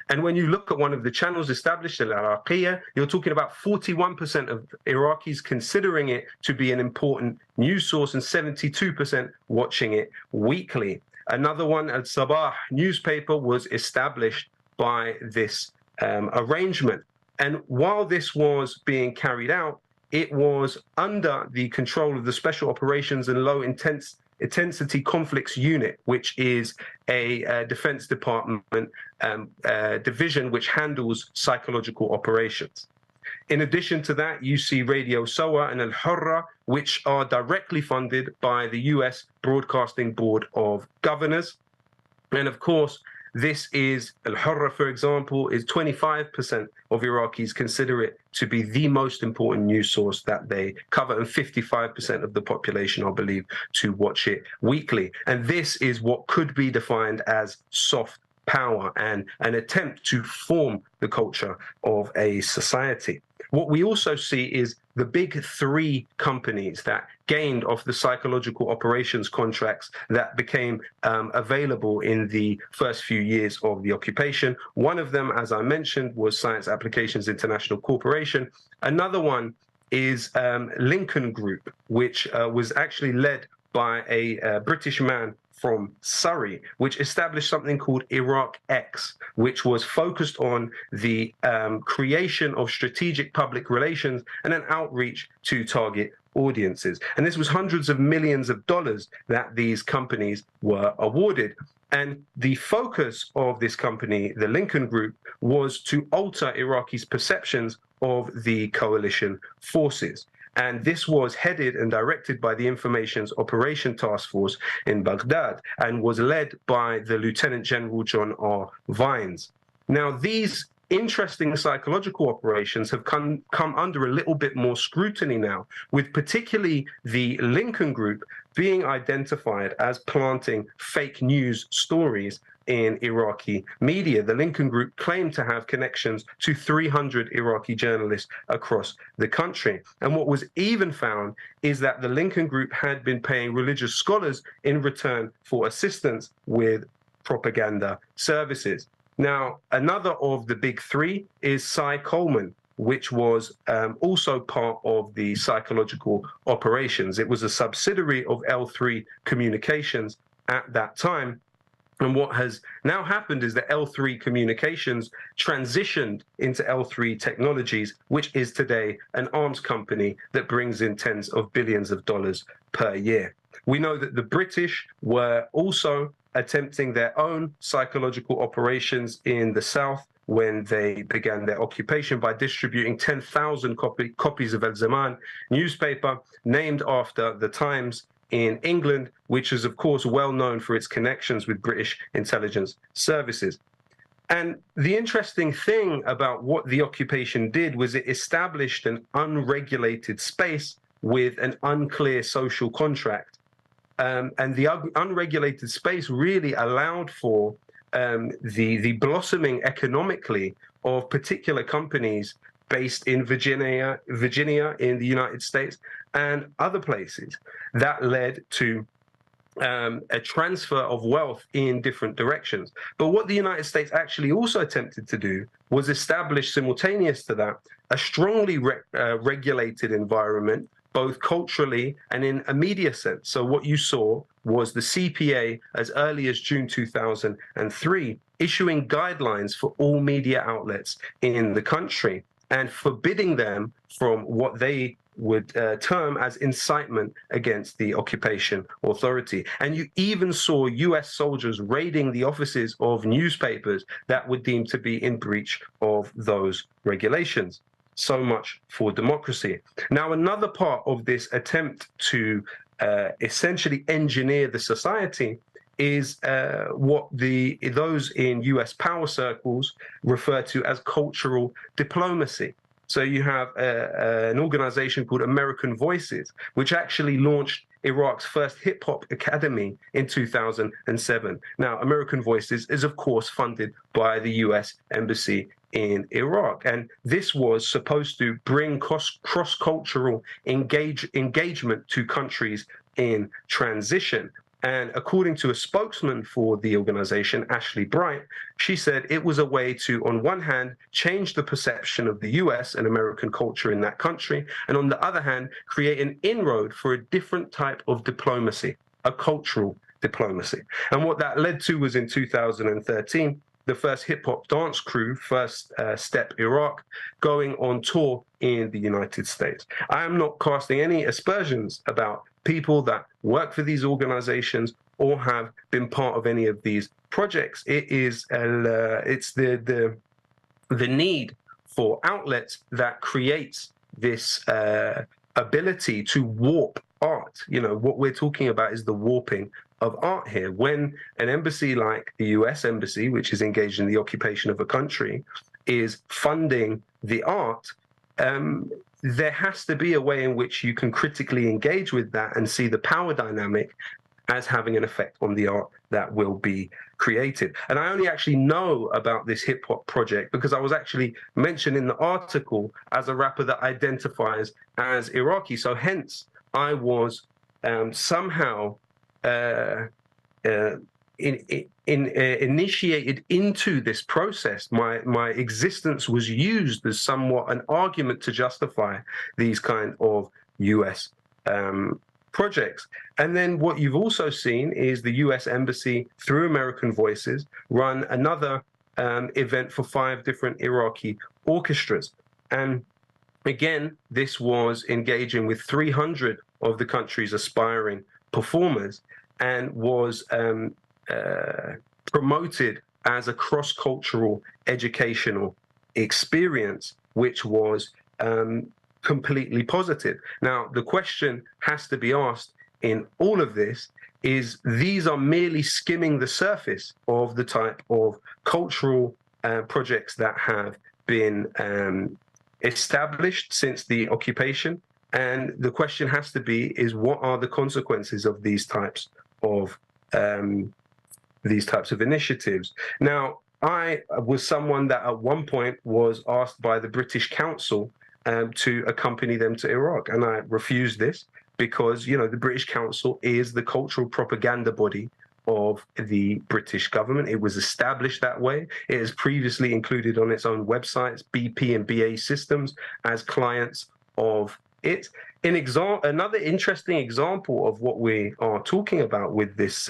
Speaker 13: And when you look at one of the channels established in Iraqiyya, you're talking about 41% of Iraqis considering it to be an important news source and 72% watching it weekly. Another one, Al Sabah newspaper, was established by this arrangement. And while this was being carried out, it was under the control of the Special Operations and Low Intensity Conflicts Unit, which is a Defense Department division which handles psychological operations. In addition to that, you see Radio SOA and Al Hurra, which are directly funded by the US Broadcasting Board of Governors. And of course, this is, Al Hurra, for example, is 25% of Iraqis consider it to be the most important news source that they cover, and 55% of the population are believed to watch it weekly. And this is what could be defined as soft power and an attempt to form the culture of a society. What we also see is the big 3 companies that gained off the psychological operations contracts that became available in the first few years of the occupation. One of them, as I mentioned, was Science Applications International Corporation. Another one is Lincoln Group, which was actually led by a British man from Surrey, which established something called Iraq X, which was focused on the creation of strategic public relations and an outreach to target audiences. And this was hundreds of millions of dollars that these companies were awarded. And the focus of this company, the Lincoln Group, was to alter Iraqis' perceptions of the coalition forces. And this was headed and directed by the Information's Operation Task Force in Baghdad and was led by the Lieutenant General John R. Vines. Now, these interesting psychological operations have come under a little bit more scrutiny now, with particularly the Lincoln Group being identified as planting fake news stories in Iraqi media. The Lincoln Group claimed to have connections to 300 Iraqi journalists across the country. And what was even found is that the Lincoln Group had been paying religious scholars in return for assistance with propaganda services. Now, another of the big three is Cy Coleman, which was also part of the psychological operations. It was a subsidiary of L3 Communications at that time. And what has now happened is that L3 Communications transitioned into L3 Technologies, which is today an arms company that brings in tens of billions of dollars per year. We know that the British were also attempting their own psychological operations in the South when they began their occupation by distributing 10,000 copies of El Zaman newspaper, named after the Times in England, which is, of course, well known for its connections with British intelligence services. And the interesting thing about what the occupation did was it established an unregulated space with an unclear social contract. And the unregulated space really allowed for the blossoming economically of particular companies based in Virginia in the United States and other places that led to a transfer of wealth in different directions. But what the United States actually also attempted to do was establish simultaneous to that a strongly regulated environment, both culturally and in a media sense. So what you saw was the CPA as early as June 2003 issuing guidelines for all media outlets in the country and forbidding them from what they would term as incitement against the occupation authority. And you even saw US soldiers raiding the offices of newspapers that were deemed to be in breach of those regulations. So much for democracy. Now, another part of this attempt to essentially engineer the society is what those in US power circles refer to as cultural diplomacy. So you have an organization called American Voices, which actually launched Iraq's first hip-hop academy in 2007. Now, American Voices is, of course, funded by the US Embassy in Iraq. And this was supposed to bring cross-cultural engagement to countries in transition. And according to a spokesman for the organization, Ashley Bright, she said it was a way to, on one hand, change the perception of the US and American culture in that country, and on the other hand, create an inroad for a different type of diplomacy, a cultural diplomacy. And what that led to was in 2013, the first hip-hop dance crew, First Step Iraq, going on tour in the United States. I am not casting any aspersions about people that work for these organizations or have been part of any of these projects. It is it's the need for outlets that creates this ability to warp art. You know, what we're talking about is the warping of art here. When an embassy like the US Embassy, which is engaged in the occupation of a country, is funding the art, there has to be a way in which you can critically engage with that and see the power dynamic as having an effect on the art that will be created. And I only actually know about this hip hop project because I was actually mentioned in the article as a rapper that identifies as Iraqi. So hence I was somehow initiated into this process. My existence was used as somewhat an argument to justify these kind of US projects. And then what you've also seen is the US Embassy, through American Voices, run another event for 5 different Iraqi orchestras. And again, this was engaging with 300 of the country's aspiring performers and was promoted as a cross-cultural educational experience, which was completely positive. Now, the question has to be asked in all of this is these are merely skimming the surface of the type of cultural projects that have been established since the occupation. And the question has to be is what are the consequences of these types of these types of initiatives. Now, I was someone that at one point was asked by the British Council to accompany them to Iraq, and I refused this because, you know, the British Council is the cultural propaganda body of the British government. It was established that way. It has previously included on its own websites BP and BAE Systems as clients of it. Another interesting example of what we are talking about with this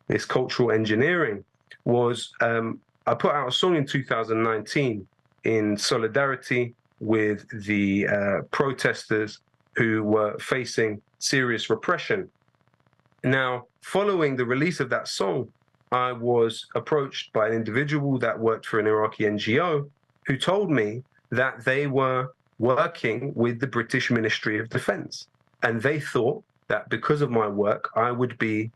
Speaker 13: this cultural engineering was I put out a song in 2019 in solidarity with the protesters who were facing serious repression. Now, following the release of that song, I was approached by an individual that worked for an Iraqi NGO who told me that they were working with the British Ministry of Defense. And they thought that because of my work, I would be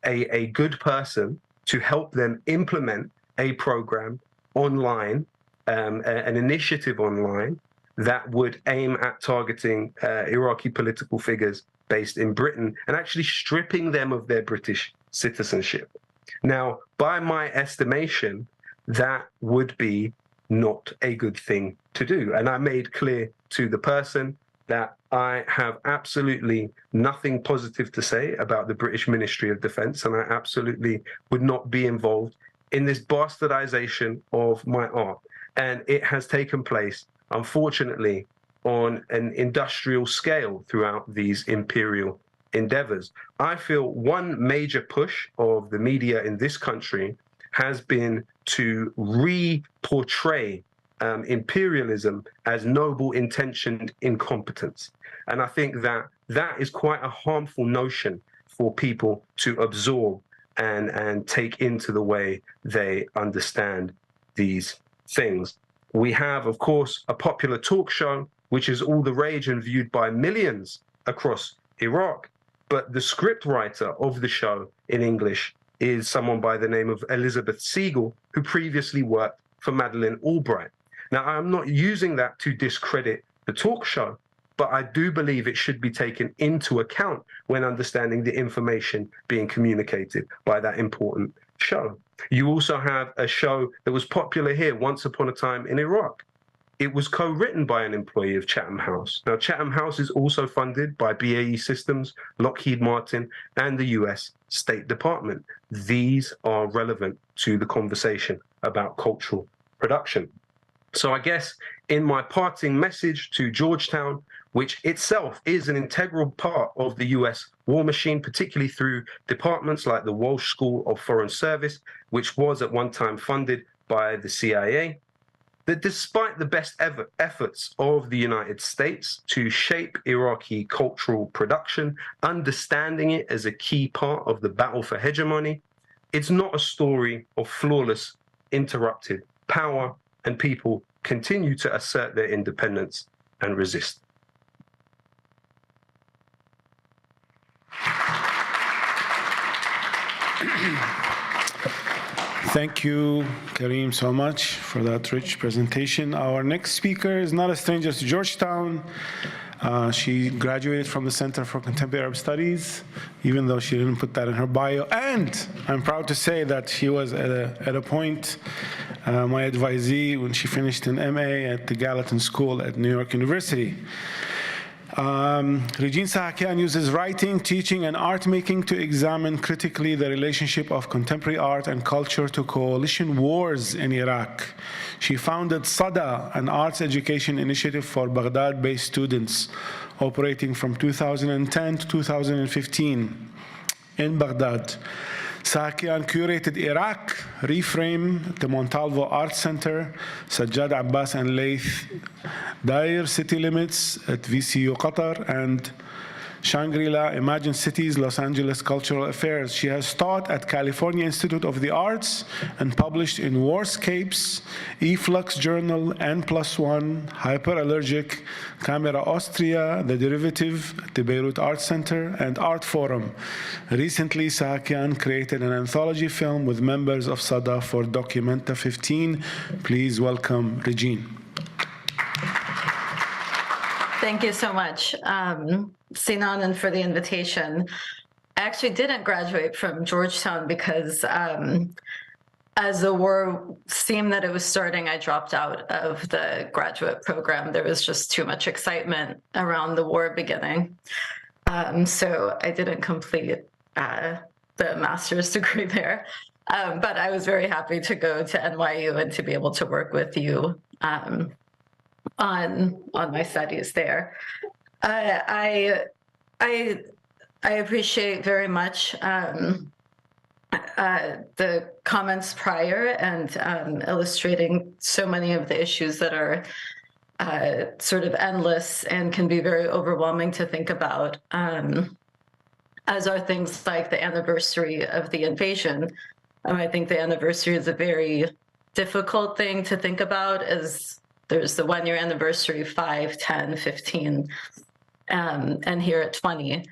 Speaker 13: a good person to help them implement a program online, an initiative online that would aim at targeting Iraqi political figures based in Britain and actually stripping them of their British citizenship. Now, by my estimation, that would be not a good thing to do. And I made clear to the person that I have absolutely nothing positive to say about the British Ministry of Defense, and I absolutely would not be involved in this bastardization of my art. And it has taken place, unfortunately, on an industrial scale throughout these imperial endeavors. I feel one major push of the media in this country has been to re-portray imperialism as noble-intentioned incompetence. And I think that that is quite a harmful notion for people to absorb and take into the way they understand these things. We have, of course, a popular talk show, which is all the rage and viewed by millions across Iraq. But the script writer of the show in English is someone by the name of Elizabeth Siegel, who previously worked for Madeleine Albright. Now, I'm not using that to discredit the talk show, but I do believe it should be taken into account when understanding the information being communicated by that important show. You also have a show that was popular here once upon a time in Iraq. It was co-written by an employee of Chatham House. Now, Chatham House is also funded by BAE Systems, Lockheed Martin, and the US State Department. These are relevant to the conversation about cultural production. So I guess in my parting message to Georgetown, which itself is an integral part of the US war machine, particularly through departments like the Walsh School of Foreign Service, which was at one time funded by the CIA, that despite the best ever efforts of the United States to shape Iraqi cultural production, understanding it as a key part of the battle for hegemony, it's not a story of flawless, interrupted power, and people continue to assert their independence and resist.
Speaker 6: Thank you, Kareem, so much for that rich presentation. Our next speaker is not a stranger to Georgetown. She graduated from the Center for Contemporary Arab Studies, even though she didn't put that in her bio. And I'm proud to say that she was at a point my advisee when she finished an MA at the Gallatin School at New York University. Regine Sahakian uses writing, teaching, and art making to examine critically the relationship of contemporary art and culture to coalition wars in Iraq. She founded SADA, an arts education initiative for Baghdad-based students, operating from 2010 to 2015 in Baghdad. Sahakian curated Iraq, Reframe, the Montalvo Art Center, Sajjad Abbas and Laith Dair City Limits at VCU Qatar, and Shangri-La, Imagine Cities, Los Angeles Cultural Affairs. She has taught at California Institute of the Arts and published in Warscapes, Eflux Journal, N+1, Hyperallergic, Camera Austria, The Derivative, the Beirut Art Center, and Art Forum. Recently, Sahakian created an anthology film with members of SADA for Documenta 15. Please welcome Regine.
Speaker 16: Thank you so much, Sinan, and for the invitation. I actually didn't graduate from Georgetown because as the war seemed that it was starting, I dropped out of the graduate program. There was just too much excitement around the war beginning. So I didn't complete the master's degree there. But I was very happy to go to NYU and to be able to work with you on my studies there. I appreciate very much the comments prior and illustrating so many of the issues that are sort of endless and can be very overwhelming to think about, as are things like the anniversary of the invasion. I think the anniversary is a very difficult thing to think about, as there's the 1-year anniversary, 5, 10, 15, and here at 20.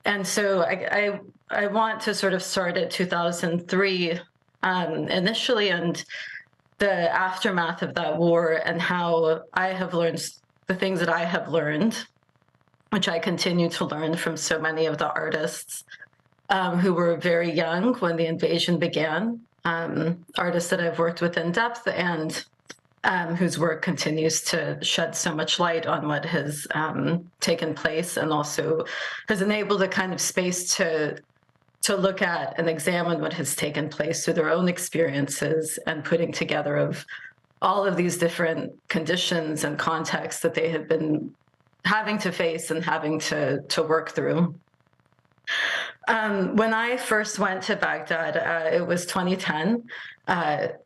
Speaker 16: And so I want to sort of start at 2003 initially, and the aftermath of that war, and how I have learned the things that I have learned, which I continue to learn from so many of the artists who were very young when the invasion began, artists that I've worked with in depth, and whose work continues to shed so much light on what has taken place, and also has enabled a kind of space to look at and examine what has taken place through their own experiences, and putting together of all of these different conditions and contexts that they have been having to face and having to work through. When I first went to Baghdad, it was 2010.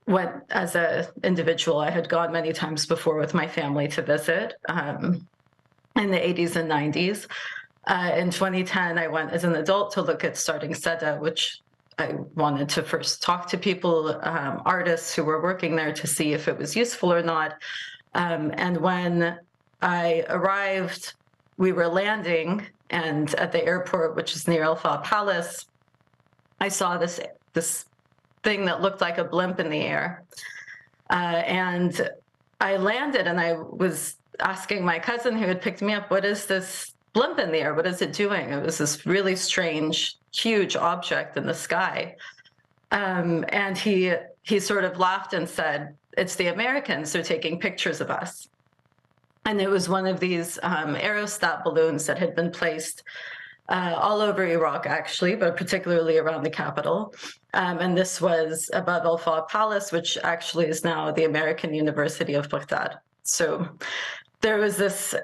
Speaker 16: When, as an individual, I had gone many times before with my family to visit in the 80s and 90s. In 2010, I went as an adult to look at starting SEDA, which I wanted to first talk to people, artists who were working there, to see if it was useful or not. And when I arrived, we were landing, and at the airport, which is near Al Fa Palace, I saw this thing that looked like a blimp in the air. And I landed, and I was asking my cousin who had picked me up, what is this blimp in the air? What is it doing? It was this really strange, huge object in the sky. And he sort of laughed and said, it's the Americans, they're taking pictures of us. And it was one of these aerostat balloons that had been placed all over Iraq, actually, but particularly around the capital. And this was above Al Fa Palace, which actually is now the American University of Baghdad. So there was this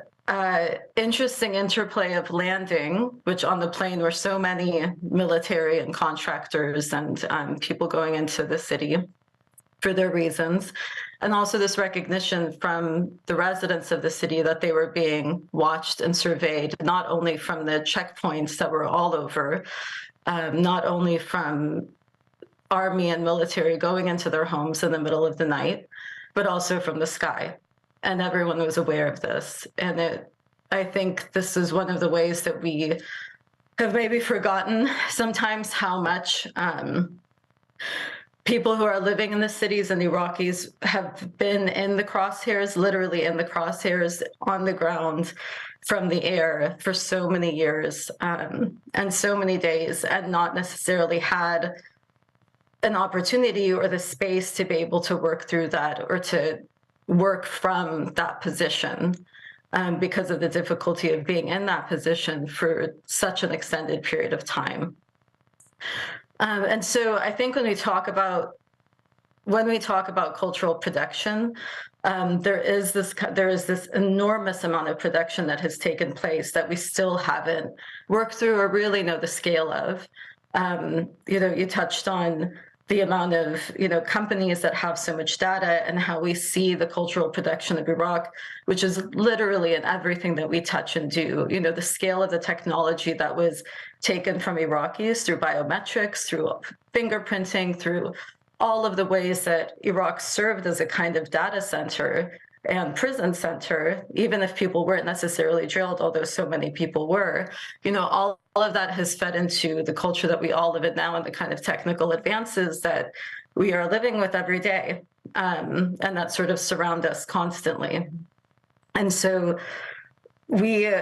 Speaker 16: interesting interplay of landing, which on the plane were so many military and contractors and people going into the city for their reasons. And also this recognition from the residents of the city that they were being watched and surveyed, not only from the checkpoints that were all over, not only from army and military going into their homes in the middle of the night, but also from the sky. And everyone was aware of this. And I think this is one of the ways that we have maybe forgotten sometimes how much people who are living in the cities and Iraqis have been in the crosshairs, literally in the crosshairs on the ground from the air for so many years and so many days, and not necessarily had an opportunity or the space to be able to work through that or to work from that position because of the difficulty of being in that position for such an extended period of time. And so I think when we talk about cultural production, there is this enormous amount of production that has taken place that we still haven't worked through or really know the scale of. You touched on the amount of companies that have so much data, and how we see the cultural production of Iraq, which is literally in everything that we touch and do. The scale of the technology that was taken from Iraqis through biometrics, through fingerprinting, through all of the ways that Iraq served as a kind of data center and prison center, even if people weren't necessarily jailed, although so many people were, all of that has fed into the culture that we all live in now, and the kind of technical advances that we are living with every day, and that sort of surround us constantly. And so we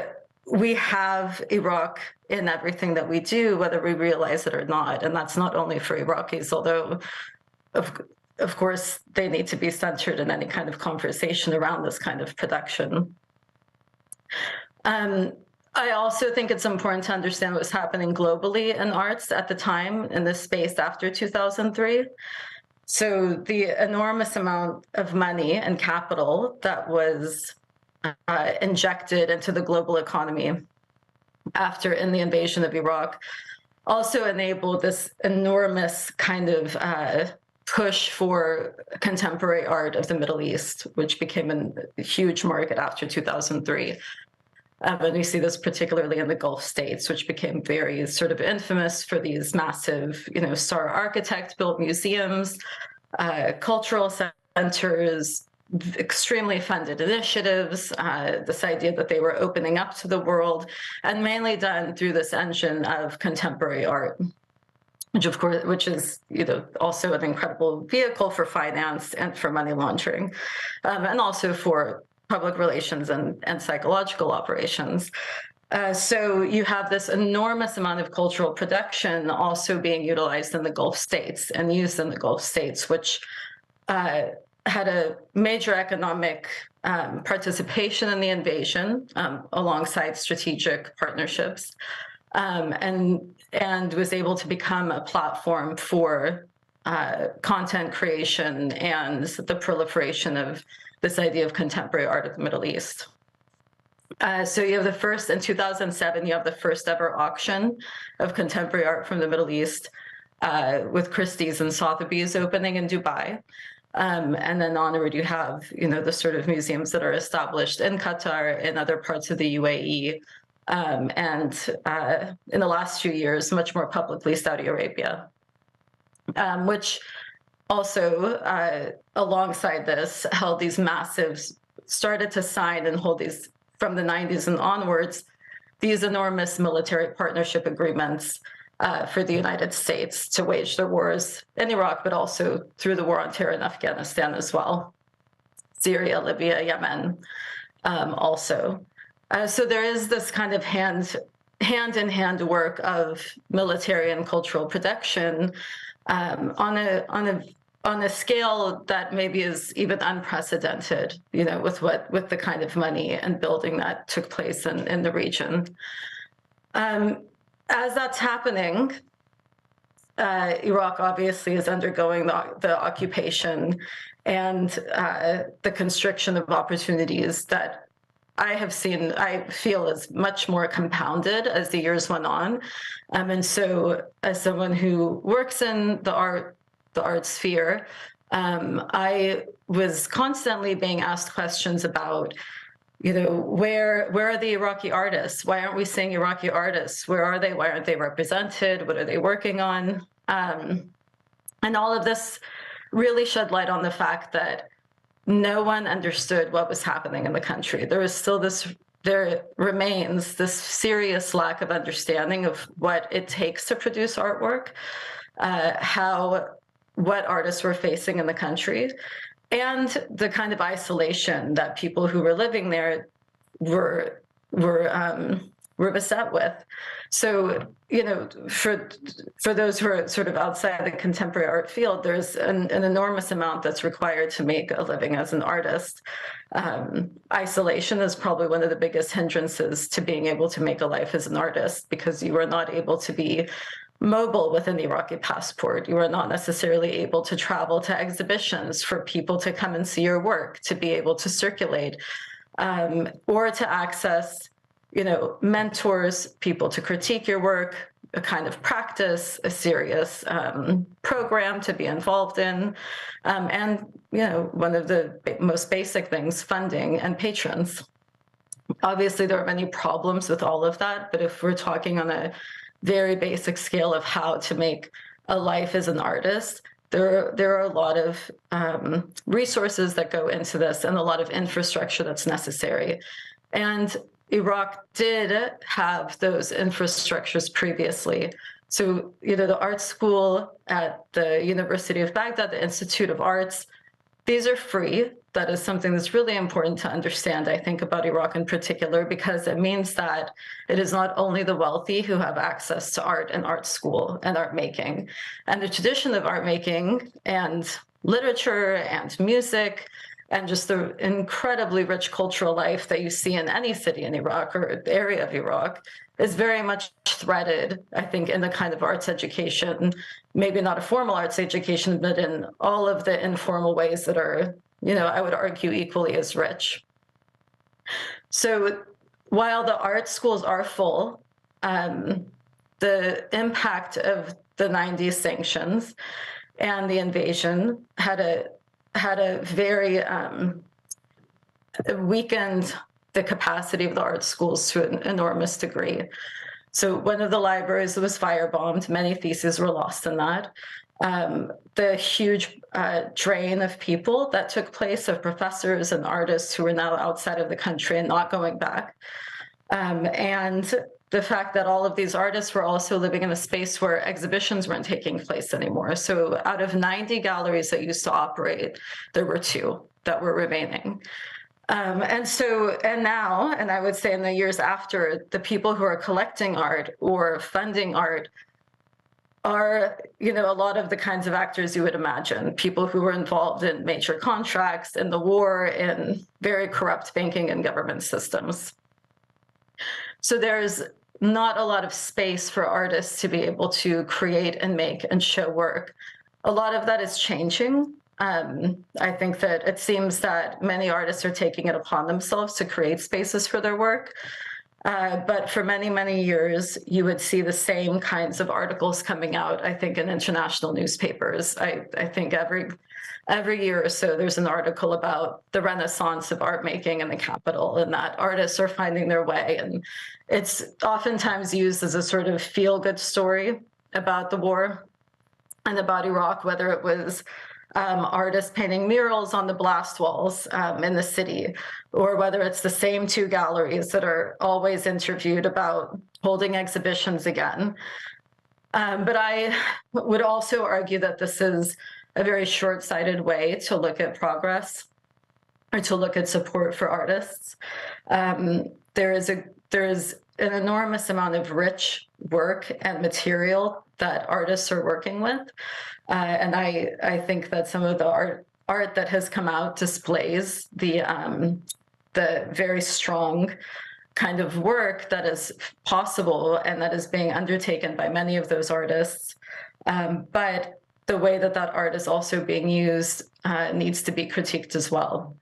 Speaker 16: we have Iraq in everything that we do, whether we realize it or not. And that's not only for Iraqis, although of course they need to be centered in any kind of conversation around this kind of production. I also think it's important to understand what was happening globally in arts at the time in this space after 2003. So the enormous amount of money and capital that was injected into the global economy in the invasion of Iraq also enabled this enormous kind of push for contemporary art of the Middle East, which became a huge market after 2003. And we see this particularly in the Gulf states, which became very sort of infamous for these massive, star architect-built museums, cultural centers, extremely funded initiatives, this idea that they were opening up to the world, and mainly done through this engine of contemporary art, which is also an incredible vehicle for finance and for money laundering, and also for public relations and psychological operations. So you have this enormous amount of cultural production also being utilized in the Gulf states and used in the Gulf states, which had a major economic participation in the invasion alongside strategic partnerships, and was able to become a platform for content creation and the proliferation of this idea of contemporary art of the Middle East. So you have in 2007, you have the first ever auction of contemporary art from the Middle East with Christie's and Sotheby's opening in Dubai. And then onward, you have, the sort of museums that are established in Qatar, in other parts of the UAE, and in the last few years, much more publicly, Saudi Arabia, which also, alongside this, held these started to sign and hold these, from the 90s and onwards, these enormous military partnership agreements for the United States to wage their wars in Iraq, but also through the war on terror in Afghanistan as well, Syria, Libya, Yemen also. So there is this kind of hand-in-hand work of military and cultural production on a scale that maybe is even unprecedented, with the kind of money and building that took place in the region. As that's happening, Iraq obviously is undergoing the occupation and the constriction of opportunities that I feel is much more compounded as the years went on. And so as someone who works in the art sphere, I was constantly being asked questions about, where are the Iraqi artists? Why aren't we seeing Iraqi artists? Where are they? Why aren't they represented? What are they working on? And all of this really shed light on the fact that no one understood what was happening in the country. There remains this serious lack of understanding of what it takes to produce artwork, what artists were facing in the country, and the kind of isolation that people who were living there were beset with. So, for those who are sort of outside the contemporary art field, there's an enormous amount that's required to make a living as an artist. Isolation is probably one of the biggest hindrances to being able to make a life as an artist, because you are not able to be mobile with an Iraqi passport. You are not necessarily able to travel to exhibitions for people to come and see your work, to be able to circulate, or to access, mentors, people to critique your work, a kind of practice, a serious program to be involved in, and, one of the most basic things, funding and patrons. Obviously, there are many problems with all of that, but if we're talking on a very basic scale of how to make a life as an artist, there are a lot of resources that go into this and a lot of infrastructure that's necessary. And Iraq did have those infrastructures previously. So, the art school at the University of Baghdad, the Institute of Arts, These are free. That is something that's really important to understand, I think, about Iraq in particular, because it means that it is not only the wealthy who have access to art and art school and art making. And the tradition of art making and literature and music and just the incredibly rich cultural life that you see in any city in Iraq or area of Iraq is very much threaded, I think, in the kind of arts education, maybe not a formal arts education, but in all of the informal ways that are, I would argue equally as rich. So while the art schools are full, the impact of the 90s sanctions and the invasion had a very weakened the capacity of the art schools to an enormous degree. So one of the libraries was firebombed. Many theses were lost in that. The huge drain of people that took place, of professors and artists who are now outside of the country and not going back. And the fact that all of these artists were also living in a space where exhibitions weren't taking place anymore. So out of 90 galleries that used to operate, there were 2 that were remaining. And now, and I would say in the years after, the people who are collecting art or funding art are, a lot of the kinds of actors you would imagine, people who were involved in major contracts, in the war, in very corrupt banking and government systems. So there's not a lot of space for artists to be able to create and make and show work. A lot of that is changing. I think that it seems that many artists are taking it upon themselves to create spaces for their work. But for many, many years, you would see the same kinds of articles coming out, I think, in international newspapers. I think every year or so, there's an article about the renaissance of art making in the capital and that artists are finding their way. And it's oftentimes used as a sort of feel-good story about the war and about Iraq, whether it was artists painting murals on the blast walls in the city, or whether it's the same 2 galleries that are always interviewed about holding exhibitions again. But I would also argue that this is a very short-sighted way to look at progress or to look at support for artists. There is an enormous amount of rich work and material that artists are working with. And I think that some of the art that has come out displays the very strong kind of work that is possible and that is being undertaken by many of those artists. But the way that art is also being used needs to be critiqued as well.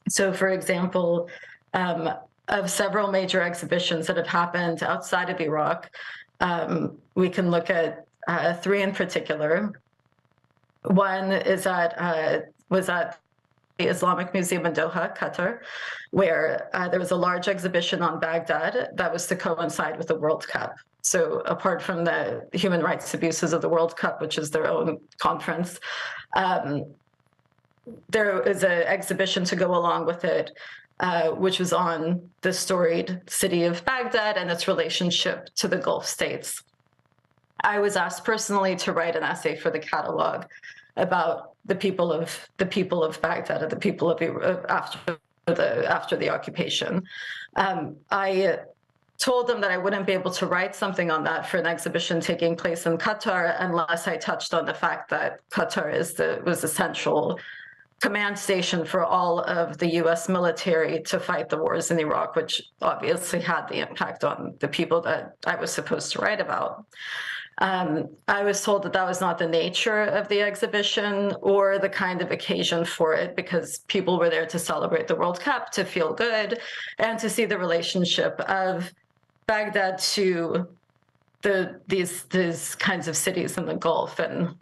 Speaker 16: So, for example, of several major exhibitions that have happened outside of Iraq, we can look at 3 in particular. One was at the Islamic Museum in Doha, Qatar, where there was a large exhibition on Baghdad that was to coincide with the World Cup. So apart from the human rights abuses of the World Cup, which is their own conference, there is an exhibition to go along with it, which was on the storied city of Baghdad and its relationship to the Gulf states. I was asked personally to write an essay for the catalog about the people of Baghdad and the people of after the occupation. I told them that I wouldn't be able to write something on that for an exhibition taking place in Qatar unless I touched on the fact that Qatar was the central command station for all of the U.S. military to fight the wars in Iraq, which obviously had the impact on the people that I was supposed to write about. I was told that that was not the nature of the exhibition or the kind of occasion for it, because people were there to celebrate the World Cup, to feel good, and to see the relationship of Baghdad to these kinds of cities in the Gulf. And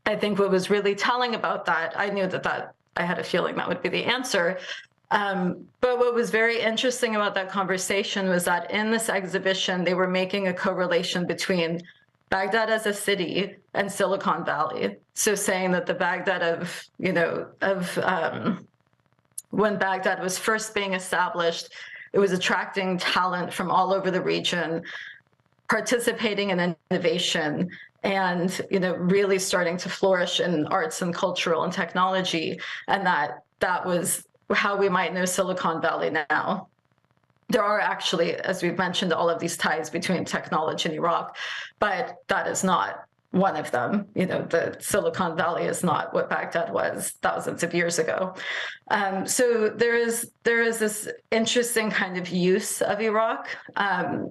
Speaker 16: I think what was really telling about that, I knew that I had a feeling that would be the answer. But what was very interesting about that conversation was that in this exhibition, they were making a correlation between Baghdad as a city and Silicon Valley. So saying that the Baghdad when Baghdad was first being established, it was attracting talent from all over the region, participating in innovation and really starting to flourish in arts and cultural and technology, and that was how we might know Silicon Valley now. There are actually, as we've mentioned, all of these ties between technology and Iraq, but that is not one of them. The Silicon Valley is not what Baghdad was thousands of years ago. So there is this interesting kind of use of Iraq.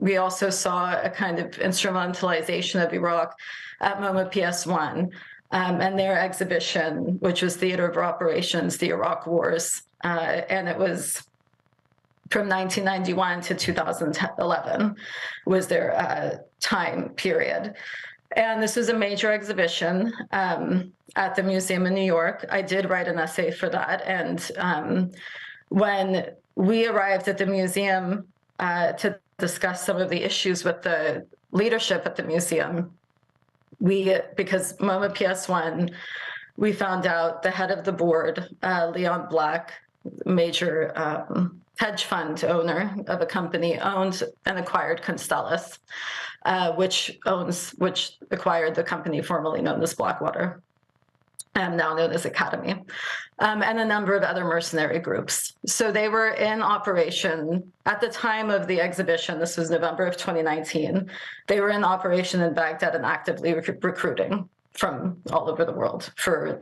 Speaker 16: We also saw a kind of instrumentalization of Iraq at MoMA PS1 and their exhibition, which was Theater of Operations, the Iraq Wars. And it was from 1991 to 2011 was their time period. And this was a major exhibition at the museum in New York. I did write an essay for that. And when we arrived at the museum to discuss some of the issues with the leadership at the museum, because MoMA PS1, we found out the head of the board, Leon Black, major hedge fund owner of a company, owned and acquired Constellus, which acquired the company formerly known as Blackwater, and now known as Academy, and a number of other mercenary groups. So they were in operation at the time of the exhibition. This was November of 2019. They were in operation in Baghdad and actively recruiting from all over the world for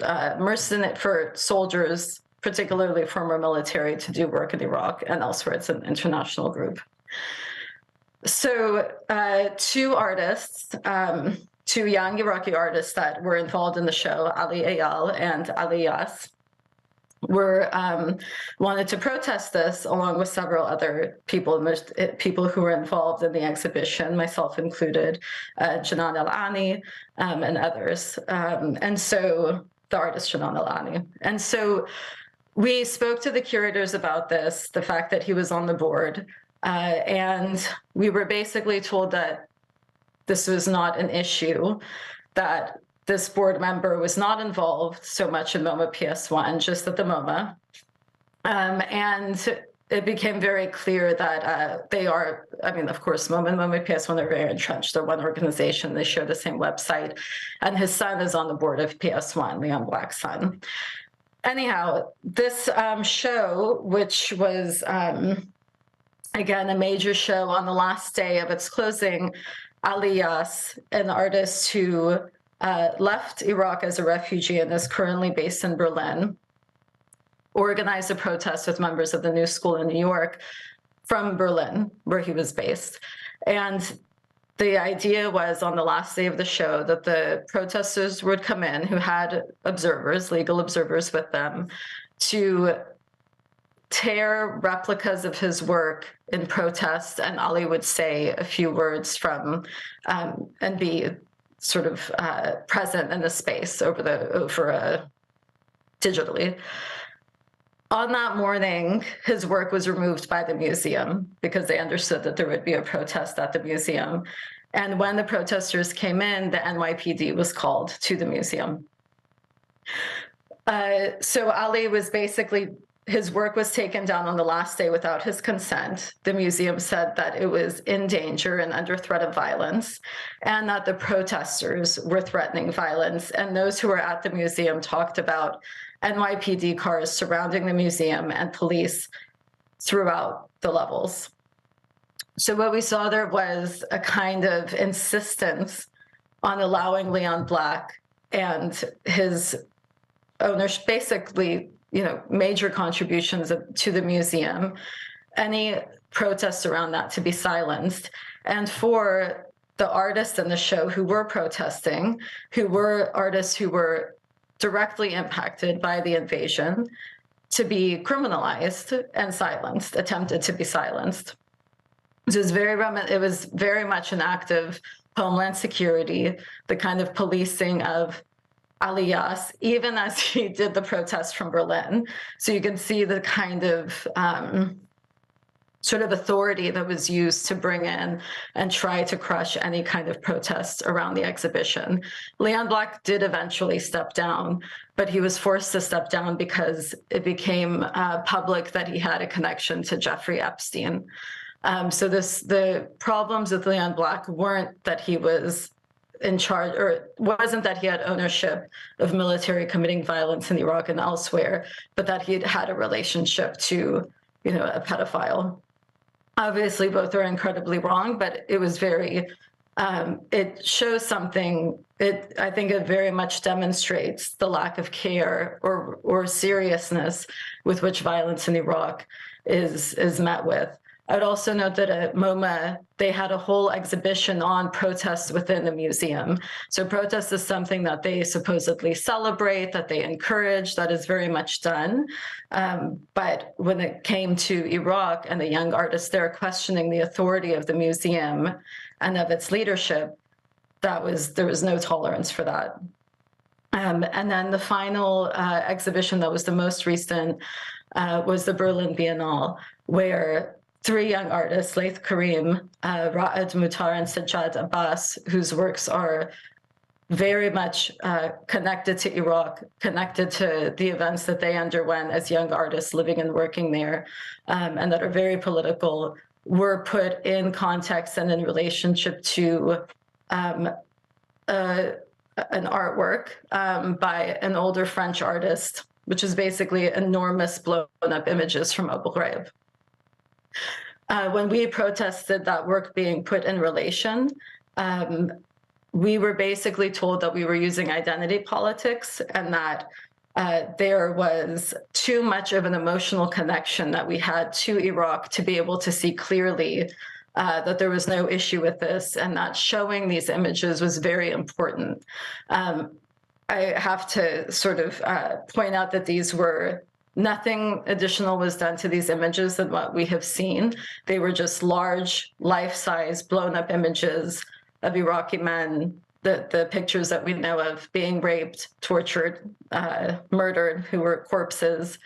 Speaker 16: for soldiers, particularly former military, to do work in Iraq and elsewhere. It's an international group. So two artists, two young Iraqi artists that were involved in the show, Ali Ayal and Ali Yas, wanted to protest this along with several other people who were involved in the exhibition, myself included, Janan Al-Ani and others. And so the artist Janan Al-Ani. And so we spoke to the curators about this, the fact that he was on the board, and we were basically told that this was not an issue, that this board member was not involved so much in MoMA PS1, just at the MoMA. And it became very clear that they are, of course, MoMA and MoMA PS1 are very entrenched. They're one organization. They share the same website. And his son is on the board of PS1, Leon Black's son. Anyhow, this show, which was, again, a major show on the last day of its closing, Ali Yas, an artist who left Iraq as a refugee and is currently based in Berlin, organized a protest with members of the New School in New York from Berlin, where he was based. And the idea was on the last day of the show that the protesters would come in who had observers, legal observers with them, to tear replicas of his work in protest, and Ali would say a few words from and be sort of present in the space digitally. On that morning, his work was removed by the museum because they understood that there would be a protest at the museum. And when the protesters came in, the NYPD was called to the museum. So Ali was basically, his work was taken down on the last day without his consent. The museum said that it was in danger and under threat of violence, and that the protesters were threatening violence. And those who were at the museum talked about NYPD cars surrounding the museum and police throughout the levels. So what we saw there was a kind of insistence on allowing Leon Black and his owners, basically, major contributions to the museum, any protests around that to be silenced. And for the artists in the show who were protesting, who were artists who were directly impacted by the invasion, to be criminalized and silenced, attempted to be silenced. It was very much an act of Homeland Security, the kind of policing of Ali Yas, even as he did the protest from Berlin. So you can see the kind of sort of authority that was used to bring in and try to crush any kind of protest around the exhibition. Leon Black did eventually step down, but he was forced to step down because it became public that he had a connection to Jeffrey Epstein. So the problems with Leon Black weren't that he was in charge, or it wasn't that he had ownership of military committing violence in Iraq and elsewhere, but that he had a relationship to, a pedophile. Obviously, both are incredibly wrong, but it was very, it shows something. I think it very much demonstrates the lack of care or seriousness with which violence in Iraq is met with. I would also note that at MoMA, they had a whole exhibition on protests within the museum. So protest is something that they supposedly celebrate, that they encourage, that is very much done. But when it came to Iraq and the young artists there questioning the authority of the museum and of its leadership, there was no tolerance for that. And then the final exhibition that was the most recent was the Berlin Biennale, where 3 young artists, Laith Karim, Ra'ad Mutar, and Sajjad Abbas, whose works are very much connected to Iraq, connected to the events that they underwent as young artists living and working there, and that are very political, were put in context and in relationship to an artwork by an older French artist, which is basically enormous blown-up images from Abu Ghraib. When we protested that work being put in relation, we were basically told that we were using identity politics and that there was too much of an emotional connection that we had to Iraq to be able to see clearly that there was no issue with this, and that showing these images was very important. I have to sort of point out that these were nothing additional was done to these images than what we have seen. They were just large, life-size, blown-up images of Iraqi men, the pictures that we know of being raped, tortured, murdered, who were corpses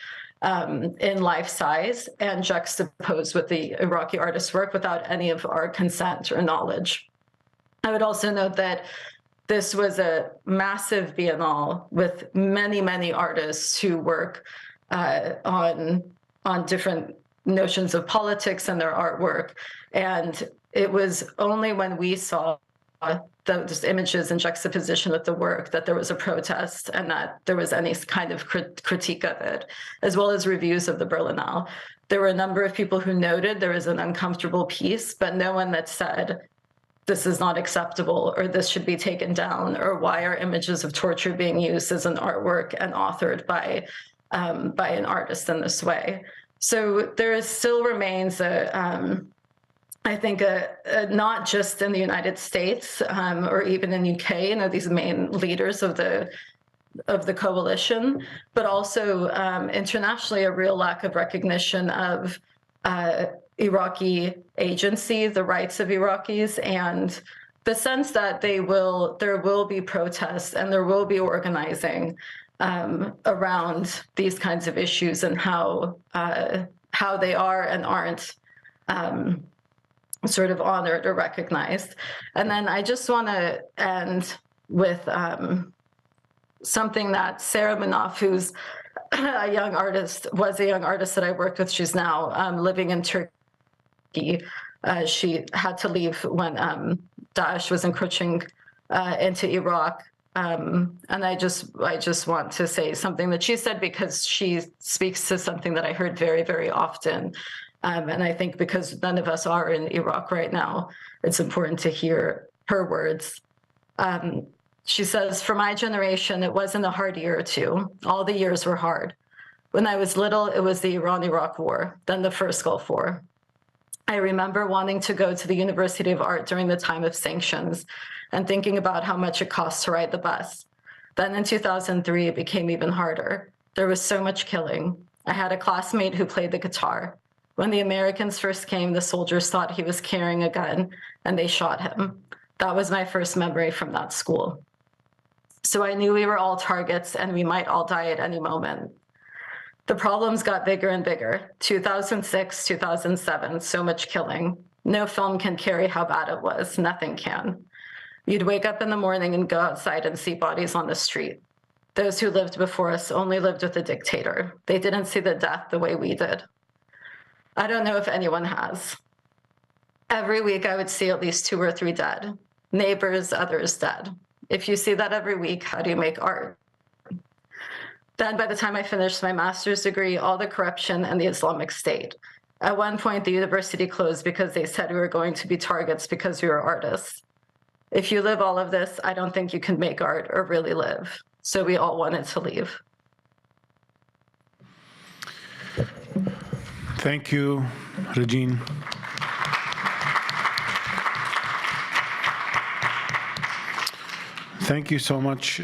Speaker 16: in life-size, and juxtaposed with the Iraqi artist's work without any of our consent or knowledge. I would also note that this was a massive biennale with many, many artists who work on different notions of politics and their artwork. And it was only when we saw those images in juxtaposition with the work that there was a protest and that there was any kind of critique of it, as well as reviews of the Berlinale. There were a number of people who noted there was an uncomfortable piece, but no one that said, this is not acceptable, or this should be taken down, or why are images of torture being used as an artwork and authored by an artist in this way. So there still remains I think not just in the United States or even in UK, these main leaders of the coalition, but also internationally, a real lack of recognition of Iraqi agency, the rights of Iraqis, and the sense that there will be protests and there will be organizing around these kinds of issues and how they are and aren't sort of honored or recognized. And then I just want to end with something that Sarah Manoff, who's a young artist, was a young artist that I worked with. She's now living in Turkey. She had to leave when Daesh was encroaching into Iraq. And I just want to say something that she said, because she speaks to something that I heard very, very often. And I think because none of us are in Iraq right now, it's important to hear her words. She says, for my generation, it wasn't a hard year or two. All the years were hard. When I was little, it was the Iran-Iraq War, then the first Gulf War. I remember wanting to go to the University of Art during the time of sanctions and thinking about how much it costs to ride the bus. Then in 2003, it became even harder. There was so much killing. I had a classmate who played the guitar. When the Americans first came, the soldiers thought he was carrying a gun and they shot him. That was my first memory from that school. So I knew we were all targets and we might all die at any moment. The problems got bigger and bigger. 2006, 2007, so much killing. No film can carry how bad it was. Nothing can. You'd wake up in the morning and go outside and see bodies on the street. Those who lived before us only lived with a dictator. They didn't see the death the way we did. I don't know if anyone has. Every week I would see at least 2 or 3 dead. neighbors, others dead. If you see that every week, how do you make art? Then by the time I finished my master's degree, all the corruption and the Islamic State. At one point, the university closed because they said we were going to be targets because we were artists. If you live all of this, I don't think you can make art or really live. So we all wanted to leave.
Speaker 6: Thank you, Regine. Thank you so much,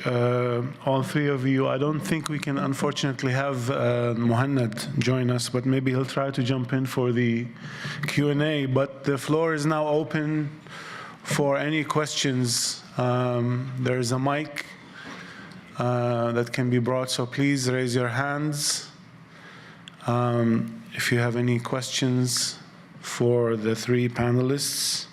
Speaker 6: all three of you. I don't think we can, unfortunately, have Muhannad join us, but maybe he'll try to jump in for the Q&A. But the floor is now open for any questions. There is a mic that can be brought, so please raise your hands if you have any questions for the three panelists.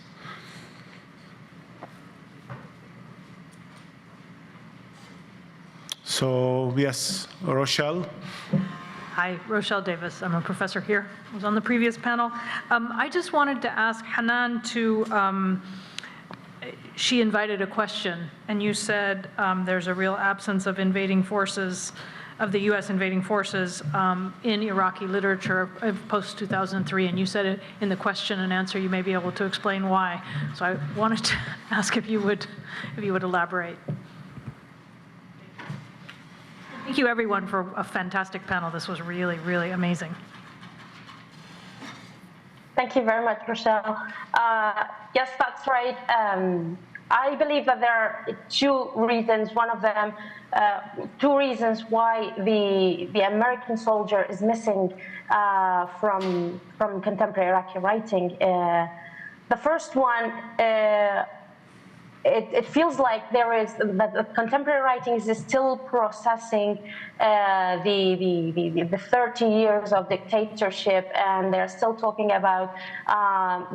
Speaker 6: So, yes, Rochelle.
Speaker 7: Hi, Rochelle Davis. I'm a professor here. I was on the previous panel. I just wanted to ask Hanan to, she invited a question, and you said there's a real absence of invading forces, of the U.S. invading forces in Iraqi literature of post-2003, and you said it in the question and answer. You may be able to explain why. So I wanted to ask if you would elaborate. Thank you, everyone, for a fantastic panel. This was really, really amazing.
Speaker 14: Thank you very much, Rochelle. Yes, that's right. I believe that there are two reasons. One of them, two reasons why the American soldier is missing from contemporary Iraqi writing. The first one, it feels like that contemporary writings is still processing the 30 years of dictatorship, and they're still talking about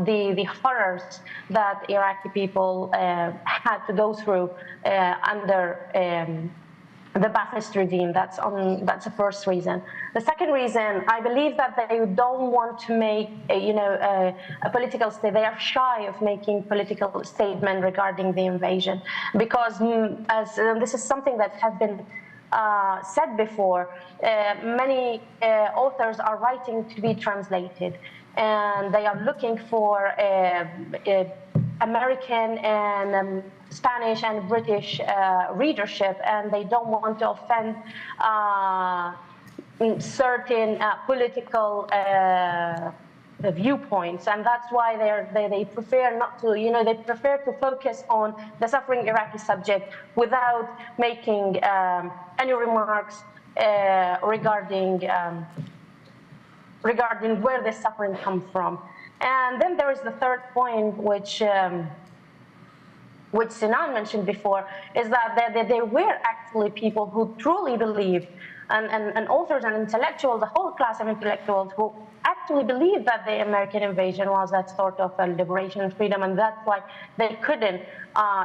Speaker 14: the horrors that Iraqi people had to go through under the Ba'athist regime. That's the first reason. The second reason, I believe that they don't want to make a political statement. They are shy of making political statement regarding the invasion, because this is something that has been said before. Many authors are writing to be translated, and they are looking for American and Spanish and British readership, and they don't want to offend certain political viewpoints, and that's why they prefer not to. They prefer to focus on the suffering Iraqi subject without making any remarks regarding where the suffering comes from. And then there is the third point, which Sinan mentioned before, is that there were actually people who truly believed, and authors and intellectuals, the whole class of intellectuals who actually believed that the American invasion was that sort of a liberation and freedom, and that's why they couldn't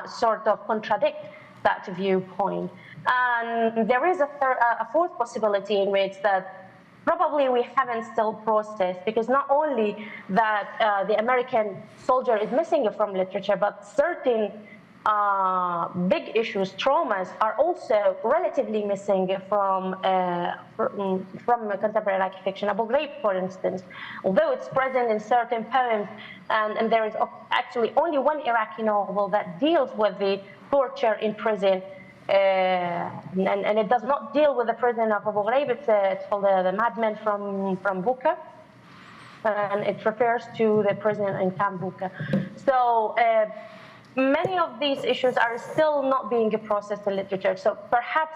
Speaker 14: sort of contradict that viewpoint. And there is a fourth possibility in which that probably we haven't still processed, because not only that the American soldier is missing from literature, but certain big issues, traumas, are also relatively missing from contemporary Iraqi fiction. Abu Ghraib, for instance, although it's present in certain poems, and there is actually only one Iraqi novel that deals with the torture in prison, and it does not deal with the prison of Abu Ghraib. It's called the Madman from Buka, and it refers to the prison in Camp Buka. So many of these issues are still not being processed in literature. So perhaps,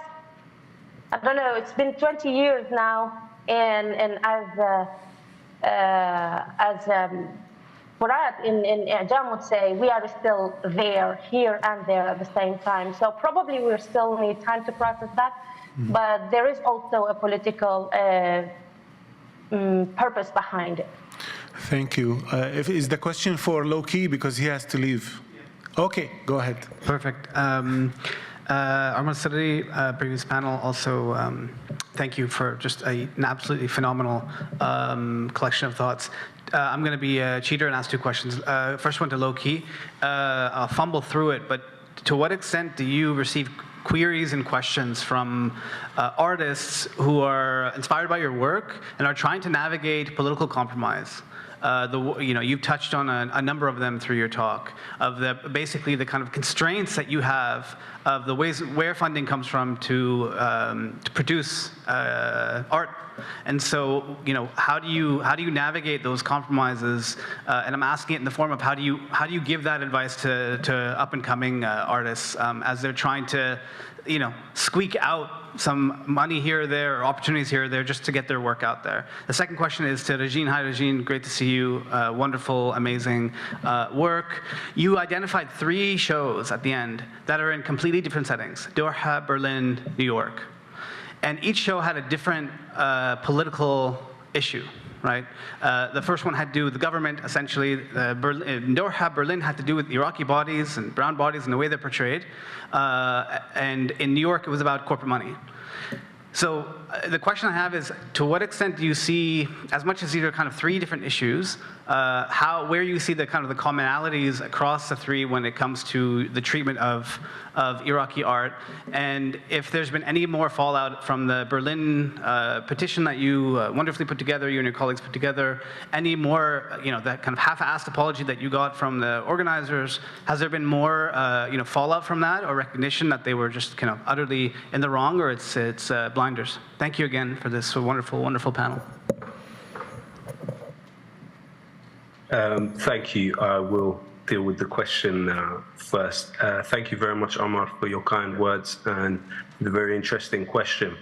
Speaker 14: I don't know, it's been 20 years now, and as Furat in Ijam would say, we are still there, here and there at the same time. So probably we still need time to process that, but there is also a political purpose behind it.
Speaker 6: Thank you. Is the question for Loki, because he has to leave? Okay, go ahead.
Speaker 17: Perfect.
Speaker 9: Armand Sadri, previous panel, also thank you for just an absolutely phenomenal collection of thoughts. I'm going to be a cheater and ask two questions. First one to low-key. I'll fumble through it, but to what extent do you receive queries and questions from artists who are inspired by your work and are trying to navigate political compromise? You've touched on a number of them through your talk, of basically the kind of constraints that you have of the ways where funding comes from to produce art. And so, how do you navigate those compromises? And I'm asking it in the form of how do you give that advice to up and coming artists as they're trying to, squeak out some money here or there, or opportunities here or there, just to get their work out there. The second question is to Regine. Hi, Regine. Great to see you. Wonderful, amazing work. You identified 3 shows at the end that are in completely different settings: Doha, Berlin, New York. And each show had a different political issue, right? The first one had to do with the government, essentially. Doha, Berlin had to do with Iraqi bodies and brown bodies and the way they're portrayed. And in New York, it was about corporate money. So the question I have is, to what extent do you see, as much as these are kind of 3 different issues, where you see the kind of the commonalities across the 3 when it comes to the treatment of Iraqi art, and if there's been any more fallout from the Berlin petition that you wonderfully put together, you and your colleagues put together, any more, that kind of half-assed apology that you got from the organizers, has there been more, fallout from that, or recognition that they were just kind of utterly in the wrong, or it's blinders? Thank you again for this wonderful, wonderful panel.
Speaker 13: Thank you. I will deal with the question first. Thank you very much, Omar, for your kind words and the very interesting question.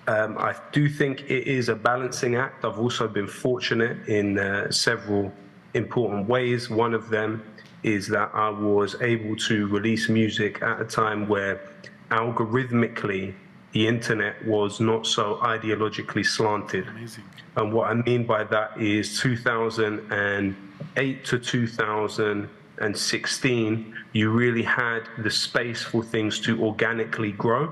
Speaker 13: I do think it is a balancing act. I've also been fortunate in several important ways. One of them is that I was able to release music at a time where algorithmically the internet was not so ideologically slanted. Amazing. And what I mean by that is 2008 to 2016, you really had the space for things to organically grow.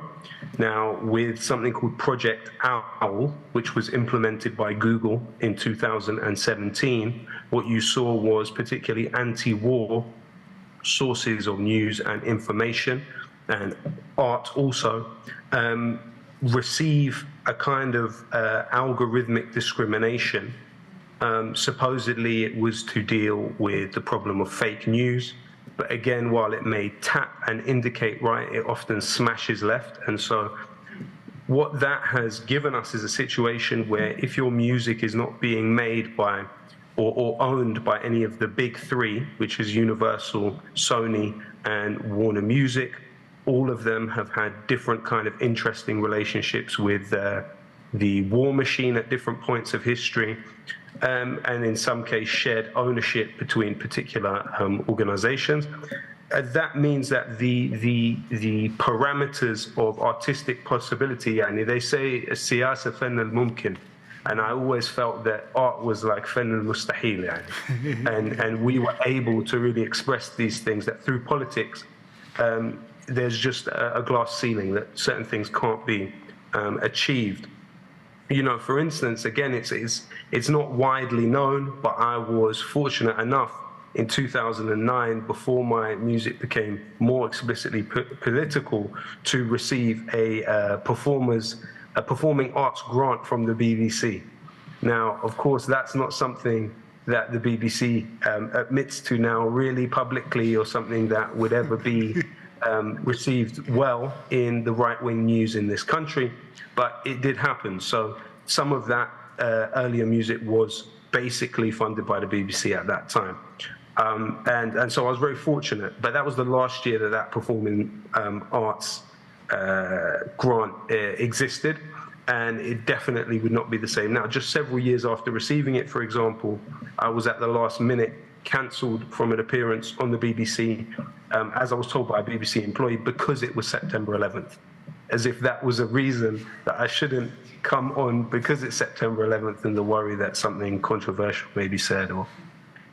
Speaker 13: Now, with something called Project Owl, which was implemented by Google in 2017, what you saw was particularly anti-war sources of news and information, and art also, receive a kind of algorithmic discrimination. Supposedly it was to deal with the problem of fake news, but again, while it may tap and indicate right, it often smashes left. And so what that has given us is a situation where if your music is not being made by or owned by any of the big 3, which is Universal, Sony, and Warner Music, all of them have had different kind of interesting relationships with the war machine at different points of history, and in some cases shared ownership between particular organizations. That means that the parameters of artistic possibility, and they say siyasa fan al-mumkin, and I always felt that art was like fan al-mustahil, and we were able to really express these things, that through politics, there's just a glass ceiling that certain things can't be achieved. For instance, again, it's not widely known, but I was fortunate enough in 2009, before my music became more explicitly political, to receive a performing arts grant from the BBC. Now, of course, that's not something that the BBC admits to now really publicly, or something that would ever be received well in the right-wing news in this country, but it did happen. So some of that earlier music was basically funded by the BBC at that time. And so I was very fortunate, but that was the last year that performing arts grant existed, and it definitely would not be the same now. Just several years after receiving it, for example, I was at the last minute cancelled from an appearance on the BBC, as I was told by a BBC employee, because it was September 11th, as if that was a reason that I shouldn't come on because it's September 11th and the worry that something controversial may be said, or,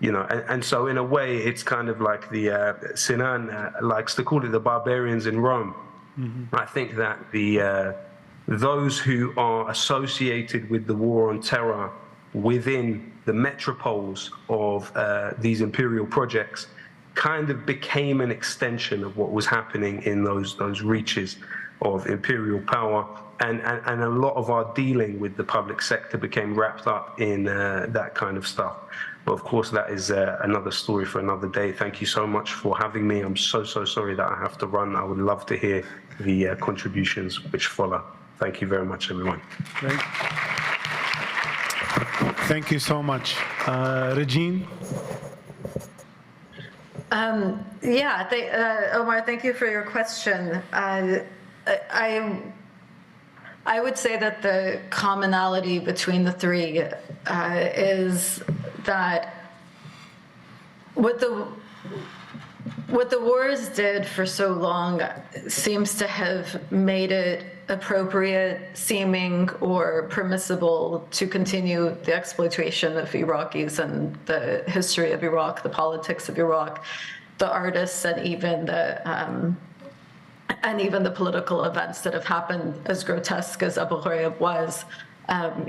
Speaker 13: and so in a way, it's kind of like the Sinan likes to call it the barbarians in Rome. I think that those who are associated with the war on terror within the metropoles of these imperial projects kind of became an extension of what was happening in those reaches of imperial power, and a lot of our dealing with the public sector became wrapped up in that kind of stuff. But of course, that is another story for another day. Thank you so much for having me. I'm so sorry that I have to run. I would love to hear the contributions which follow. Thank you very much, everyone.
Speaker 6: Thank you so much. Regine?
Speaker 16: Omar, thank you for your question. I would say that the commonality between the three is that what the wars did for so long seems to have made it appropriate, seeming, or permissible to continue the exploitation of Iraqis and the history of Iraq, the politics of Iraq, the artists, and even the political events that have happened, as grotesque as Abu Ghraib was.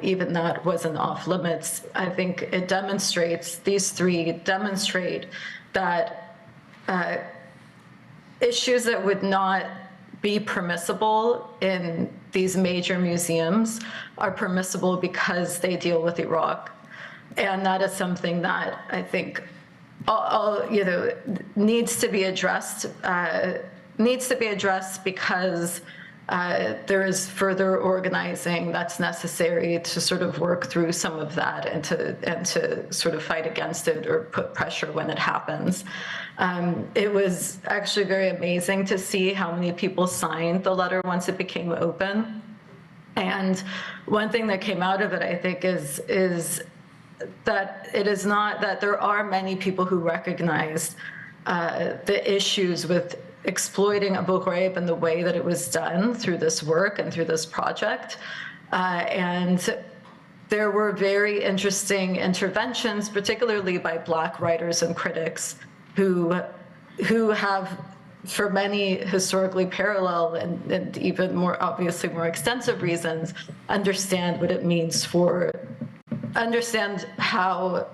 Speaker 16: Even that wasn't off limits. I think it demonstrates, these three demonstrate that issues that would not be permissible in these major museums are permissible because they deal with Iraq. And that is something that I think needs to be addressed. Because there is further organizing that's necessary to sort of work through some of that and to sort of fight against it or put pressure when it happens. It was actually very amazing to see how many people signed the letter once it became open. And one thing that came out of it, I think, is that it is not that there are many people who recognize the issues with exploiting Abu Ghraib and the way that it was done through this work and through this project. And there were very interesting interventions, particularly by Black writers and critics who have, for many historically parallel and even more obviously more extensive reasons, understand what it means understand how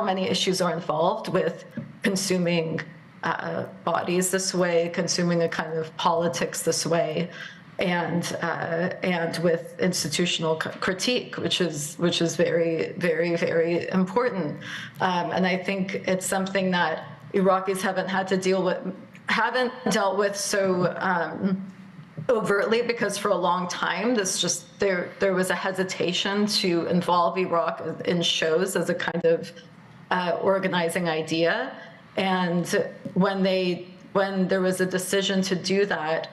Speaker 16: many issues are involved with consuming bodies this way, consuming a kind of politics this way, and with institutional critique, which is very, very, very important. And I think it's something that Iraqis haven't dealt with so overtly, because for a long time there was a hesitation to involve Iraq in shows as a kind of organizing idea. And when there was a decision to do that,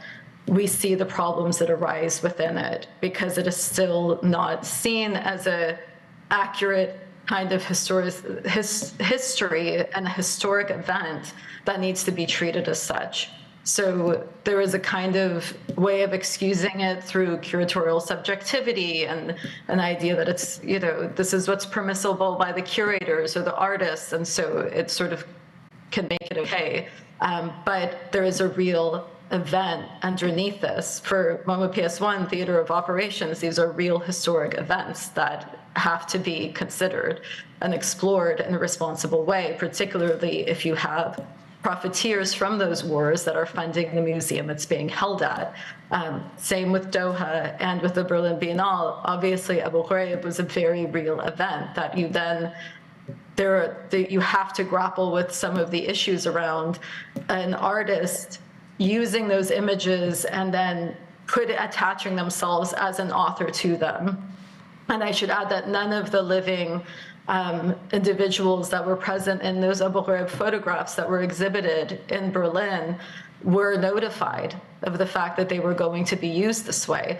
Speaker 16: we see the problems that arise within it, because it is still not seen as an accurate kind of history and a historic event that needs to be treated as such. So there is a kind of way of excusing it through curatorial subjectivity and an idea that it's, this is what's permissible by the curators or the artists, and so it sort of can make it okay. But there is a real event underneath this. For MoMA PS1, Theater of Operations, these are real historic events that have to be considered and explored in a responsible way, particularly if you have profiteers from those wars that are funding the museum it's being held at. Same with Doha and with the Berlin Biennale. Obviously, Abu Ghraib was a very real event that you then you have to grapple with some of the issues around an artist using those images and then attaching themselves as an author to them. And I should add that none of the living individuals that were present in those Abu Ghraib photographs that were exhibited in Berlin were notified of the fact that they were going to be used this way.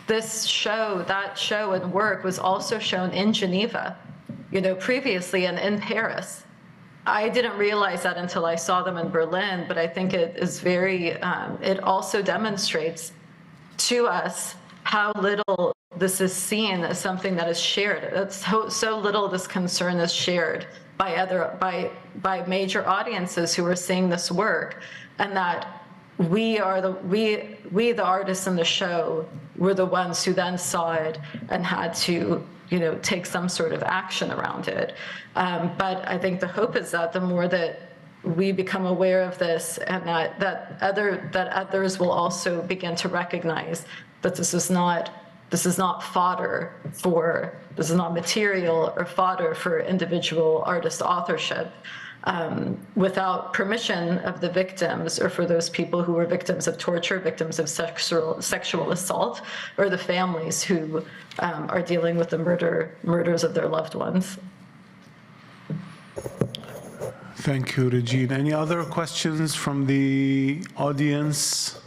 Speaker 16: That show and work was also shown in Geneva, previously, and in Paris. I didn't realize that until I saw them in Berlin, but I think it is it also demonstrates to us how little this is seen as something that is shared. It's so little this concern is shared by major audiences who are seeing this work, and that we the artists in the show were the ones who then saw it and had to, take some sort of action around it. But I think the hope is that the more that we become aware of this, and that others will also begin to recognize that this is not material or fodder for individual artist authorship. Without permission of the victims, or for those people who were victims of torture, victims of sexual assault, or the families who are dealing with the murders of their loved ones.
Speaker 6: Thank you, Regina. Any other questions from the audience?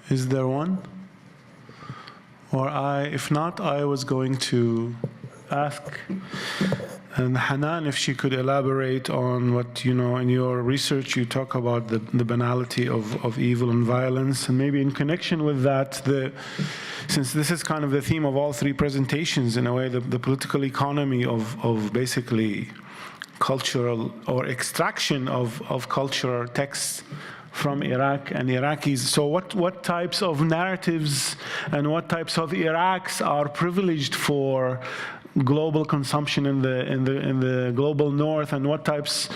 Speaker 6: Is there one? Or if not, I was going to ask Hanan if she could elaborate on what, in your research you talk about the banality of evil and violence, and maybe in connection with that, since this is kind of the theme of all three presentations, in a way, the political economy of basically cultural or extraction of cultural texts from Iraq and Iraqis. So what types of narratives and what types of Iraqs are privileged for global consumption in the global north, and what types,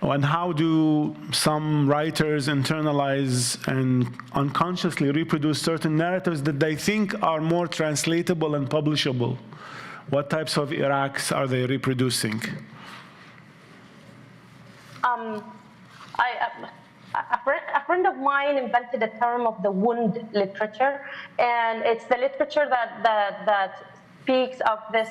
Speaker 6: and how do some writers internalize and unconsciously reproduce certain narratives that they think are more translatable and publishable? What types of Iraqs are they reproducing?
Speaker 14: A friend of mine invented a term of the wound literature, and it's the literature that speaks of this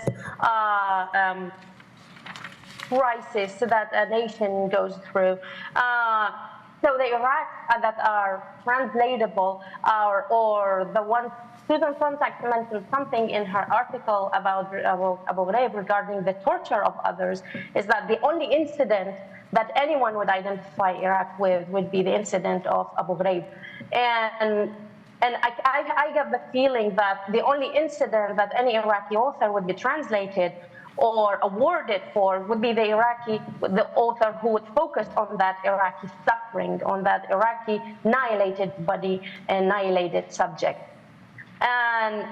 Speaker 14: crisis that a nation goes through. So the Iraq that are translatable or the one, Susan Sontag mentioned something in her article about Abu Ghraib regarding the torture of others, is that the only incident that anyone would identify Iraq with would be the incident of Abu Ghraib. And I get the feeling that the only incident that any Iraqi author would be translated or awarded for would be the author who would focus on that Iraqi suffering, on that Iraqi annihilated body, annihilated subject. And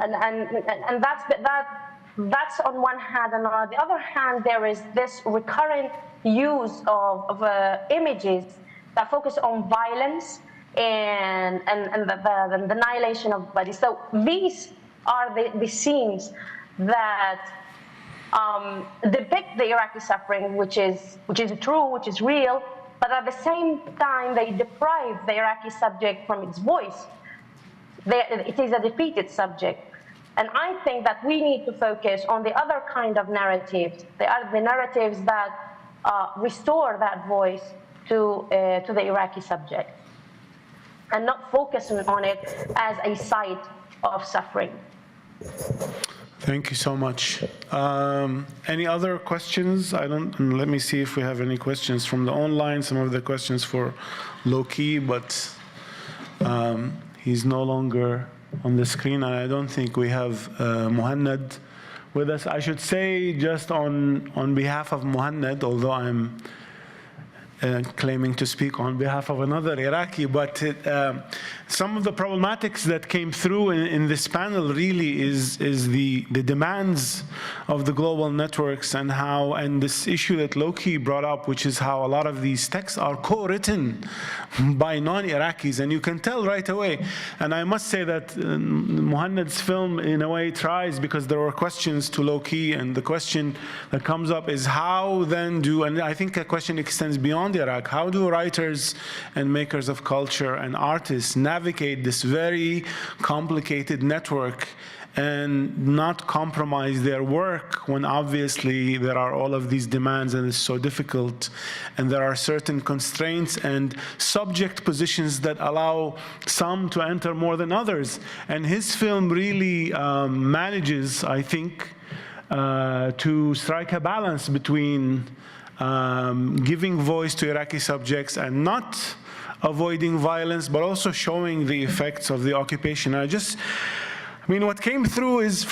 Speaker 14: that's on one hand, and on the other hand, there is this recurrent use of images that focus on violence and the annihilation of bodies. So these are the scenes that depict the Iraqi suffering, which is true, which is real, but at the same time they deprive the Iraqi subject from its voice. It is a defeated subject. And I think that we need to focus on the other kind of narratives, the narratives that restore that voice to the Iraqi subject, and not focusing on it as a site of suffering.
Speaker 6: Thank you so much. Any other questions? Let me see if we have any questions from the online. Some of the questions for Loki, but he's no longer on the screen, and I don't think we have Muhannad with us. I should say, just on behalf of Muhannad, although I'm claiming to speak on behalf of another Iraqi, but some of the problematics that came through in this panel really is the demands of the global networks, and this issue that Loki brought up, which is how a lot of these texts are co-written by non-Iraqis, and you can tell right away. And I must say that Muhannad's film in a way tries, because there were questions to Loki, and the question that comes up is how then and I think a question extends beyond Iraq, how do writers and makers of culture and artists navigate this very complicated network and not compromise their work when obviously there are all of these demands and it's so difficult, and there are certain constraints and subject positions that allow some to enter more than others. And his film really manages, I think, to strike a balance between giving voice to Iraqi subjects and not avoiding violence, but also showing the effects of the occupation. I mean, what came through is,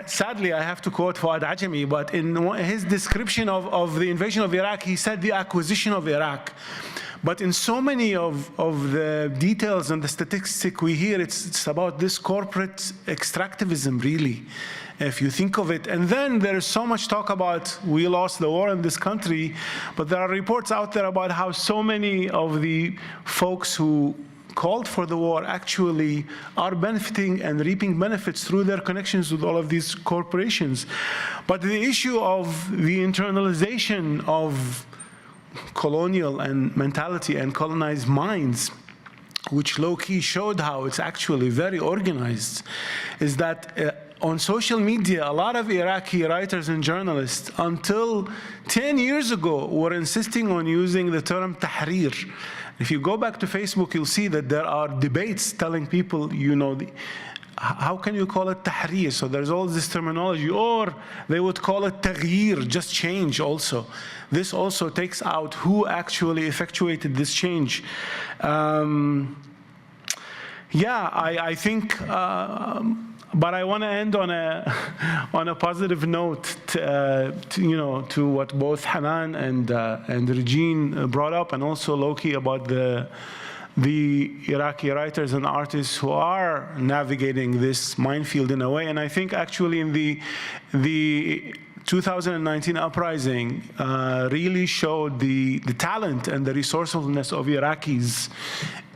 Speaker 6: sadly, I have to quote Fuad Ajami, but in his description of the invasion of Iraq, he said the acquisition of Iraq. But in so many of the details and the statistic we hear, it's about this corporate extractivism, really, if you think of it. And then there's so much talk about we lost the war in this country, but there are reports out there about how so many of the folks who called for the war actually are benefiting and reaping benefits through their connections with all of these corporations. But the issue of the internalization of colonial and mentality and colonized minds, which low-key showed how it's actually very organized, is that on social media, a lot of Iraqi writers and journalists, until 10 years ago, were insisting on using the term tahrir. If you go back to Facebook, you'll see that there are debates telling people, you know, how can you call it tahrir? So there's all this terminology, or they would call it taghyir, just change also. This also takes out who actually effectuated this change. Yeah, I think, but I want to end on a positive note, to what both Hanan and Regine brought up, and also Loki about the Iraqi writers and artists who are navigating this minefield in a way. And I think actually in the 2019 uprising really showed the talent and the resourcefulness of Iraqis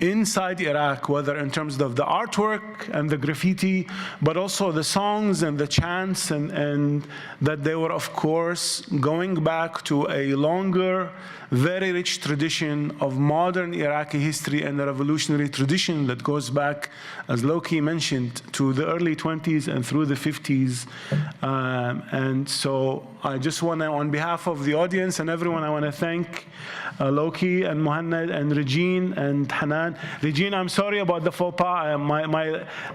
Speaker 6: inside Iraq, whether in terms of the artwork and the graffiti, but also the songs and the chants, and that they were, of course, going back to a longer, very rich tradition of modern Iraqi history and the revolutionary tradition that goes back, as Loki mentioned, to the early 20s and through the 50s. And so I just want to, on behalf of the audience and everyone, I want to thank Loki and Mohanad and Regine and Hanan. Regine, I'm sorry about the faux pas.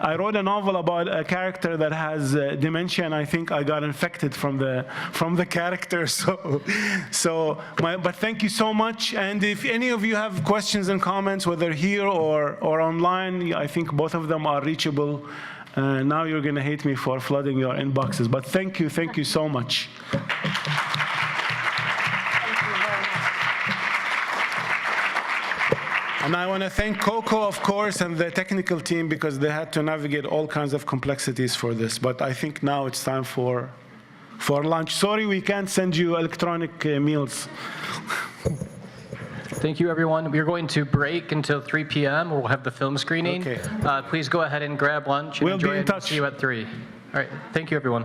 Speaker 6: I wrote a novel about a character that has dementia, and I think I got infected from the character. But thank you so much. And if any of you have questions and comments, whether here or online, I think both of them are reachable. Now you're going to hate me for flooding your inboxes, but thank you so much. And I want to thank Coco, of course, and the technical team, because they had to navigate all kinds of complexities for this. But I think now it's time for lunch. Sorry, we can't send you electronic meals.
Speaker 5: Thank you, everyone. We're going to break until 3 p.m. We'll have the film screening. Okay. Please go ahead and grab lunch. And
Speaker 6: we'll
Speaker 5: enjoy
Speaker 6: be in touch.
Speaker 5: See you at 3. All right. Thank you, everyone.